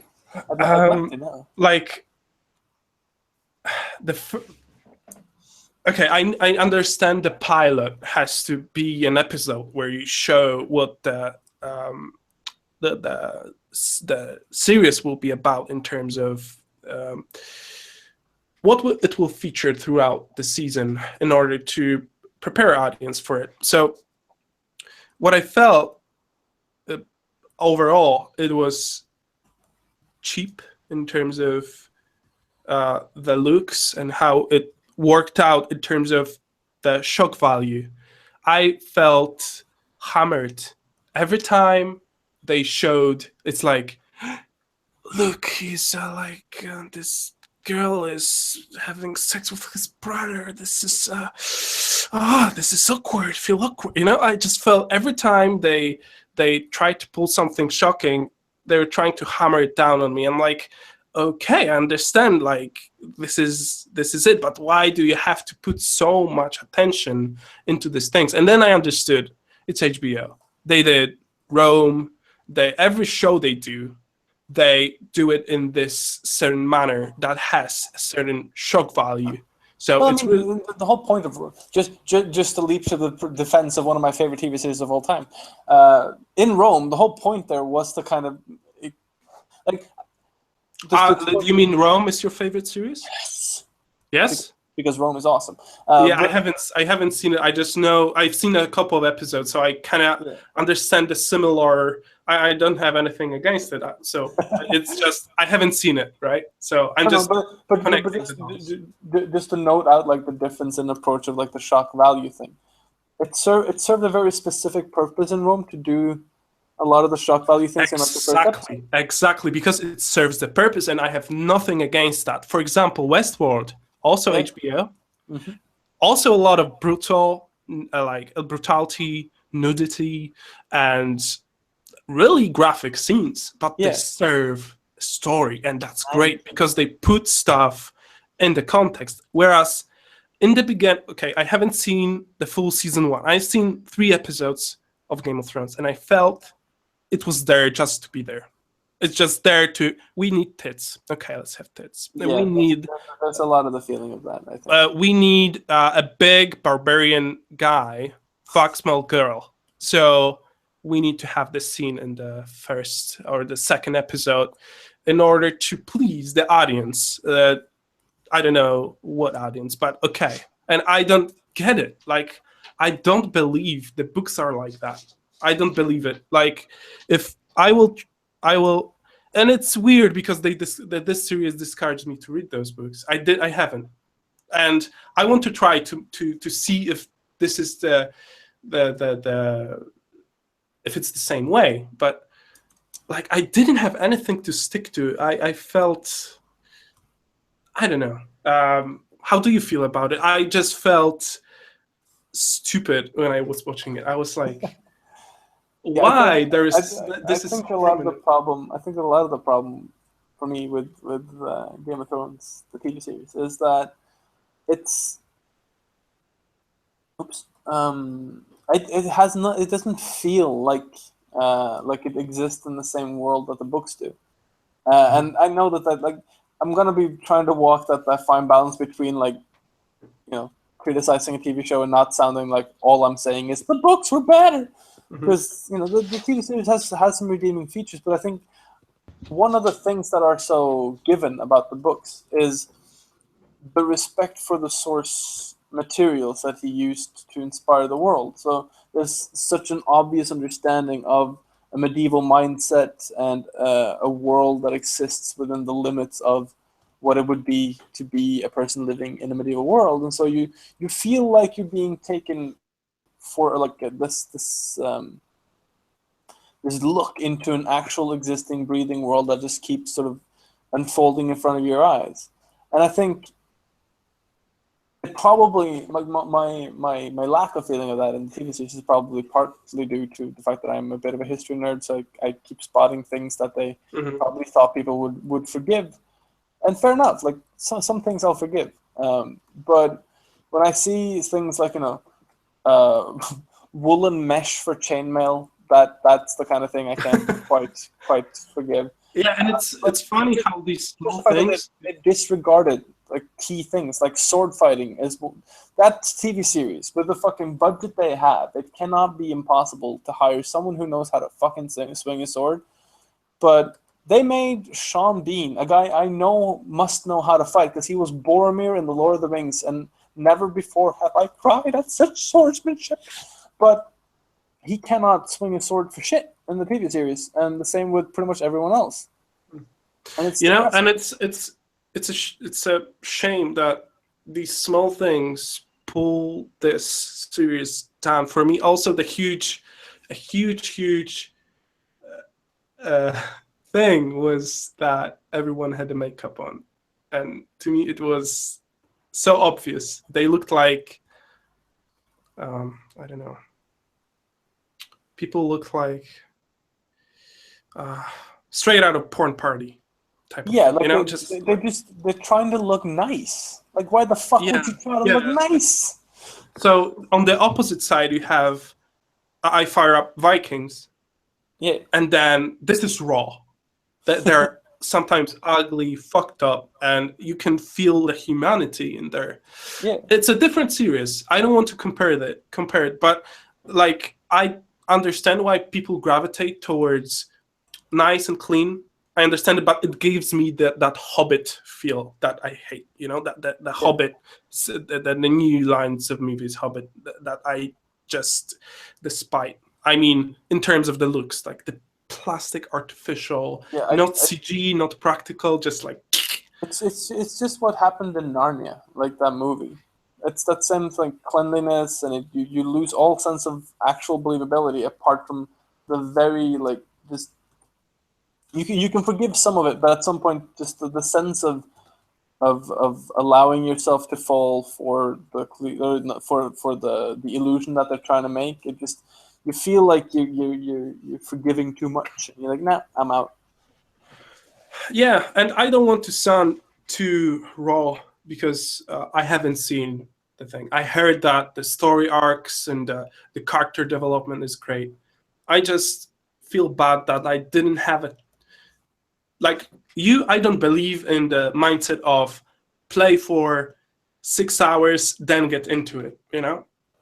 like to know. Like okay, I understand the pilot has to be an episode where you show what the series will be about in terms of what it will feature throughout the season in order to prepare audience for it. So what I felt overall, it was cheap in terms of the looks and how it worked out in terms of the shock value. I felt hammered every time they showed. It's like, look, he's this girl is having sex with his brother. This is awkward. Feel awkward. You know, I just felt every time they tried to pull something shocking, they were trying to hammer it down on me. I'm like, okay, I understand, like this is it, but why do you have to put so much attention into these things? And then I understood it's HBO. They did Rome. Every show they do it in this certain manner that has a certain shock value. So it's really the whole point of just to leap to the defense of one of my favorite TV series of all time. In Rome, the whole point there was to kind of like. You mean Rome is your favorite series? Yes. Yes. Because Rome is awesome. I haven't seen it. I just know I've seen a couple of episodes, so I kind of understand the similar. I don't have anything against it, so it's just I haven't seen it, right? So I'm just just to note out like the difference in approach of like the shock value thing. It served a very specific purpose in Rome to do a lot of the shock value things. Exactly, because it serves the purpose, and I have nothing against that. For example, Westworld, also HBO, also a lot of brutality, nudity, and really graphic scenes, but they serve a story, and that's great because they put stuff in the context. Whereas in the beginning, okay, I haven't seen the full season 1. I've seen 3 episodes of Game of Thrones, and I felt it was there just to be there. It's just there we need tits. Okay, let's have tits. Yeah, that's a lot of the feeling of that, I think. We need a big barbarian guy fuck small girl. So we need to have this scene in the first or the second episode in order to please the audience. I don't know what audience, but okay. And I don't get it. Like, I don't believe the books are like that. I don't believe it. Like, if I will, and it's weird because this series discouraged me to read those books. I haven't, and I want to try to see if this is the if it's the same way. But like, I didn't have anything to stick to. I felt, I don't know. How do you feel about it? I just felt stupid when I was watching it. I was like. Why there is this? I think a lot of the problem. I think a lot of the problem for me with Game of Thrones, the TV series, is that it's it doesn't feel like it exists in the same world that the books do, and I know that like I'm gonna be trying to walk that fine balance between like criticizing a TV show and not sounding like all I'm saying is the books were better. Because the TV series has some redeeming features, but I think one of the things that are so given about the books is the respect for the source materials that he used to inspire the world. So there's such an obvious understanding of a medieval mindset and a world that exists within the limits of what it would be to be a person living in a medieval world, and so you feel like you're being taken for like this look into an actual existing breathing world that just keeps sort of unfolding in front of your eyes. And I think probably my lack of feeling of that in the TV series is probably partly due to the fact that I'm a bit of a history nerd, so I keep spotting things that they probably thought people would forgive, and fair enough. Like some things I'll forgive, but when I see things like woolen mesh for chainmail, that's the kind of thing I can't quite forgive. Yeah, and it's funny how these small The fact that things. they disregarded like key things like sword fighting is that TV series with the fucking budget they have. It cannot be impossible to hire someone who knows how to fucking swing a sword. But they made Sean Bean, a guy I know must know how to fight because he was Boromir in the Lord of the Rings, and never before have I cried at such swordsmanship. But he cannot swing a sword for shit in the TV series, and the same with pretty much everyone else. And it's And it's a shame that these small things pull this series down. For me, also a huge thing was that everyone had the makeup on, and to me it was so obvious. They looked like I don't know. People look like straight out of porn party type of thing, like they're trying to look nice. Like, why the fuck would you try to look nice? So on the opposite side, you have I fire up Vikings, and then this is Raw. They're sometimes ugly, fucked up, and you can feel the humanity in there. Yeah, it's a different series. I don't want to compare it, but like I understand why people gravitate towards nice and clean. I understand it, but it gives me that Hobbit feel that I hate. The Hobbit, the new lines of movies, Hobbit, that I just despite. I mean, in terms of the looks, like the plastic, artificial, not CG, not practical, just like. It's just what happened in Narnia, like that movie. It's that same like cleanliness, and you lose all sense of actual believability apart from the very like this. You can forgive some of it, but at some point, just the sense of allowing yourself to fall for the illusion that they're trying to make. It just you feel like you're forgiving too much. And you're like, nah, I'm out. Yeah, and I don't want to sound too raw because I haven't seen the thing. I heard that the story arcs and the character development is great. I just feel bad that I didn't have it. Like you, I don't believe in the mindset of play for 6 hours, then get into it.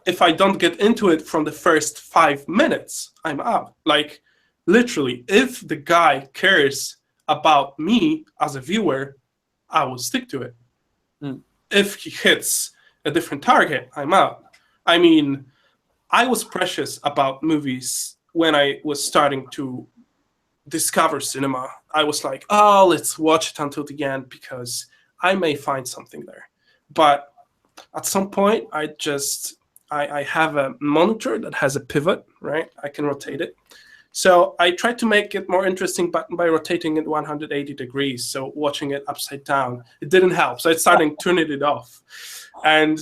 If I don't get into it from the first 5 minutes, I'm out. Like literally, if the guy cares about me as a viewer, I will stick to it. If he hits a different target, I'm out. I mean, I was precious about movies when I was starting to discover cinema. I was like, oh, let's watch it until the end because I may find something there. But at some point, I have a monitor that has a pivot, right? I can rotate it. So I tried to make it more interesting by rotating it 180 degrees. So watching it upside down, it didn't help. So I started turning it off. And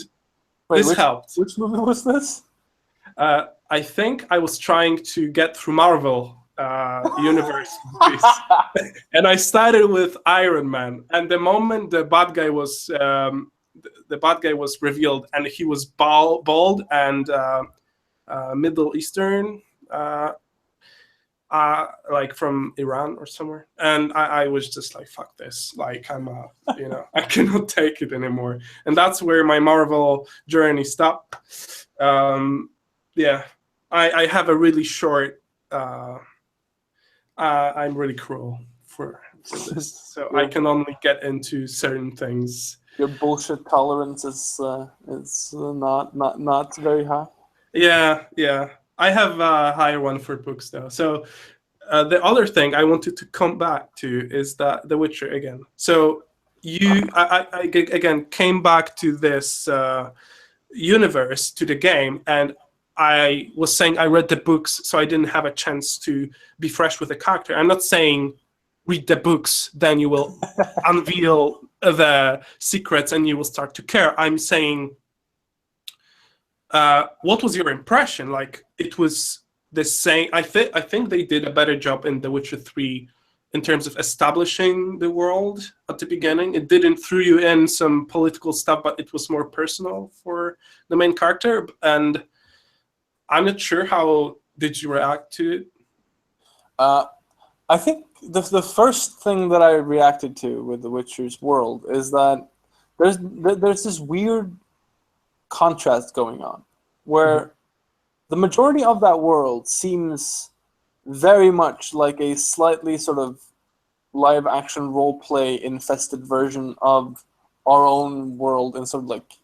this helped. Which movie was this? I think I was trying to get through Marvel universe movies. And I started with Iron Man. And the moment the bad guy was revealed, and he was bald and Middle Eastern, like from Iran or somewhere, and I was just like, fuck this, like I'm out, I cannot take it anymore. And that's where my Marvel journey stopped. I have a really short I'm really cruel for this, so I can only get into certain things. Your bullshit tolerance is not very high. Yeah. I have a higher one for books, though. So the other thing I wanted to come back to is that The Witcher again. So I again came back to this universe, to the game, and I was saying I read the books, so I didn't have a chance to be fresh with the character. I'm not saying read the books, then you will unveil the secrets and you will start to care. I'm saying, what was your impression? Like, it was the same. I think they did a better job in The Witcher 3 in terms of establishing the world at the beginning. It didn't throw you in some political stuff, but it was more personal for the main character. And I'm not sure, how did you react to it? I think the first thing that I reacted to with The Witcher's world is that there's this weird contrast going on, where the majority of that world seems very much like a slightly sort of live action role play infested version of our own world in sort of like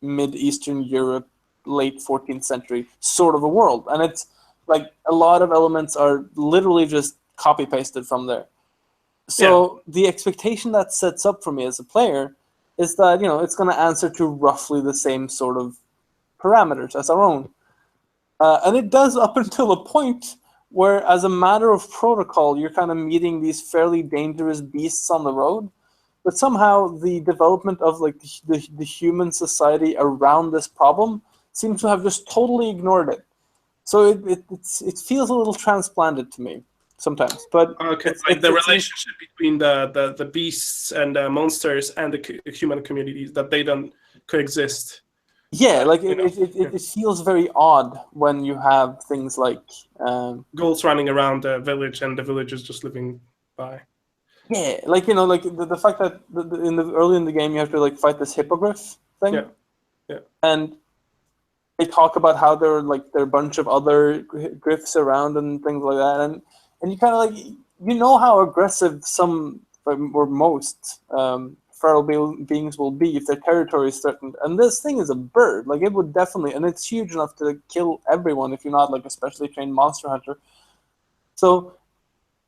mid-Eastern Europe, late 14th century sort of a world. And it's like a lot of elements are literally just copy pasted from there. So the expectation that sets up for me as a player is that, you know, it's going to answer to roughly the same sort of parameters as our own. And it does up until a point where, as a matter of protocol, you're kind of meeting these fairly dangerous beasts on the road. But somehow the development of like the human society around this problem seems to have just totally ignored it. So it feels a little transplanted to me sometimes. But okay, like the relationship between the beasts and the monsters and the human communities, that they don't coexist. Yeah, like it feels very odd when you have things like ghouls running around the village and the villagers just living by. Yeah, like, you know, like the fact that early in the game you have to like fight this hippogriff thing. Yeah. And they talk about how there are a bunch of other griffs around and things like that, and you kind of like, you know how aggressive some or most feral beings will be if their territory is threatened. And this thing is a bird. Like, it would definitely, and it's huge enough to kill everyone if you're not like a specially trained monster hunter. So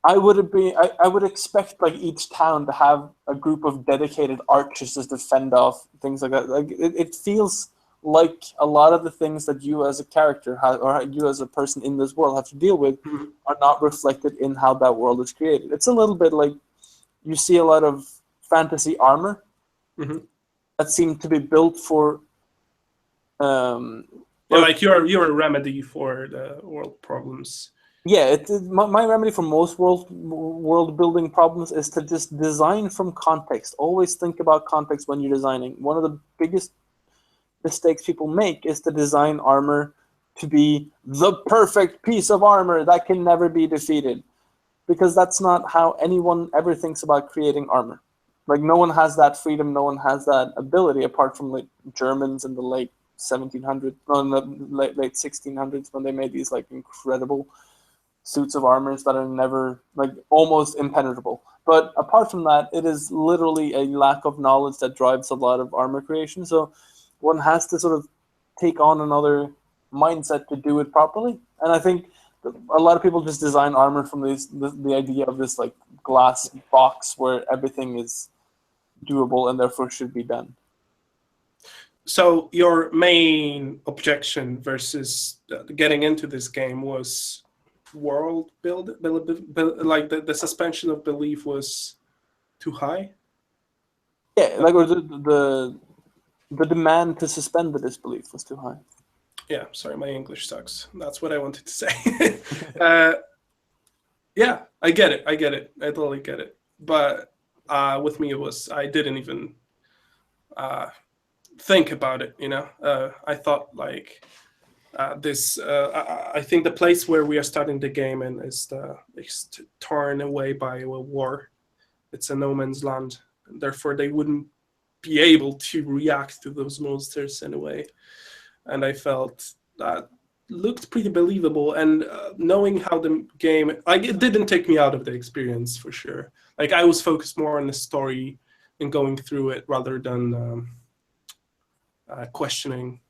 I would expect like each town to have a group of dedicated archers just to fend off things like that. Like, it feels like a lot of the things that you as a character or you as a person in this world have to deal with are not reflected in how that world is created. It's a little bit like you see a lot of fantasy armor that seem to be built for like you're a remedy for the world problems. Yeah, my remedy for most world building problems is to just design from context. Always think about context when you're designing. One of the biggest mistakes people make is to design armor to be the perfect piece of armor that can never be defeated, because that's not how anyone ever thinks about creating armor. Like, no one has that freedom, no one has that ability apart from like Germans in the late 1700s, no, in the late 1600s, when they made these like incredible suits of armors that are never, like, almost impenetrable. But apart from that, it is literally a lack of knowledge that drives a lot of armor creation. So one has to sort of take on another mindset to do it properly. And I think a lot of people just design armor from the idea of this like glass box where everything is doable and therefore should be done. So your main objection versus getting into this game was world build, like the suspension of belief was too high? Yeah, like, or the demand to suspend the disbelief was too high. Yeah, sorry, my English sucks. That's what I wanted to say. Yeah, I get it. I totally get it. But with me, I didn't even think about it, you know? I thought like I think the place where we are starting the game in is torn away by a war. It's a no man's land. And therefore, they wouldn't be able to react to those monsters in a way. And I felt that looked pretty believable. And knowing how the game, like, it didn't take me out of the experience for sure. Like, I was focused more on the story and going through it rather than questioning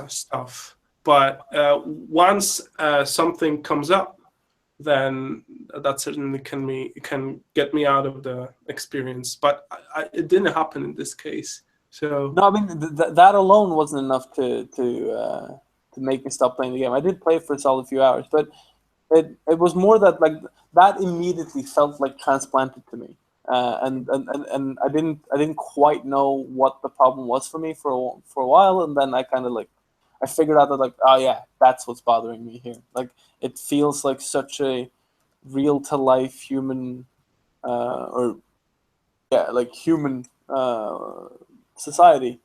stuff. But once something comes up, then that certainly can get me out of the experience. But it didn't happen in this case. So no, I mean that alone wasn't enough to make me stop playing the game. I did play for a solid few hours, but it was more that like that immediately felt like transplanted to me. and I didn't quite know what the problem was for me for a while, and then I kind of like I figured out that like, oh yeah, that's what's bothering me here. Like it feels like such a real to life human human society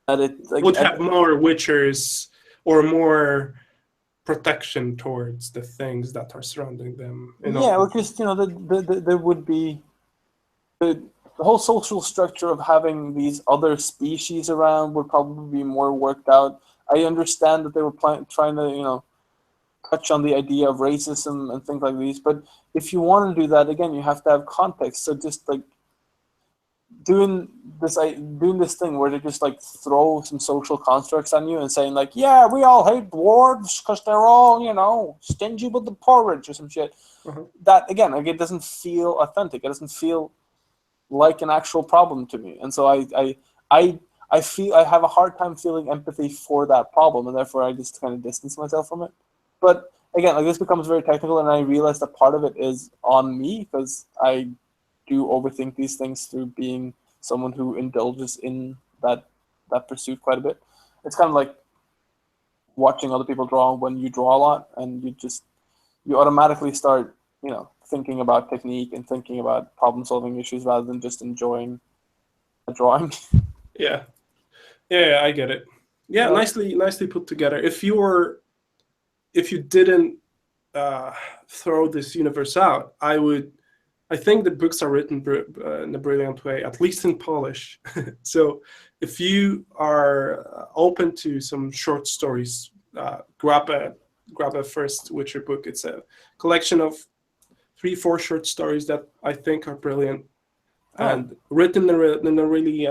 that it like, would have more witchers or more protection towards the things that are surrounding them. Yeah, because there would be the whole social structure of having these other species around would probably be more worked out. I understand that they were trying to touch on the idea of racism and things like these, but if you want to do that, again, you have to have context. So just like doing this thing where they just like throw some social constructs on you and saying like, yeah, we all hate dwarves because they're all stingy with the porridge or some shit. That again, like it doesn't feel authentic. It doesn't feel like an actual problem to me, and so I feel I have a hard time feeling empathy for that problem, and therefore I just kind of distance myself from it. But again, like this becomes very technical, and I realize that part of it is on me because I do overthink these things through being someone who indulges in that pursuit quite a bit. It's kind of like watching other people draw when you draw a lot, and you automatically start thinking about technique and thinking about problem solving issues rather than just enjoying a drawing. Yeah, I get it. Yeah, nicely put together. If you didn't throw this universe out, I think the books are written in a brilliant way, at least in Polish. So if you are open to some short stories, grab a first Witcher book. It's a collection of 3-4 short stories that I think are brilliant and written in a really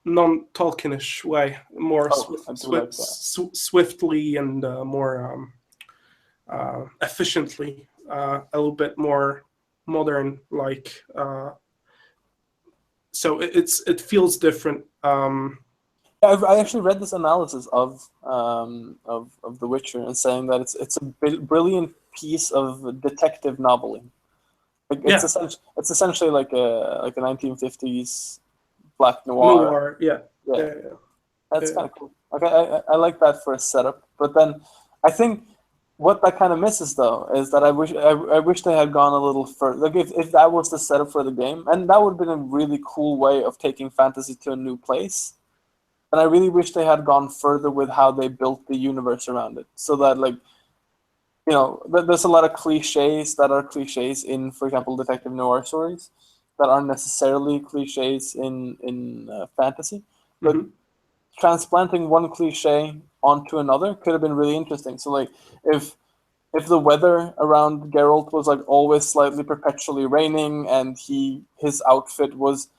non-Tolkienish way, more swiftly and more efficiently, a little bit more modern, like so it feels different. I actually read this analysis of The Witcher and saying that it's a brilliant piece of detective noveling. Like it's essentially like a 1950s black noir. Yeah. That's kind of cool. Okay, I like that for a setup, but then I think what that kind of misses though is that I wish they had gone a little further. Like if that was the setup for the game, and that would have been a really cool way of taking fantasy to a new place. And I really wish they had gone further with how they built the universe around it, so that there's a lot of cliches that are cliches in, for example, detective noir stories that aren't necessarily cliches in fantasy, but transplanting one cliche onto another could have been really interesting. So like if the weather around Geralt was like always slightly perpetually raining, and his outfit was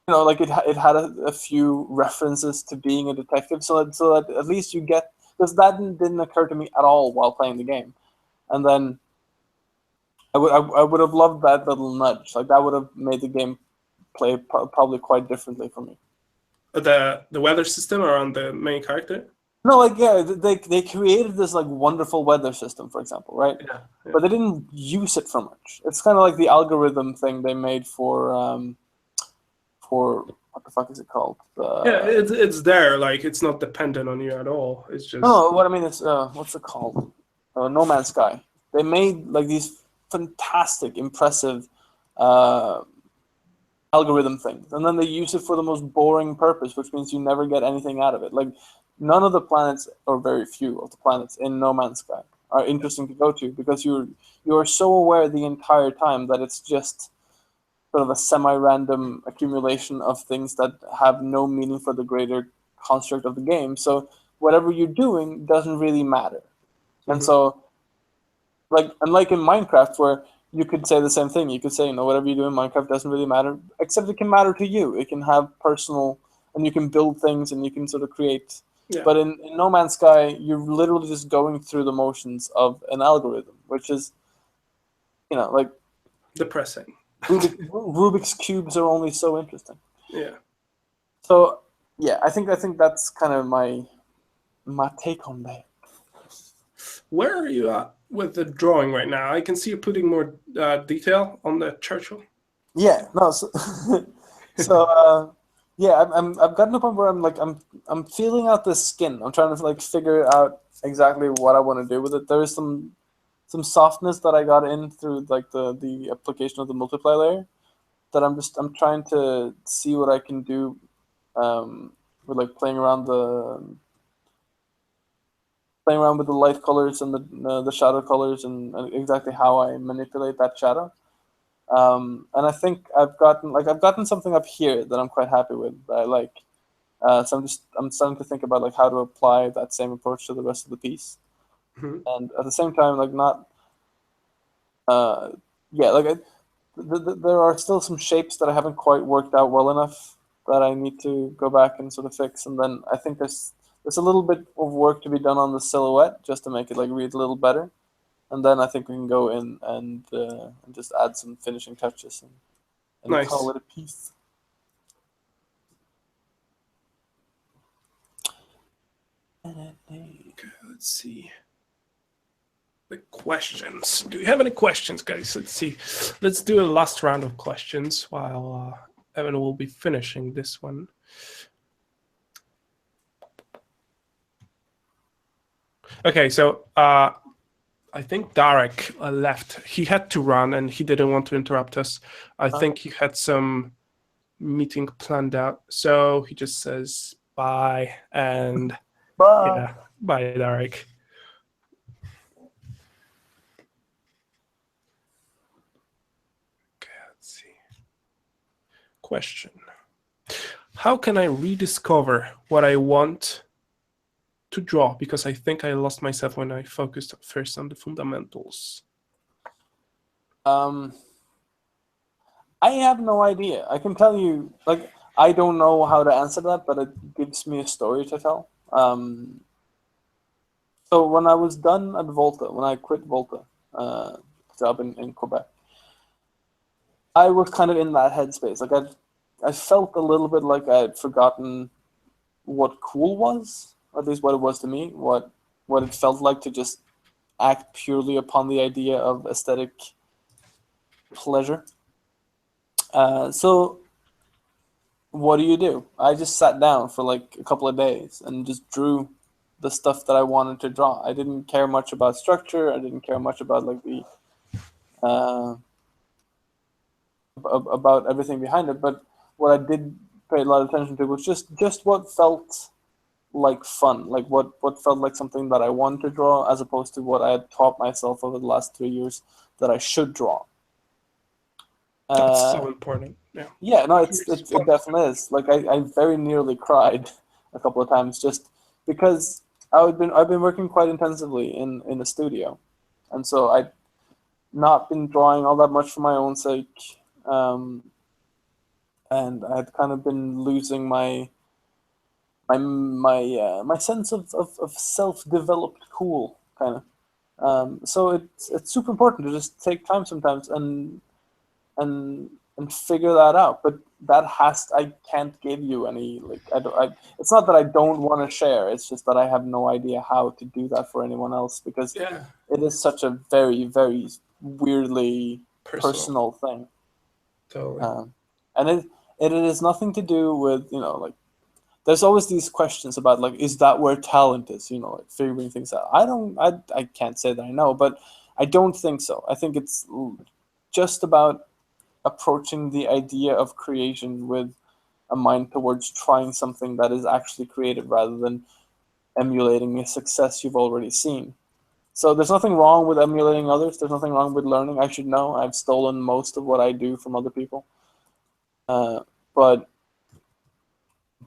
it had a few references to being a detective, so that at least you get, because that didn't occur to me at all while playing the game, and then I would have loved that little nudge. Like that would have made the game play probably quite differently for me. The weather system around the main character? No, like yeah, they created this like wonderful weather system, for example, right? Yeah. But they didn't use it for much. It's kind of like the algorithm thing they made for what the fuck is it called? It's there. Like it's not dependent on you at all. It's just what I mean is what's it called? No Man's Sky. They made like these fantastic, impressive algorithm things, and then they use it for the most boring purpose, which means you never get anything out of it. Like none of the planets, or very few of the planets in No Man's Sky, are interesting to go to because you are so aware the entire time that it's just sort of a semi-random accumulation of things that have no meaning for the greater construct of the game. So whatever you're doing doesn't really matter. And so, unlike in Minecraft, where you could say the same thing. You could say, whatever you do in Minecraft doesn't really matter, except it can matter to you. It can have personal, and you can build things, and you can sort of create. Yeah. But in No Man's Sky, you're literally just going through the motions of an algorithm, which is, like depressing. Rubik's cubes are only so interesting. Yeah. So yeah, I think that's kind of my take on that. Where are you at with the drawing right now? I can see you putting more detail on the Churchill. Yeah, no. So, yeah, I've gotten to a point where I'm feeling out the skin. I'm trying to like figure out exactly what I want to do with it. There is some softness that I got in through like the application of the multiply layer that I'm trying to see what I can do with like playing around with the light colors and the shadow colors and exactly how I manipulate that shadow. And I think I've gotten something up here that I'm quite happy with. That I like. So I'm starting to think about like how to apply that same approach to the rest of the piece, and at the same time like not. Yeah, like there are still some shapes that I haven't quite worked out well enough that I need to go back and sort of fix, and then I think there's a little bit of work to be done on the silhouette just to make it like read a little better, and then I think we can go in and just add some finishing touches and Nice. call it a piece. Okay, let's see. The questions. Do you have any questions, guys? Let's see. Let's do a last round of questions while Evan will be finishing this one. Okay, so I think Darek left. He had to run and he didn't want to interrupt us. I think he had some meeting planned out. So he just says bye and Bye. yeah, bye, Darek. Okay, let's see. Question. How can I rediscover what I want to draw? Because I think I lost myself when I focused first on the fundamentals. I have no idea. I can tell you, like, I don't know how to answer that, but it gives me a story to tell. So when I was done at Volta, when I quit Volta, job in Quebec, I was kind of in that headspace. Like I felt a little bit like I had forgotten what cool was, or at least what it was to me, what it felt like to just act purely upon the idea of aesthetic pleasure. So what do? I just sat down for like a couple of days and just drew the stuff that I wanted to draw. I didn't care much about structure. I didn't care much about like the about everything behind it. But what I did pay a lot of attention to was just what felt like fun, like what felt like something that I wanted to draw, as opposed to what I had taught myself over the last 3 years that I should draw. That's so important. Yeah. Yeah, no, it definitely is. Like I very nearly cried a couple of times just because I've been working quite intensively in the studio, and so I'd not been drawing all that much for my own sake, and I'd kind of been losing my sense of self-developed cool kind of. So it's super important to just take time sometimes and figure that out. But I can't give you any, like, it's not that I don't want to share, it's just that I have no idea how to do that for anyone else, because it is such a very, very weirdly personal thing. Totally. And it has nothing to do with, like, there's always these questions about, like, is that where talent is, like figuring things out. I can't say that I know, but I don't think so. I think it's just about approaching the idea of creation with a mind towards trying something that is actually creative rather than emulating a success you've already seen. So there's nothing wrong with emulating others. There's nothing wrong with learning. I should know. I've stolen most of what I do from other people. But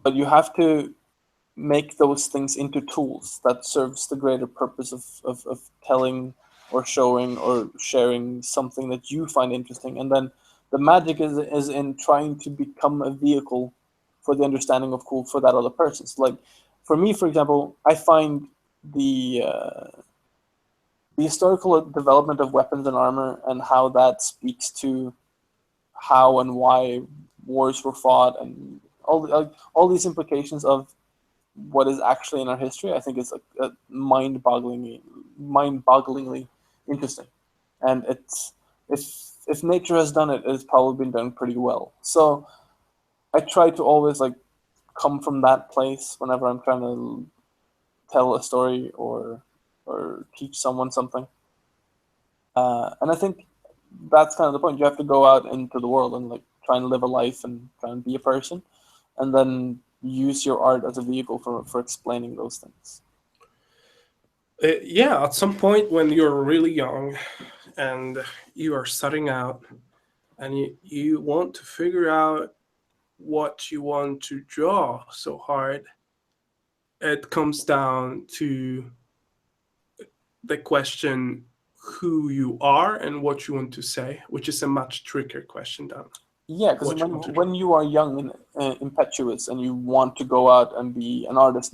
you have to make those things into tools that serves the greater purpose of telling or showing or sharing something that you find interesting. And then the magic is in trying to become a vehicle for the understanding of cool for that other person. So, like, for me, for example, I find the historical development of weapons and armor and how that speaks to how and why wars were fought and all these implications of what is actually in our history, I think is a mind-bogglingly interesting. And if nature has done it, it's probably been done pretty well. So I try to always like come from that place whenever I'm trying to tell a story or teach someone something. And I think that's kind of the point. You have to go out into the world and like try and live a life and try and be a person, and then use your art as a vehicle for explaining those things. Yeah, at some point when you're really young and you are starting out and you want to figure out what you want to draw so hard, it comes down to the question who you are and what you want to say, which is a much trickier question than Yeah, because what you want to when you are young and impetuous and you want to go out and be an artist,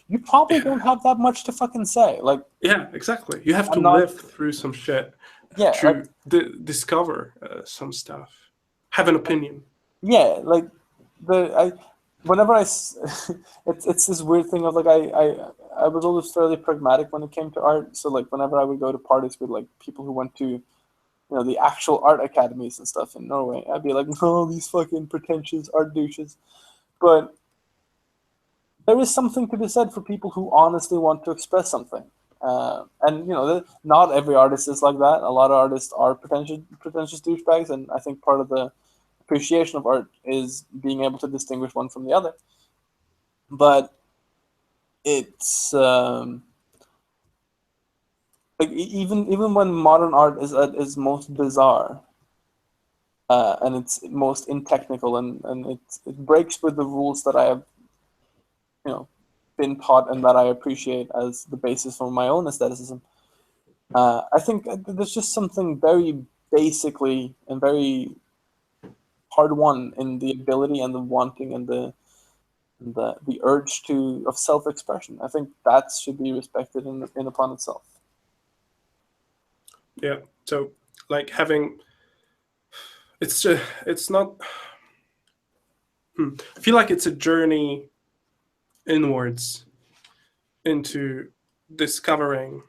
you probably don't have that much to fucking say. Like, yeah, exactly. You have to I'm not- live through some shit Yeah, to discover some stuff, have an opinion. yeah, like whenever it's this weird thing of like I was always fairly pragmatic when it came to art. So like whenever I would go to parties with like people who went to, you know, the actual art academies and stuff in Norway, I'd be like, oh, these fucking pretentious art douches. But there is something to be said for people who honestly want to express something. And you know, not every artist is like that. A lot of artists are pretentious douchebags, and I think part of the appreciation of art is being able to distinguish one from the other. But it's like even when modern art is at its most bizarre, and it's most intechnical, and it breaks with the rules that I have, you know, been taught and that I appreciate as the basis for my own aestheticism. I think there's just something very basically and very hard won in the ability and the wanting and the urge of self-expression. I think that should be respected in upon itself. Yeah. So like having, it's not. I feel like it's a journey inwards into discovering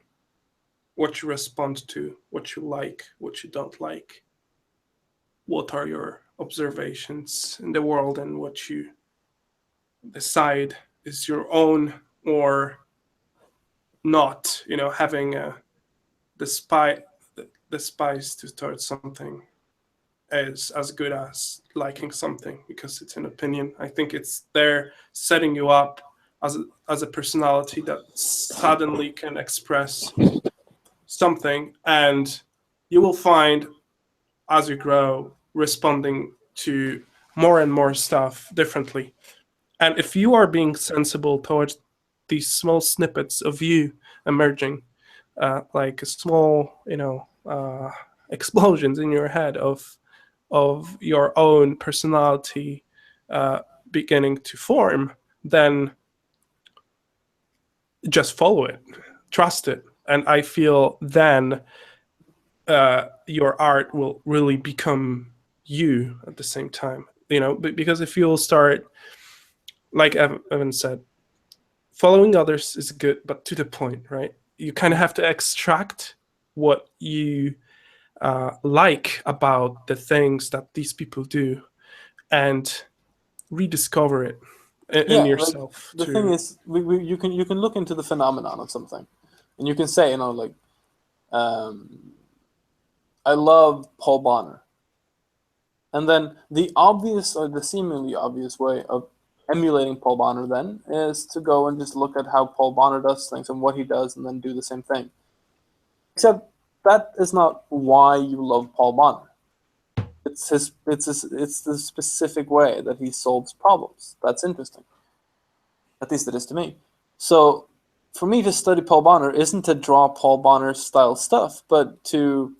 what you respond to, what you like, what you don't like, what are your observations in the world, and what you decide is your own or not. You know, having the spice to start something is as good as liking something because it's an opinion. I think it's there setting you up as a personality that suddenly can express something, and you will find as you grow responding to more and more stuff differently. And if you are being sensible towards these small snippets of you emerging, like a small, explosions in your head of your own personality beginning to form, then just follow it, trust it, and I feel then your art will really become you at the same time. You know, because if you'll start, like Evan said, following others is good, but to the point, right? You kind of have to extract what you like about the things that these people do and rediscover it in yourself. Like, the thing is, you can look into the phenomenon of something, and you can say, you know, like, I love Paul Bonner, and then the obvious or the seemingly obvious way of emulating Paul Bonner then is to go and just look at how Paul Bonner does things and what he does, and then do the same thing. Except that is not why you love Paul Bonner. It's the specific way that he solves problems. That's interesting. At least it is to me. So for me to study Paul Bonner isn't to draw Paul Bonner style stuff, but to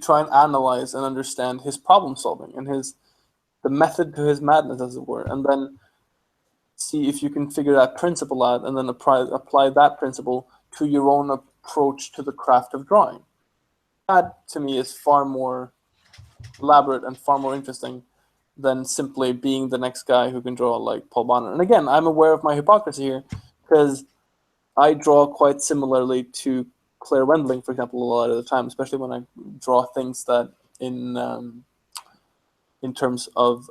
try and analyze and understand his problem solving and the method to his madness, as it were, and then see if you can figure that principle out and then apply that principle to your own approach to the craft of drawing. That, to me, is far more elaborate and far more interesting than simply being the next guy who can draw like Paul Bonner. And again, I'm aware of my hypocrisy here because I draw quite similarly to Claire Wendling, for example, a lot of the time, especially when I draw things that in terms of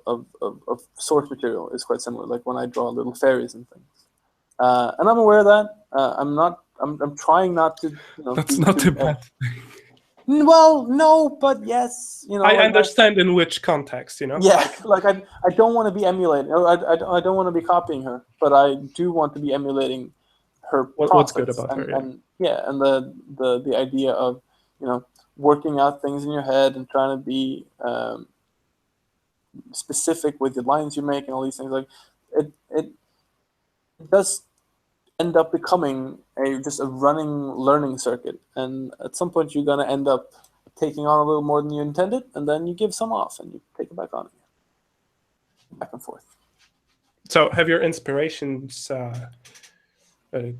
source material is quite similar. Like when I draw little fairies and things, and I'm aware of that. I'm trying not to. That's not a bad. Well, no, but yes. I understand in which context, Yeah, like I don't want to be emulating. I don't want to be copying her, but I do want to be emulating her process. What's good about her? And the idea of working out things in your head and trying to be specific with the lines you make and all these things. Like it does end up becoming just a running learning circuit, and at some point you're gonna end up taking on a little more than you intended, and then you give some off and you take it back on again, back and forth. So have your inspirations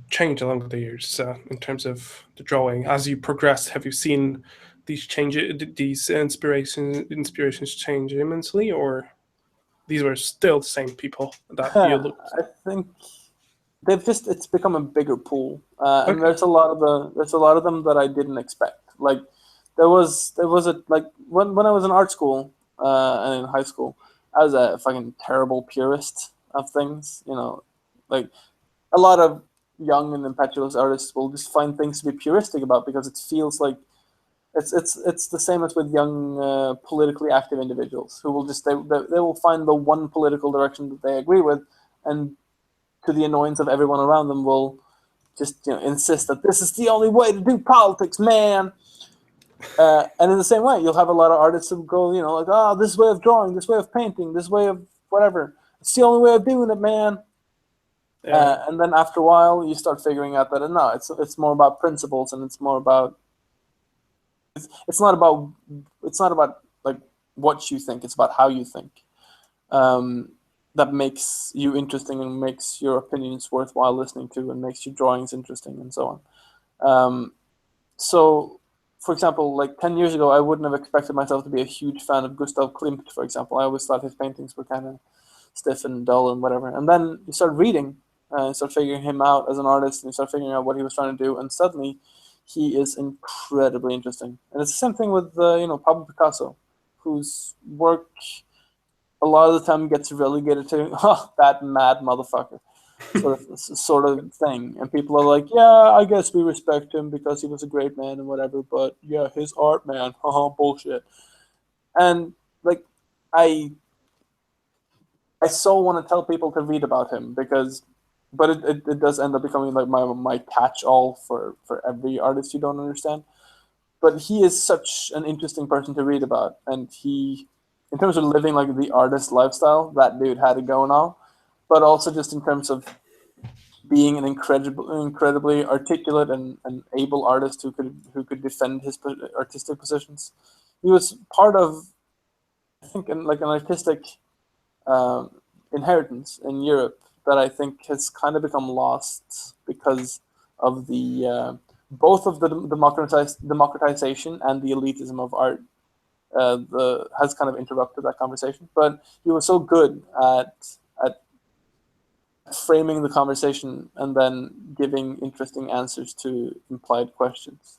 changed along the years in terms of the drawing as you progress? Have you seen these inspirations change immensely, or these were still the same people that you looked? I think it's become a bigger pool, and there's a lot of them that I didn't expect. Like there was when I was in art school and in high school, I was a fucking terrible purist of things. Like a lot of young and impetuous artists will just find things to be puristic about because it feels like it's the same as with young politically active individuals who will just they will find the one political direction that they agree with, and to the annoyance of everyone around them will just insist that this is the only way to do politics, man. And in the same way, you'll have a lot of artists who go, like, this way of drawing, this way of painting, this way of whatever. It's the only way of doing it, man. Yeah. And then after a while, you start figuring out that no, it's more about principles, and it's more about it's not about like what you think. It's about how you think. That makes you interesting and makes your opinions worthwhile listening to, and makes your drawings interesting, and so on. So, for example, like 10 years ago, I wouldn't have expected myself to be a huge fan of Gustav Klimt, for example. I always thought his paintings were kind of stiff and dull and whatever. And then you start reading, you start figuring him out as an artist, and you start figuring out what he was trying to do, and suddenly he is incredibly interesting. And it's the same thing with Pablo Picasso, whose work a lot of the time gets relegated to that mad motherfucker sort of thing, and people are like, yeah, I guess we respect him because he was a great man and whatever, but yeah, his art, man, bullshit. And like I so want to tell people to read about him but it does end up becoming like my catch-all for every artist you don't understand. But he is such an interesting person to read about, and he, in terms of living like the artist lifestyle, that dude had it going on. But also just in terms of being an incredibly articulate and able artist who could defend his artistic positions. He was part of, I think, an artistic inheritance in Europe that I think has kind of become lost because of the both of the democratization and the elitism of art. Has kind of interrupted that conversation, but he was so good at framing the conversation and then giving interesting answers to implied questions.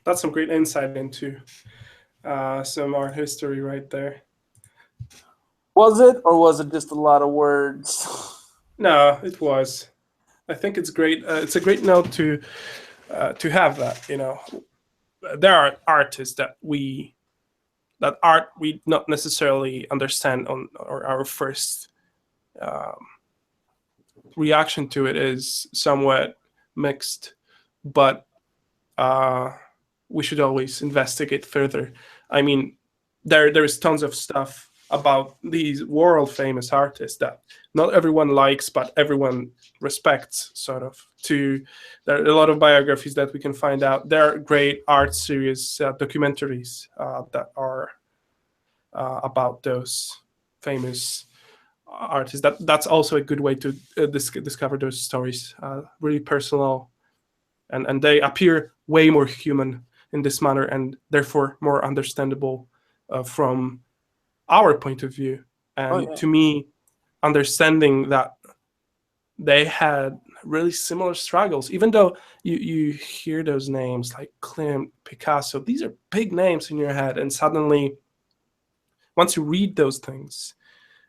That's some great insight into some art history right there. Was it, or was it just a lot of words? No, it was. I think it's great. It's a great note to have that. There are artists that art we not necessarily understand or our first reaction to it is somewhat mixed, but we should always investigate further. I mean, there is tons of stuff about these world famous artists that not everyone likes, but everyone respects, sort of. There are a lot of biographies that we can find out. There are great art series, documentaries that are about those famous artists. That's also a good way to discover those stories. Really personal, and they appear way more human in this manner, and therefore more understandable from our point of view. And to me, understanding that they had really similar struggles. Even though you hear those names like Klimt, Picasso, these are big names in your head, and suddenly, once you read those things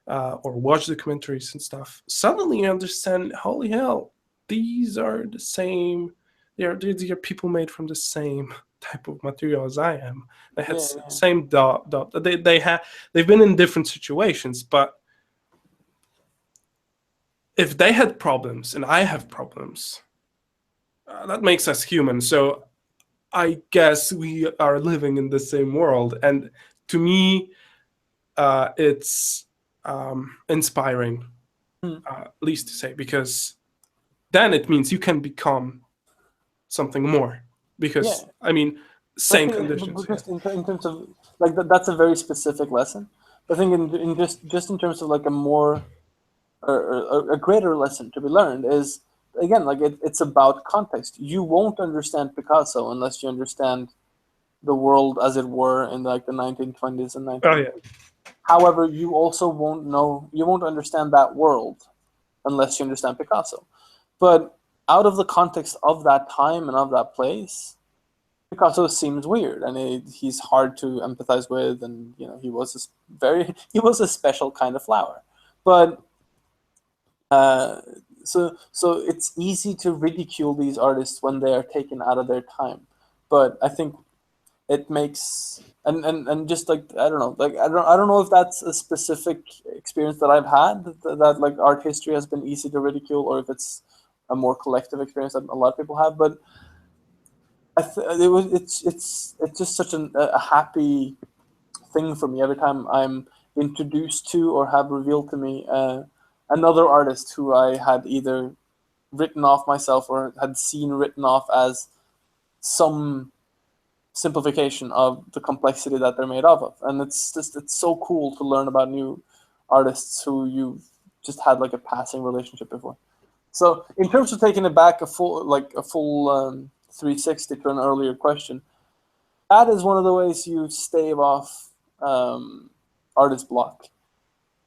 or watch documentaries and stuff, suddenly you understand, holy hell, these are the same. These are people made from the same type of material as I am. They had same dot. They've been in different situations, but if they had problems and I have problems, that makes us human. So I guess we are living in the same world, and to me, it's inspiring, at least to say, because then it means you can become something more. Because I mean, same conditions. Just in terms of like that's a very specific lesson. I think in just in terms of like a more or a greater lesson to be learned is, again, like it's about context. You won't understand Picasso unless you understand the world as it were in like the 1920s and 1930s. Oh yeah. However, you also won't understand that world unless you understand Picasso. But out of the context of that time and of that place, Picasso seems weird, and he's hard to empathize with, and you know he was a special kind of flower. But so it's easy to ridicule these artists when they are taken out of their time. But I think it makes and just like I don't know if that's a specific experience that I've had that like art history has been easy to ridicule, or if it's a more collective experience that a lot of people have. But it's just such a happy thing for me every time I'm introduced to or have revealed to me another artist who I had either written off myself or had seen written off as some simplification of the complexity that they're made of. And it's so cool to learn about new artists who you've just had like a passing relationship before. So in terms of taking it back a full 360 to an earlier question, that is one of the ways you stave off artist block.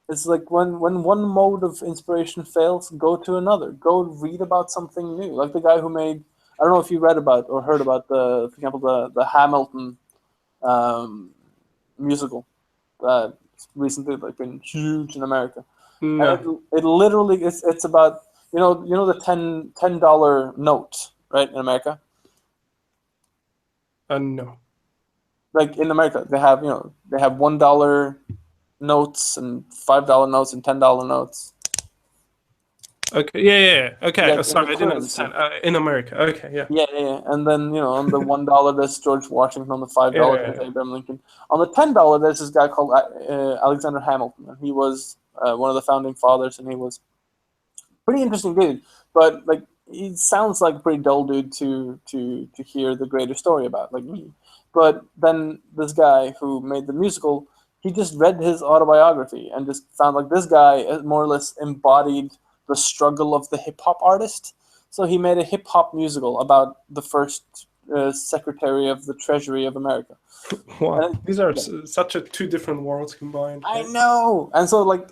It's like when one mode of inspiration fails, go to another. Go read about something new. Like the guy who made, I don't know if you read about or heard about for example, the Hamilton musical that recently like been huge in America. No. It literally it's about you know the $10 note, right, in America. No. Like in America, they have $1 notes and $5 notes and $10 notes. Okay. Yeah. Okay. Like Sorry, I didn't understand. In America. Okay. Yeah. Yeah. And then on the $1 there's George Washington. On the $5 there's Abraham Lincoln. On the $10 there's this guy called Alexander Hamilton, and he was one of the founding fathers, and he was pretty interesting dude. But like he sounds like a pretty dull dude to hear the greater story about, like me. But then this guy who made the musical, he just read his autobiography and just found like this guy more or less embodied the struggle of the hip hop artist. So he made a hip hop musical about the first Secretary of the Treasury of America. Wow. These are such two different worlds combined. I know. And so like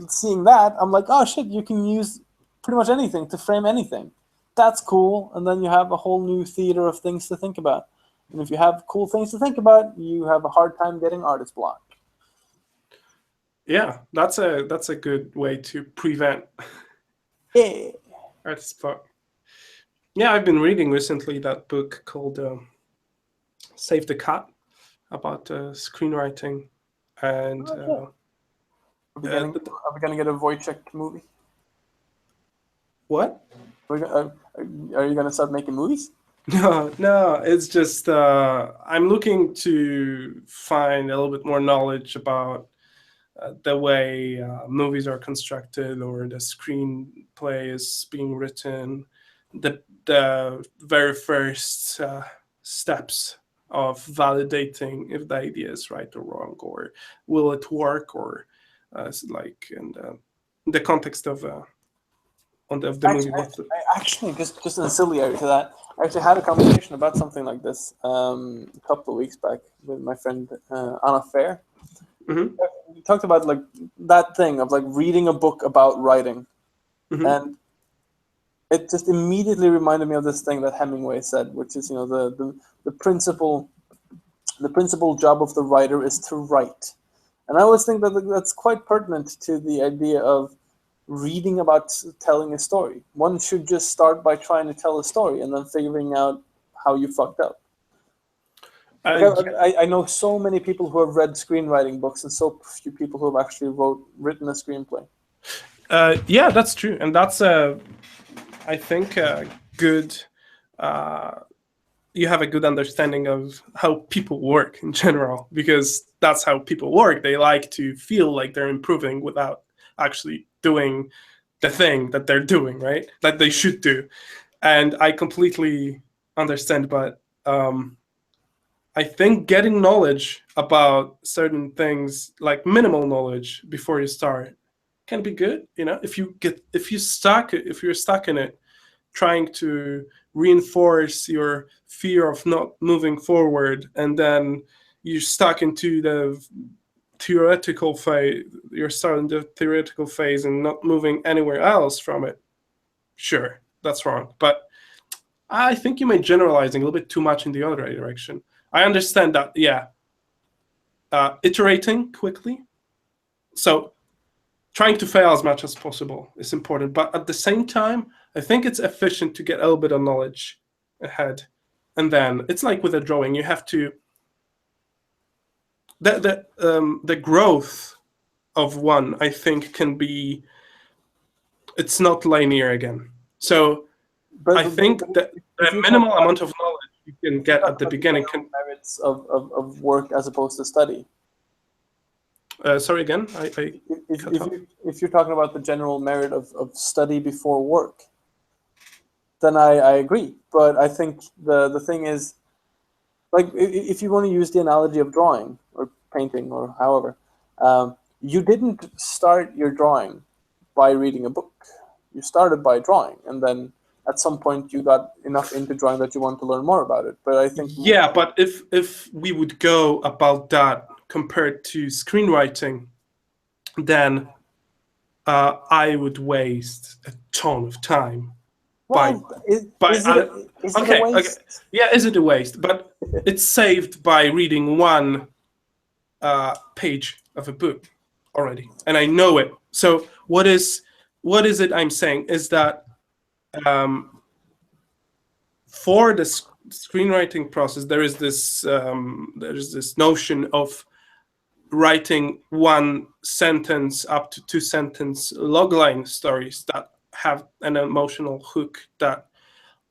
seeing that, I'm like, oh shit, you can use pretty much anything to frame anything. That's cool. And then you have a whole new theater of things to think about. And if you have cool things to think about, you have a hard time getting artist block. Yeah, that's a good way to prevent artist block. Yeah, I've been reading recently that book called Save the Cat about screenwriting, and are we gonna get a Wojtek movie? What? Are you gonna start making movies? No, it's just I'm looking to find a little bit more knowledge about the way movies are constructed, or the screenplay is being written, the very first steps of validating if the idea is right or wrong, or will it work, or like in the context of the movie. Actually, just ancillary to that, I actually had a conversation about something like this a couple of weeks back with my friend Anna Fair. Mm-hmm. We talked about like that thing of like reading a book about writing, and it just immediately reminded me of this thing that Hemingway said, which is, the principal job of the writer is to write. And I always think that that's quite pertinent to the idea of reading about telling a story. One should just start by trying to tell a story and then figuring out how you fucked up. I know so many people who have read screenwriting books and so few people who have actually written a screenplay. Yeah, that's true. And that's, I think, good... you have a good understanding of how people work in general, because that's how people work. They like to feel like they're improving without actually doing the thing that they're doing, right? That they should do. And I completely understand, but I think getting knowledge about certain things, like minimal knowledge before you start, can be good. If you're stuck in it, trying to reinforce your fear of not moving forward, and then you're stuck into the theoretical phase. You're starting the theoretical phase and not moving anywhere else from it. Sure, that's wrong. But I think you may be generalizing a little bit too much in the other direction. I understand that, yeah. Iterating quickly. So trying to fail as much as possible is important. But at the same time, I think it's efficient to get a little bit of knowledge ahead. And then it's like with a drawing, you have to... The growth of one, I think, can be... It's not linear again. So I think that the minimal amount of knowledge you can get at the beginning can... merits of work as opposed to study. Sorry again? If you're talking about the general merit of study before work, then I agree. But I think the thing is, like, if you want to use the analogy of drawing or painting or however, you didn't start your drawing by reading a book. You started by drawing, and then at some point you got enough into drawing that you want to learn more about it. But I think... Yeah, but if we would go about that compared to screenwriting, then I would waste a ton of time. Is it a waste? Yeah, is it a waste? But it's saved by reading one page of a book already, and I know it. So what is it I'm saying is that for the screenwriting process, there is this notion of writing one sentence up to 2 sentence logline stories that have an emotional hook, that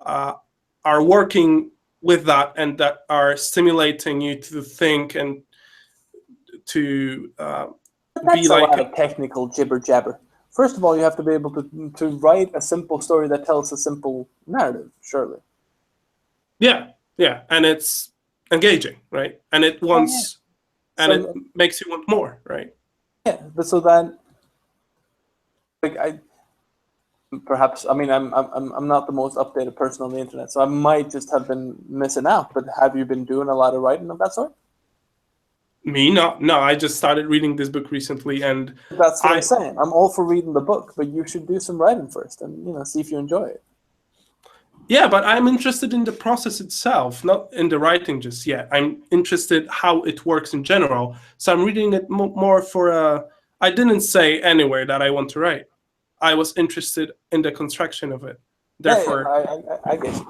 are working with that and that are stimulating you to think and to be like a lot of technical jibber jabber. First of all, you have to be able to write a simple story that tells a simple narrative, surely. Yeah, and it's engaging, right? And it wants... And so, it makes you want more, right? Yeah, but so then, like, I'm not the most updated person on the internet, so I might just have been missing out. But have you been doing a lot of writing of that sort? Me, no. I just started reading this book recently, and that's what I'm saying. I'm all for reading the book, but you should do some writing first, and see if you enjoy it. Yeah, but I'm interested in the process itself, not in the writing just yet. I'm interested how it works in general. So I'm reading it more for I didn't say anywhere that I want to write. I was interested in the construction of it. Therefore, I guess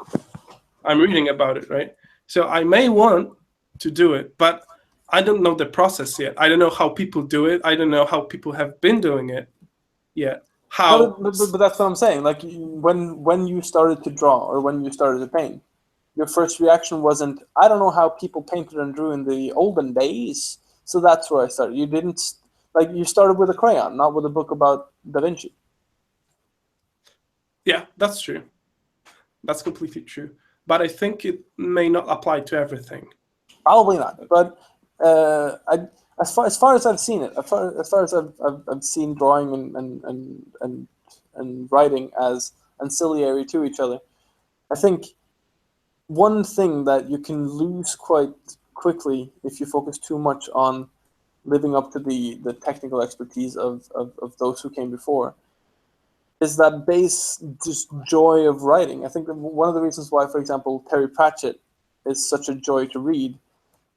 I'm reading about it, right? So I may want to do it, but I don't know the process yet. I don't know how people do it. I don't know how people have been doing it yet. But that's what I'm saying. Like, when you started to draw or when you started to paint, your first reaction wasn't, I don't know how people painted and drew in the olden days, so that's where I started. You didn't, like, you started with a crayon, not with a book about Da Vinci. Yeah, that's true. That's completely true. But I think it may not apply to everything. Probably not. But as far as I've seen it, as far as I've seen drawing and writing as ancillary to each other, I think one thing that you can lose quite quickly if you focus too much on living up to the technical expertise of those who came before is that base just joy of writing. I think that one of the reasons why, for example, Terry Pratchett is such a joy to read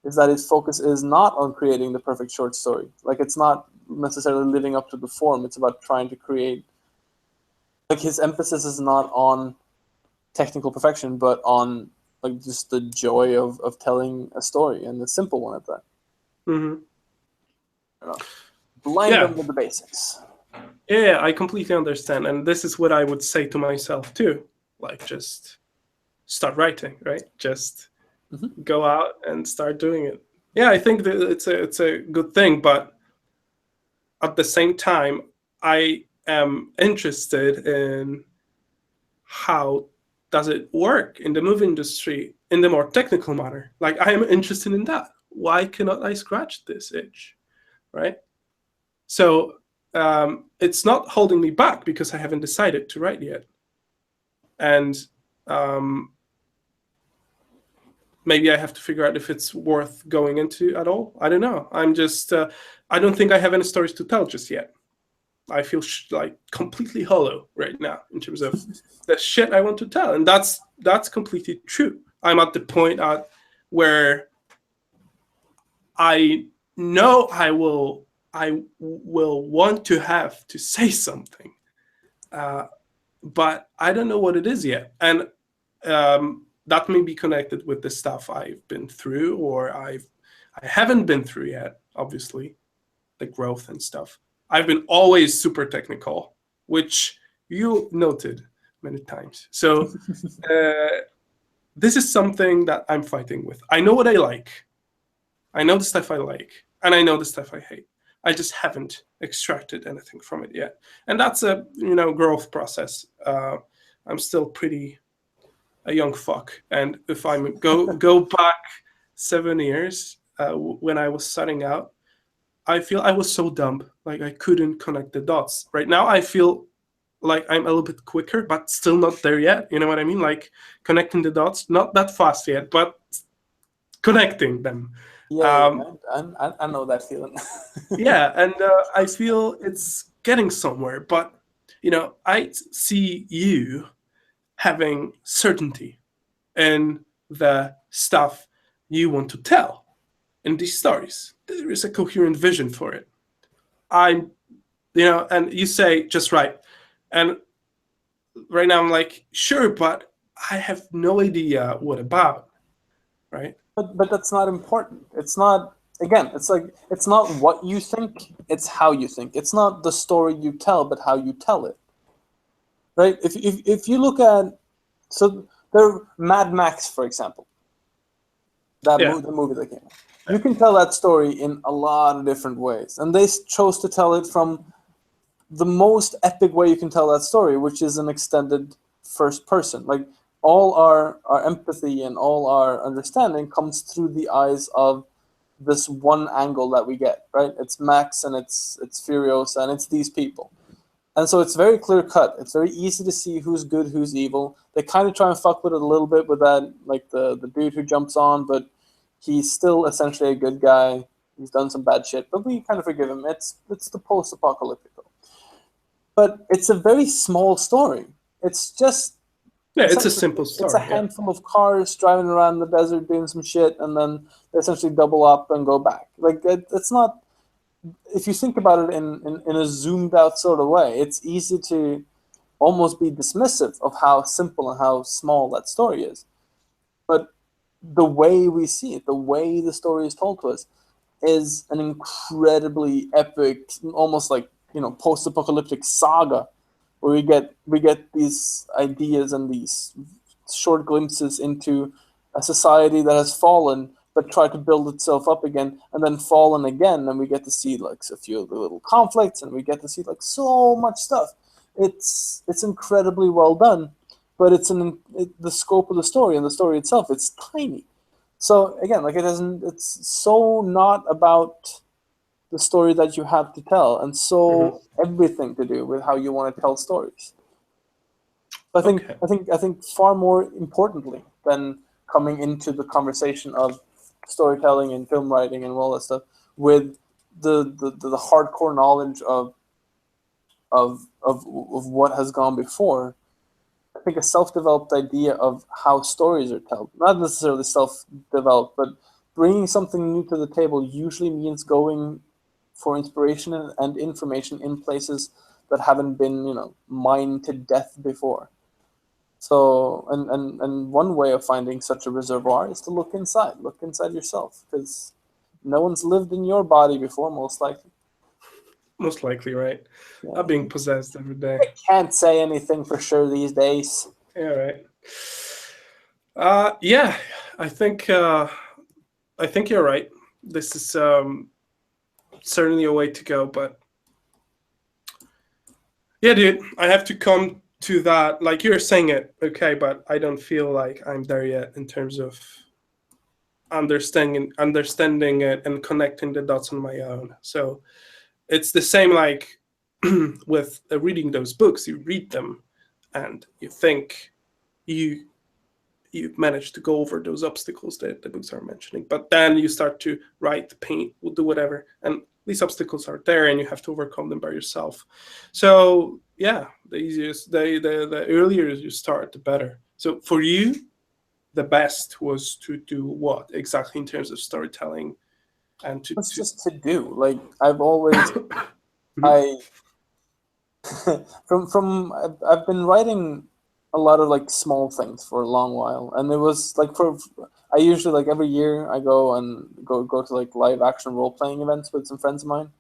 is that his focus is not on creating the perfect short story. Like, it's not necessarily living up to the form. It's about trying to create, like, his emphasis is not on technical perfection, but on like just the joy of telling a story, and the simple one at that. Mm-hmm. Blind them with the basics. Yeah, I completely understand. And this is what I would say to myself too. Like, just start writing, right? Just go out and start doing it. Yeah, I think that it's a good thing, but at the same time, I am interested in how does it work in the movie industry in the more technical manner. Like, I am interested in that. Why cannot I scratch this itch, right? So it's not holding me back because I haven't decided to write yet. And maybe I have to figure out if it's worth going into at all. I don't know. I'm just, I don't think I have any stories to tell just yet. I feel like completely hollow right now in terms of the shit I want to tell. And that's completely true. I'm at the point where I know I will want to have to say something, but I don't know what it is yet. And that may be connected with the stuff I've been through, or I haven't been through yet, obviously, the growth and stuff. I've been always super technical, which you noted many times. So this is something that I'm fighting with. I know what I like. I know the stuff I like, and I know the stuff I hate. I just haven't extracted anything from it yet. And that's a growth process. I'm still pretty a young fuck. And if I go back 7 years when I was starting out, I feel I was so dumb. Like, I couldn't connect the dots. Right now, I feel like I'm a little bit quicker, but still not there yet. You know what I mean? Like, connecting the dots, not that fast yet, but connecting them. Yeah, I know that feeling. Yeah, and I feel it's getting somewhere. But, I see you having certainty in the stuff you want to tell in these stories. There is a coherent vision for it. And you say, just right. And right now I'm like, sure, but I have no idea what about, right? But that's not important. It's not, again, it's like, it's not what you think, it's how you think. It's not the story you tell, but how you tell it, right? If you look at, so there, Mad Max, for example, the movie that came out. You can tell that story in a lot of different ways. And they chose to tell it from the most epic way you can tell that story, which is an extended first person. Like, all our empathy and all our understanding comes through the eyes of this one angle that we get, right? It's Max and it's Furiosa and it's these people. And so it's very clear cut. It's very easy to see who's good, who's evil. They kind of try and fuck with it a little bit with that, like the dude who jumps on, but he's still essentially a good guy. He's done some bad shit, but we kind of forgive him. It's the post-apocalyptic. But it's a very small story. It's just... Yeah, it's a simple story. It's a handful of cars driving around the desert doing some shit, and then they essentially double up and go back. Like, it's not... If you think about it in a zoomed-out sort of way, it's easy to almost be dismissive of how simple and how small that story is. But the way we see it, the way the story is told to us, is an incredibly epic, almost like, post-apocalyptic saga, where we get these ideas and these short glimpses into a society that has fallen but tried to build itself up again, and then fallen again, and we get to see like a few of the little conflicts, and we get to see like so much stuff. It's incredibly well done, but the scope of the story and the story itself, it's tiny. So again, like, it's so not about the story that you have to tell, and so everything to do with how you want to tell stories. I think far more importantly than coming into the conversation of storytelling and film writing and all that stuff with the hardcore knowledge of of what has gone before. I think a self-developed idea of how stories are told, not necessarily self-developed, but bringing something new to the table usually means going for inspiration and information in places that haven't been, mined to death before. So, and one way of finding such a reservoir is to look inside yourself, because no one's lived in your body before, most likely. Most likely, right? Yeah. I'm being possessed every day. I can't say anything for sure these days. Yeah, right. Yeah, I think you're right. This is certainly a way to go, but yeah, dude, I have to come to that. Like you're saying it, okay, but I don't feel like I'm there yet in terms of understanding it and connecting the dots on my own. So it's the same like with reading those books. You read them and you think you've managed to go over those obstacles that the books are mentioning, but then you start to write, paint, do whatever, and these obstacles are there and you have to overcome them by yourself. So yeah, the earlier you start, the better. So for you, the best was to do what exactly in terms of storytelling and It's just to do. Like I've always, I've been writing a lot of like small things for a long while, and it was like I usually like every year I go to like live action role playing events with some friends of mine.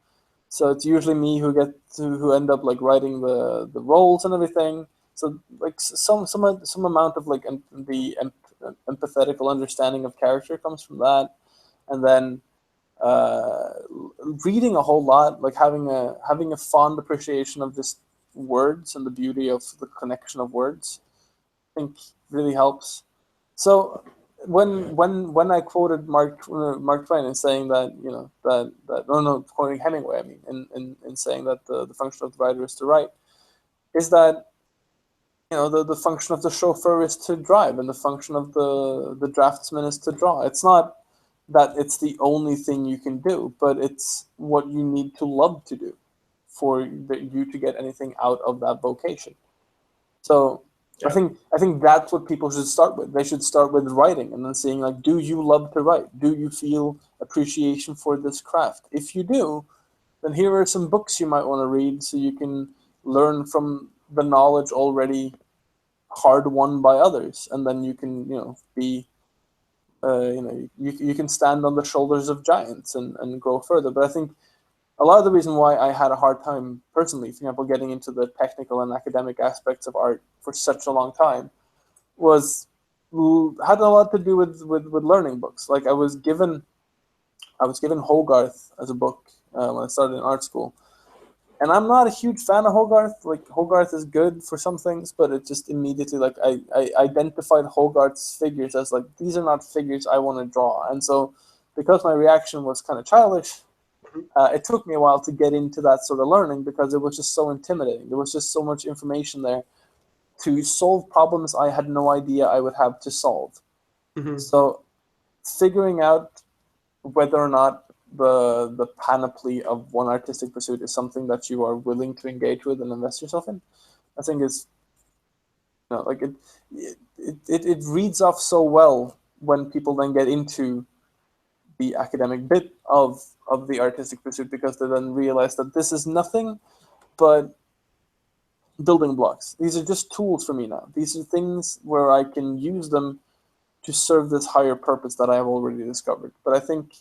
So it's usually me who end up like writing the roles and everything. So like some amount of like the empathetical understanding of character comes from that, and then reading a whole lot, like having a fond appreciation of just words and the beauty of the connection of words, I think really helps. So when I quoted Mark Twain in saying that quoting Hemingway, I mean, in saying that the function of the writer is to write, is that the function of the chauffeur is to drive and the function of the draftsman is to draw. It's not that it's the only thing you can do, but it's what you need to love to do for you to get anything out of that vocation. So yeah. I think that's what people should start with. They should start with writing and then seeing like, do you love to write? Do you feel appreciation for this craft? If you do, then here are some books you might want to read so you can learn from the knowledge already hard won by others, and then you can be you can stand on the shoulders of giants and grow further. But I think a lot of the reason why I had a hard time personally, for example, getting into the technical and academic aspects of art for such a long time had a lot to do with learning books. Like I was given Hogarth as a book when I started in art school. And I'm not a huge fan of Hogarth. Like Hogarth is good for some things, but it just immediately like I identified Hogarth's figures as like, these are not figures I want to draw. And so because my reaction was kind of childish, it took me a while to get into that sort of learning because it was just so intimidating. There was just so much information there to solve problems I had no idea I would have to solve. Mm-hmm. So figuring out whether or not the panoply of one artistic pursuit is something that you are willing to engage with and invest yourself in, I think is like it reads off so well when people then get into the academic bit of the artistic pursuit, because they then realize that this is nothing but building blocks. These are just tools for me now. These are things where I can use them to serve this higher purpose that I have already discovered. But I think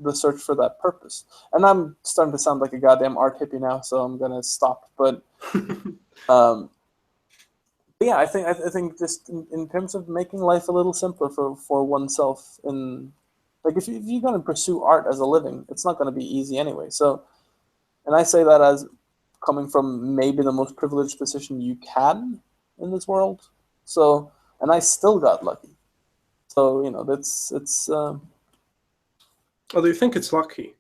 the search for that purpose, and I'm starting to sound like a goddamn art hippie now, so I'm gonna stop. But yeah, I think just in terms of making life a little simpler for oneself, in like if you're gonna pursue art as a living, it's not gonna be easy anyway. So, and I say that as coming from maybe the most privileged position you can in this world. So, and I still got lucky. So it's. Oh, do you think it's lucky?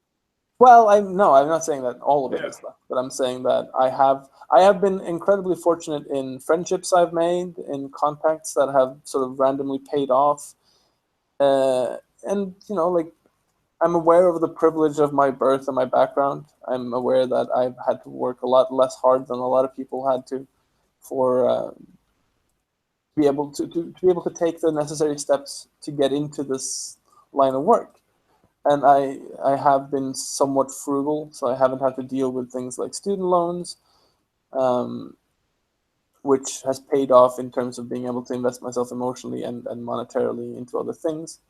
Well, I'm not saying that all of it is luck, but I'm saying that I have been incredibly fortunate in friendships I've made, in contacts that have sort of randomly paid off, and like I'm aware of the privilege of my birth and my background. I'm aware that I've had to work a lot less hard than a lot of people had to for be able to be able to take the necessary steps to get into this line of work. And I have been somewhat frugal, so I haven't had to deal with things like student loans, which has paid off in terms of being able to invest myself emotionally and monetarily into other things.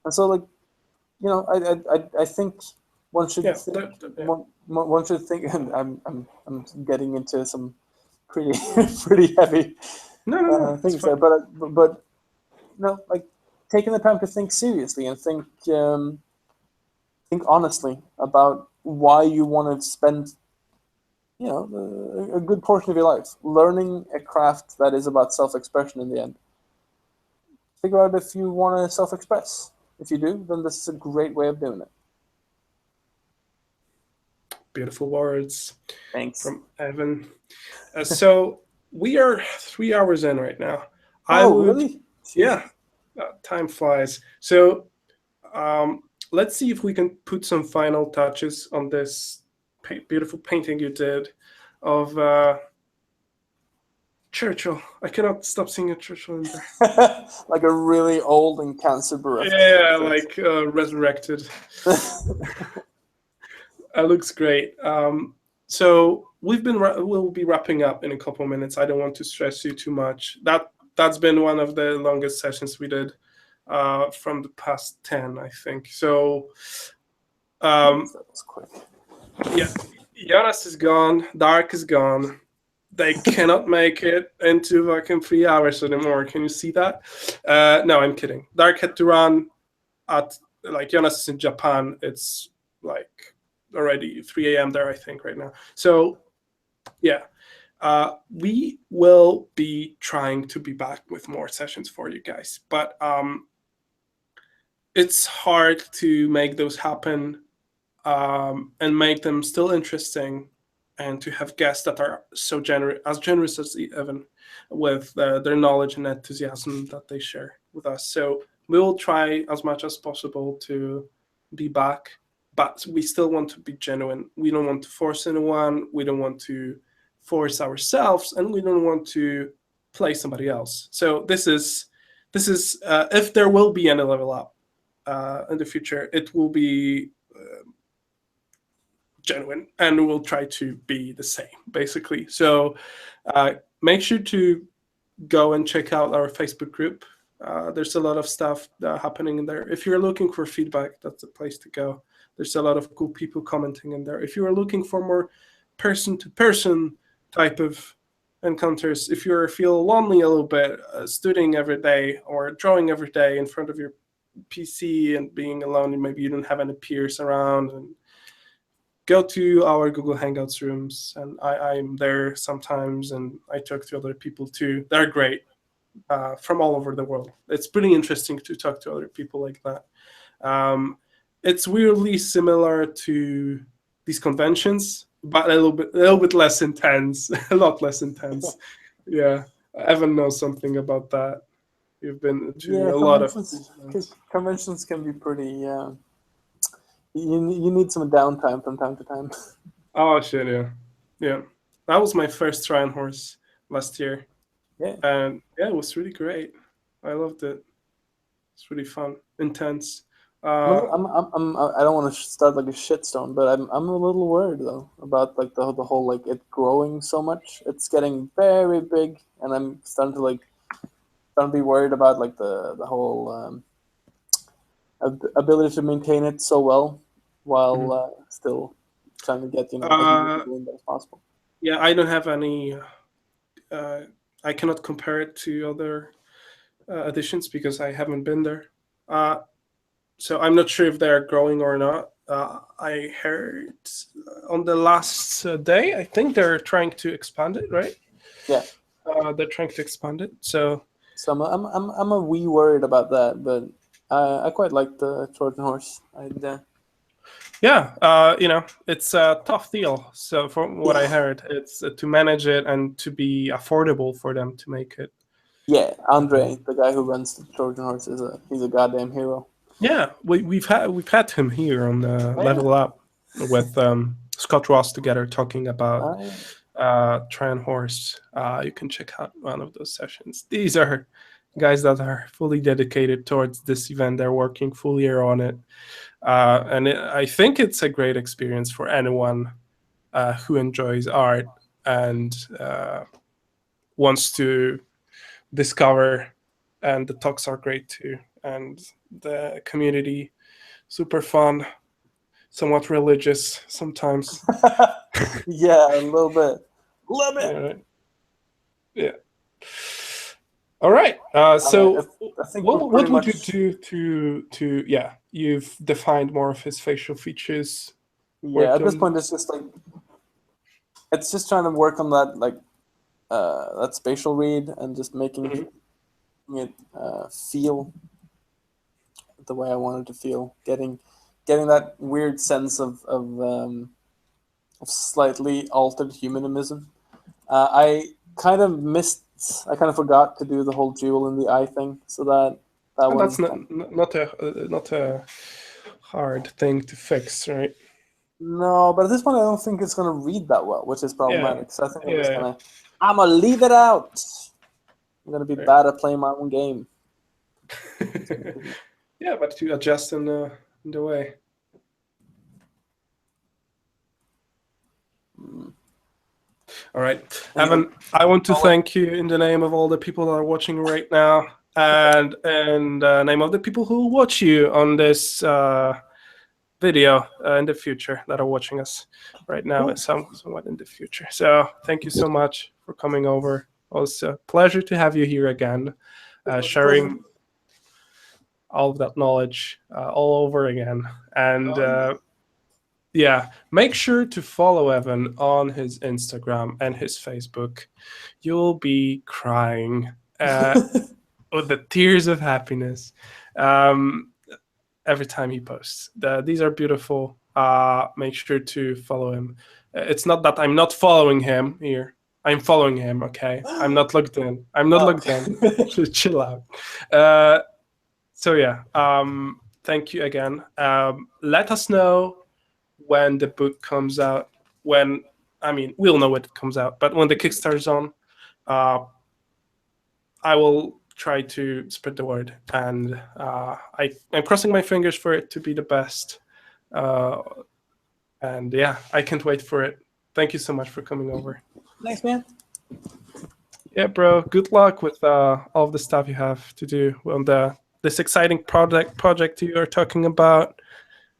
And so, like, you know, I think one should one should think. And I'm getting into some pretty pretty heavy things there, but no, like taking the time to think seriously and think honestly about why you want to spend, you know, a good portion of your life learning a craft that is about self-expression in the end. Figure out if you want to self-express. If you do, then this is a great way of doing it. Beautiful words. Thanks. From Evan. So we are 3 hours in right now. Really? Yeah. Time flies. So let's see if we can put some final touches on this beautiful painting you did of Churchill. I cannot stop seeing a Churchill in there. Like a really old and cancer bereft. Yeah, like resurrected. That looks great. So we'll be wrapping up in a couple of minutes. I don't want to stress you too much. That's been one of the longest sessions we did from the past 10, I think. So That was quick. Yeah, Jonas is gone. Darek is gone. They cannot make it into fucking 3 hours anymore. Can you see that? No, I'm kidding. Darek had to run at, like, Jonas is in Japan. It's like already 3 a.m. there, I think, right now. So, yeah, we will be trying to be back with more sessions for you guys. But it's hard to make those happen and make them still interesting, and to have guests that are so generous as Evan, with their knowledge and enthusiasm that they share with us. So we will try as much as possible to be back, but we still want to be genuine. We don't want to force anyone. We don't want to force ourselves, and we don't want to play somebody else. So this is if there will be any level up in the future, it will be genuine, and we'll try to be the same, basically. So make sure to go and check out our Facebook group. There's a lot of stuff happening in there. If you're looking for feedback, that's the place to go. There's a lot of cool people commenting in there. If you are looking for more person-to-person type of encounters, if you feel lonely a little bit, studying every day or drawing every day in front of your PC and being alone, and maybe you don't have any peers around, and go to our Google Hangouts rooms, and I'm there sometimes, and I talk to other people too. They're great from all over the world. It's pretty interesting to talk to other people like that. It's weirdly similar to these conventions, but a little bit less intense, a lot less intense. Yeah, Evan knows something about that. You've been to a lot of conventions can be pretty. You need some downtime from time to time. Oh shit, yeah. That was my first Ryan horse last year. Yeah. And yeah, it was really great. I loved it. It's really fun, intense. I don't want to start like a shitstone, but I'm a little worried though about like the whole like it growing so much. It's getting very big, and I'm starting to be worried about like the whole ability to maintain it so well while still trying to get as many people in there as possible. Yeah, I don't have any. I cannot compare it to other editions because I haven't been there. So I'm not sure if they're growing or not. I heard on the last day, I think they're trying to expand it, right? Yeah. They're trying to expand it. So I'm a wee worried about that, but I quite like the Trojan horse. Yeah, it's a tough deal. So from what I heard, it's to manage it and to be affordable for them to make it. Yeah, Andre, the guy who runs the Trojan horse, he's a goddamn hero. Yeah, we've had him here on Level Up with Scott Ross together talking about Tryon Horse. You can check out one of those sessions. These are guys that are fully dedicated towards this event. They're working full year on it, and I think it's a great experience for anyone who enjoys art and wants to discover. And the talks are great too, and the community super fun, somewhat religious sometimes. Yeah, a little bit. Yeah. All right. So, I think what pretty would much- you do to? Yeah, you've defined more of his facial features. Yeah, at this on- point, it's just like it's just trying to work on that that spatial read and just making it feel the way I wanted to feel, getting that weird sense of slightly altered humanism. I kind of forgot to do the whole jewel in the eye thing, so that And was that's not a hard thing to fix, right? no, but at this point I don't think it's gonna read that well, which is problematic. So I think Yeah. I'm gonna leave it out. I'm gonna be Right. bad at playing my own game. Yeah, but to adjust in the way. All right, Evan, I want to thank you in the name of all the people that are watching right now, and in the name of the people who watch you on this video in the future that are watching us right now, somewhat in the future. So thank you so much for coming over. It was a pleasure to have you here again, sharing all of that knowledge all over again. And yeah, make sure to follow Evan on his Instagram and his Facebook. You'll be crying with the tears of happiness every time he posts. These are beautiful. Make sure to follow him. It's not that I'm not following him here. I'm following him, okay? I'm not logged in. I'm not logged in. Chill out. So yeah, thank you again. Let us know when the book comes out. We'll know when it comes out, but when the Kickstarter's on, I will try to spread the word, and I'm crossing my fingers for it to be the best. And yeah, I can't wait for it. Thank you so much for coming over. Thanks, man. Yeah, bro. Good luck with all of the stuff you have to do on this exciting project you are talking about,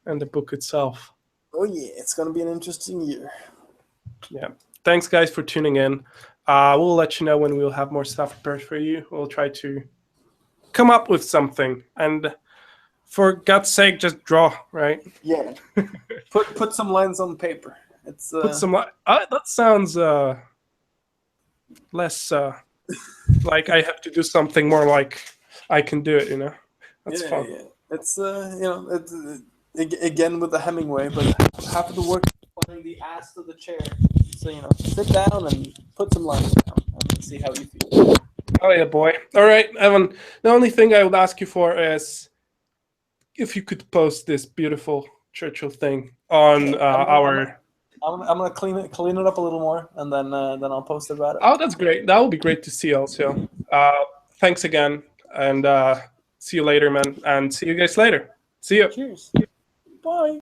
and the book itself. Oh yeah, it's gonna be an interesting year. Yeah. Thanks, guys, for tuning in. We'll let you know when we'll have more stuff prepared for you. We'll try to come up with something, and for God's sake, just draw, right? Yeah. put some lines on paper. It's Put some. That sounds less like I have to do something, more like I can do it. That's fun. Yeah. It's it's again with the Hemingway, but half of the work is putting the ass to the chair. So sit down and put some lines down and see how you feel. Oh yeah, boy. All right, Evan. The only thing I would ask you for is if you could post this beautiful Churchill thing on our. I'm gonna clean it up a little more, and then I'll post about it. Oh, that's great. That would be great to see also. Thanks again, and see you later, man. And see you guys later. See you. Cheers. Bye.